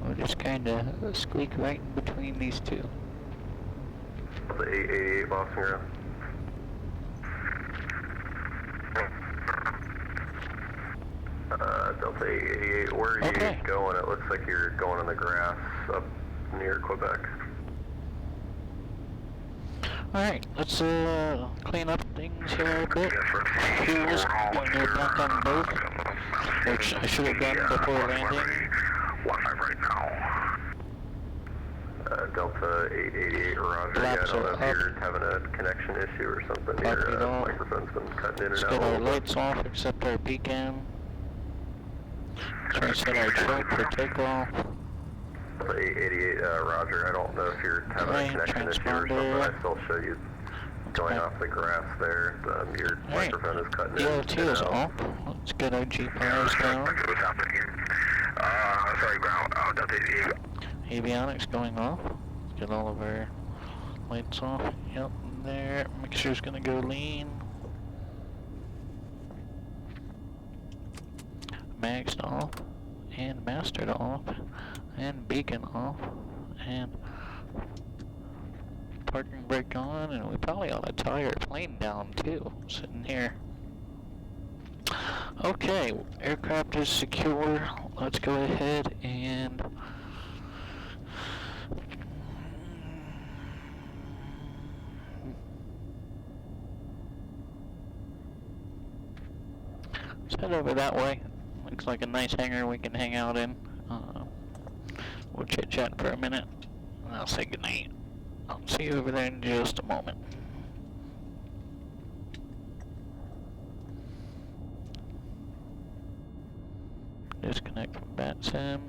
We'll just kind of squeak right in between these two. Delta 888, Boston ground. Delta 888, where are you going? It looks like you're going on the grass up near Quebec. Alright, let's clean up things here a bit. Fuel's going to back on both, which I should have done before landing. 15 right now. Delta 888, Roger. Yeah, I don't know if you're having a connection issue or something. Your microphone's been cutting in and out. Let's get our lights off except our beacon. Try to set our chart for takeoff. Delta 888, Roger. I don't know if you're having a connection issue or something. I still show you going off the grass there. Your microphone is cutting in. DL2 is off. Let's get our G powers down. What's happening here? Sorry, ground. Delta 88. Avionics going off. Let's get all of our lights off. Yep, there. Mixture's gonna go lean. Mags off. And mastered off. And beacon off. And parking brake on. And we probably ought to tie our plane down too. Sitting here. Okay, aircraft is secure. Let's go ahead and let's head over that way. Looks like a nice hangar we can hang out in. We'll chit chat for a minute, and I'll say goodnight. I'll see you over there in just a moment. Disconnect from VATSIM.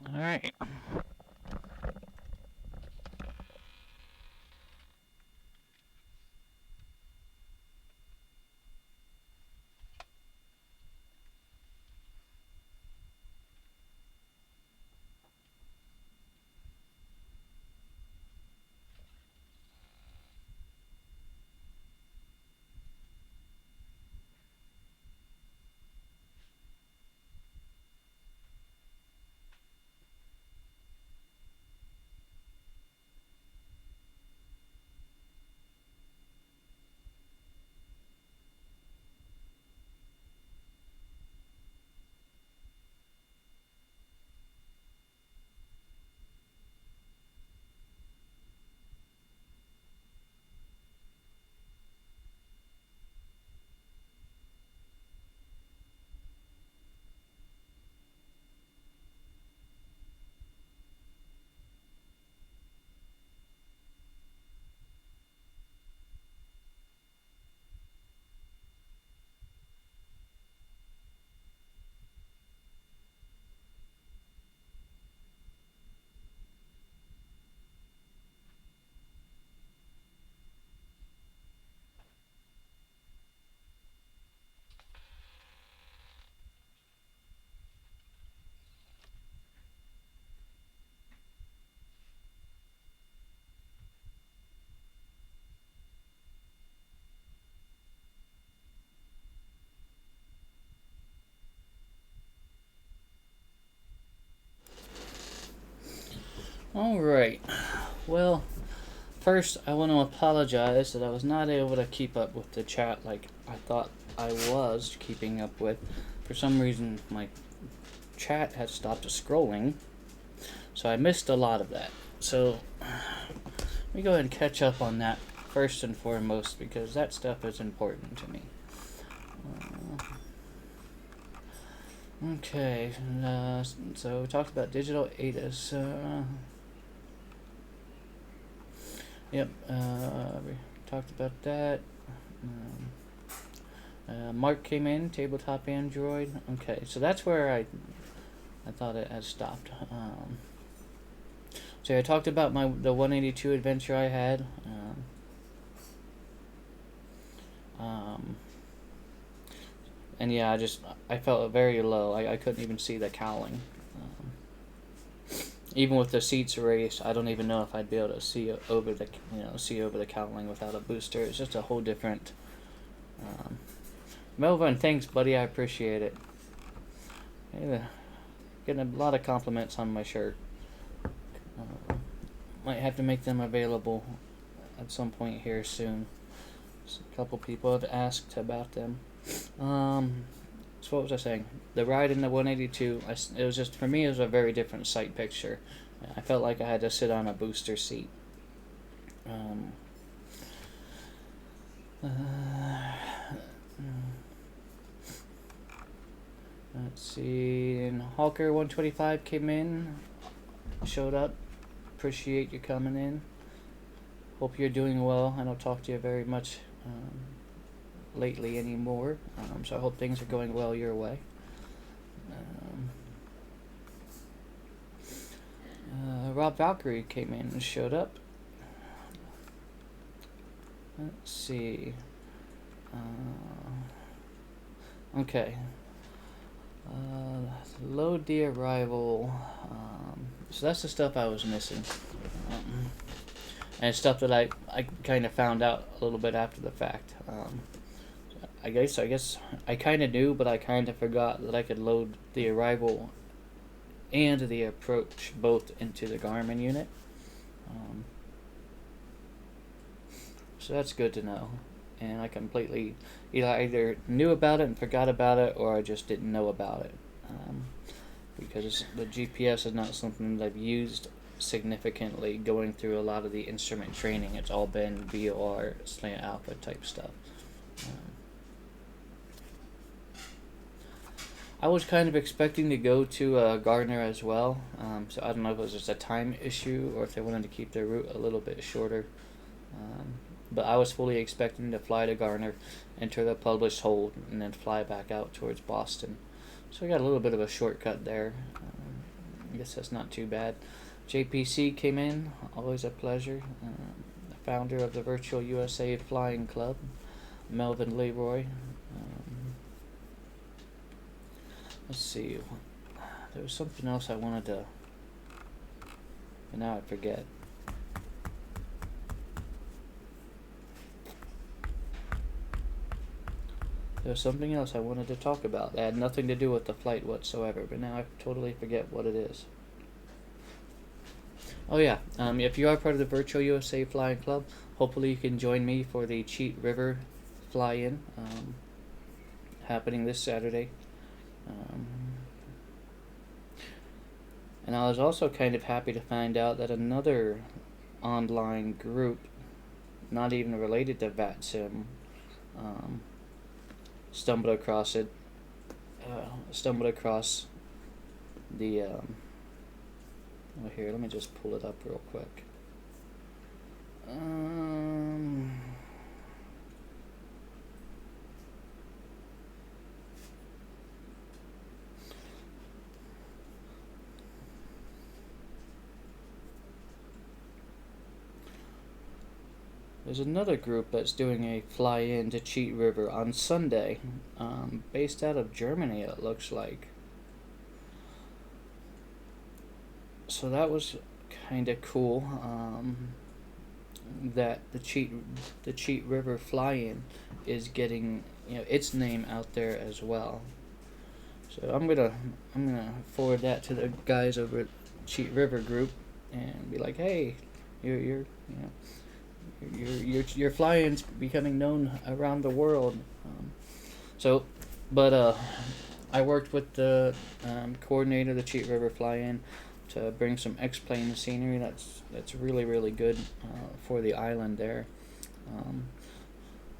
All right. Alright, well, first I want to apologize that I was not able to keep up with the chat like I thought I was keeping up with. For some reason my chat had stopped scrolling, so I missed a lot of that. So let me go ahead and catch up on that first and foremost, because that stuff is important to me. Okay, so we talked about digital ADAS. Yep, we talked about that. Mark came in, tabletop Android. Okay, so that's where I thought it had stopped. So I talked about the 182 adventure I had. And yeah, I felt very low. I couldn't even see the cowling. Even with the seats raised, I don't even know if I'd be able to see over the cowling without a booster. It's just a whole different. Melvin, thanks, buddy. I appreciate it. Getting a lot of compliments on my shirt. Might have to make them available at some point here soon. Just a couple people have asked about them. So what was I saying? The ride in the 182, it was just, for me, it was a very different sight picture. I felt like I had to sit on a booster seat. Let's see, and Hawker 125 came in, showed up. Appreciate you coming in. Hope you're doing well. I don't talk to you very much lately anymore, so I hope things are going well your way. Rob Valkyrie came in and showed up. Let's see. Okay. Load the arrival. So that's the stuff I was missing. And it's stuff that I kind of found out a little bit after the fact. I guess I kind of knew, but I kind of forgot that I could load the arrival and the approach both into the Garmin unit. So that's good to know. And I completely either knew about it and forgot about it, or I just didn't know about it. Because the GPS is not something that I've used significantly going through a lot of the instrument training. It's all been VOR, slant alpha type stuff. I was kind of expecting to go to Gardner as well, so I don't know if it was just a time issue or if they wanted to keep their route a little bit shorter. But I was fully expecting to fly to Gardner, enter the published hold, and then fly back out towards Boston. So I got a little bit of a shortcut there. I guess that's not too bad. JPC came in, always a pleasure. The founder of the Virtual USA Flying Club, Melvin Leroy. Let's see. There was something else I wanted to... And now I forget. There was something else I wanted to talk about that had nothing to do with the flight whatsoever, but now I totally forget what it is. Oh yeah, if you are part of the Virtual USA Flying Club, hopefully you can join me for the Cheat River fly-in happening this Saturday. And I was also kind of happy to find out that another online group, not even related to VATSIM, stumbled across the well, here, let me just pull it up real quick. There's another group that's doing a fly-in to Cheat River on Sunday, based out of Germany, it looks like. So that was kind of cool. That the Cheat River fly-in is getting, its name out there as well. So I'm gonna forward that to the guys over at Cheat River group and be like, hey, your fly-in's becoming known around the world. I worked with the coordinator of the Cheat River fly-in to bring some X-plane scenery that's really, really good for the island there.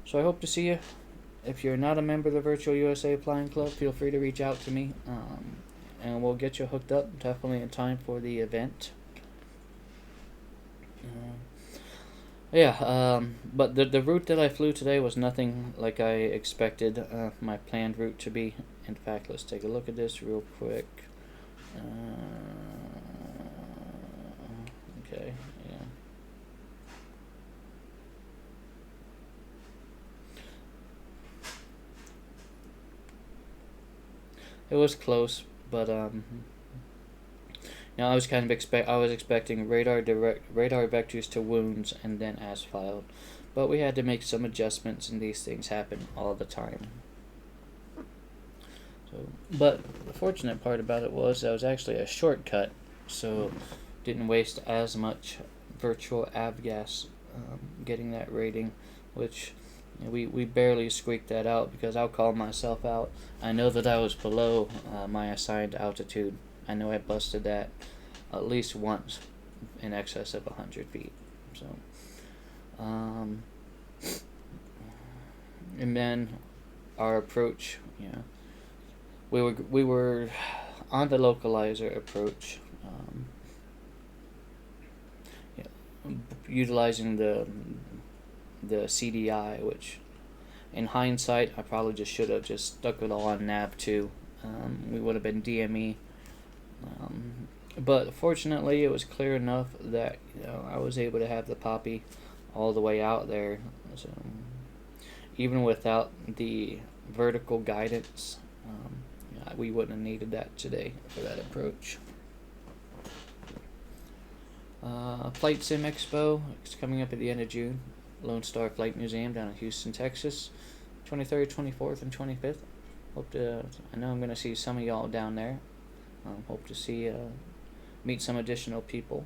So I hope to see you. If you're not a member of the Virtual USA Flying Club, feel free to reach out to me, and we'll get you hooked up definitely in time for the event. But the route that I flew today was nothing like I expected my planned route to be. In fact, let's take a look at this real quick. Okay, yeah. It was close, but I was kind of expecting radar vectors to wounds and then as filed, but we had to make some adjustments, and these things happen all the time. But the fortunate part about it was that was actually a shortcut, so didn't waste as much virtual avgas getting that rating, which we barely squeaked that out because I'll call myself out. I know that I was below my assigned altitude. I know I busted that at least once in excess of 100 feet. So, and then our approach, we were on the localizer approach, utilizing the CDI, which in hindsight I probably just should have just stuck it all on nav2. we would have been DME. But fortunately, it was clear enough that I was able to have the poppy all the way out there. So even without the vertical guidance, we wouldn't have needed that today for that approach. Flight Sim Expo is coming up at the end of June. Lone Star Flight Museum down in Houston, Texas, 23rd, 24th, and 25th. I know I'm going to see some of y'all down there. Hope to see, meet some additional people.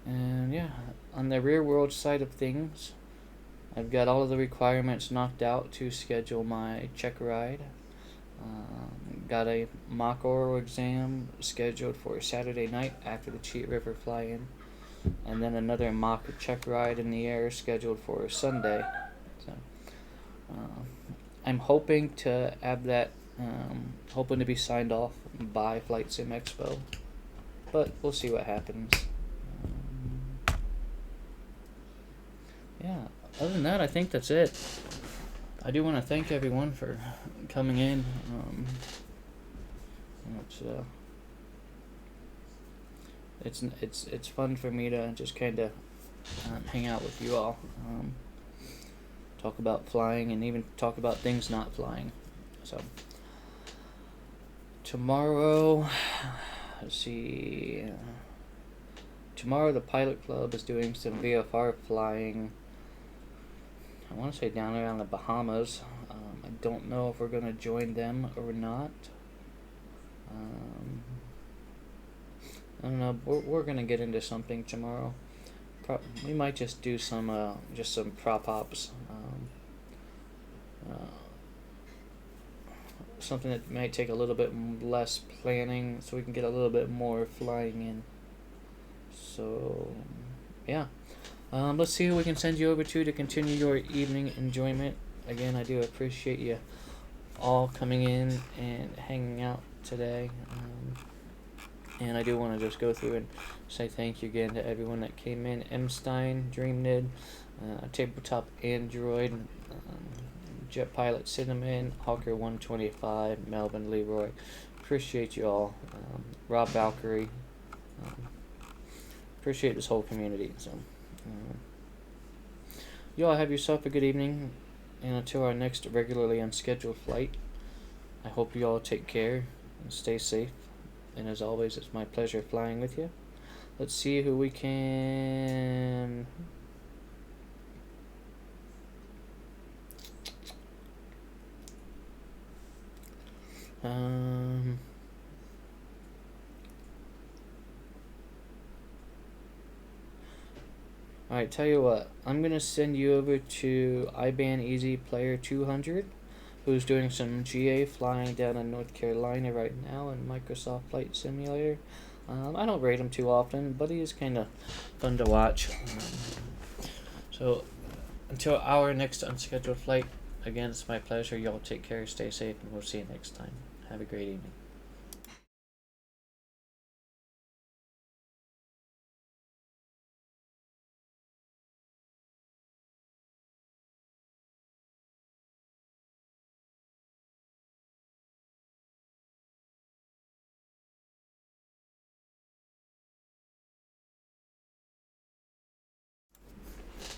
And yeah, on the rear world side of things, I've got all of the requirements knocked out to schedule my check ride. Got a mock oral exam scheduled for Saturday night after the Cheat River fly-in, and then another mock check ride in the air scheduled for Sunday. So I'm hoping to have that, hoping to be signed off by Flight Sim Expo, but we'll see what happens. Yeah, other than that, I think that's it. I do want to thank everyone for coming in. It's fun for me to just kind of hang out with you all, talk about flying, and even talk about things not flying. So tomorrow, let's see. Tomorrow the Pilot Club is doing some VFR flying. I want to say down around the Bahamas. I don't know if we're going to join them or not. I don't know. We're going to get into something tomorrow. We might just do some prop ops. Something that might take a little bit less planning, so we can get a little bit more flying in. So, yeah. Let's see who we can send you over to continue your evening enjoyment. Again, I do appreciate you all coming in and hanging out today. And I do want to just go through and say thank you again to everyone that came in. M. Stein, DreamNid, Tabletop Android, Jet Pilot Cinnamon, Hawker 125, Melvin Leroy. Appreciate you all. Rob Valkyrie. Appreciate this whole community. So, you all have yourself a good evening, and until our next regularly unscheduled flight, I hope you all take care and stay safe. And as always, it's my pleasure flying with you. Let's see who we can. Alright, tell you what, I'm going to send you over to IBAN Easy Player 200, who's doing some GA flying down in North Carolina right now in Microsoft Flight Simulator. I don't rate him too often, but he is kind of fun to watch. So, until our next unscheduled flight, again, it's my pleasure. Y'all take care, stay safe, and we'll see you next time. Have a great evening.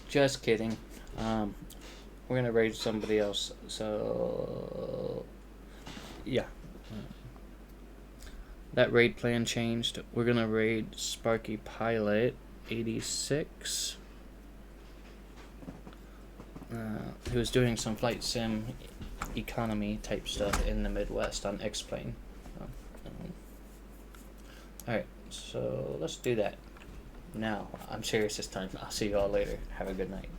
Just kidding. We're gonna raid somebody else. So yeah, that raid plan changed. We're gonna raid Sparky Pilot 86, who's doing some flight sim economy type stuff in the Midwest on X-Plane. Alright, so let's do that. Now, I'm serious this time. I'll see you all later. Have a good night.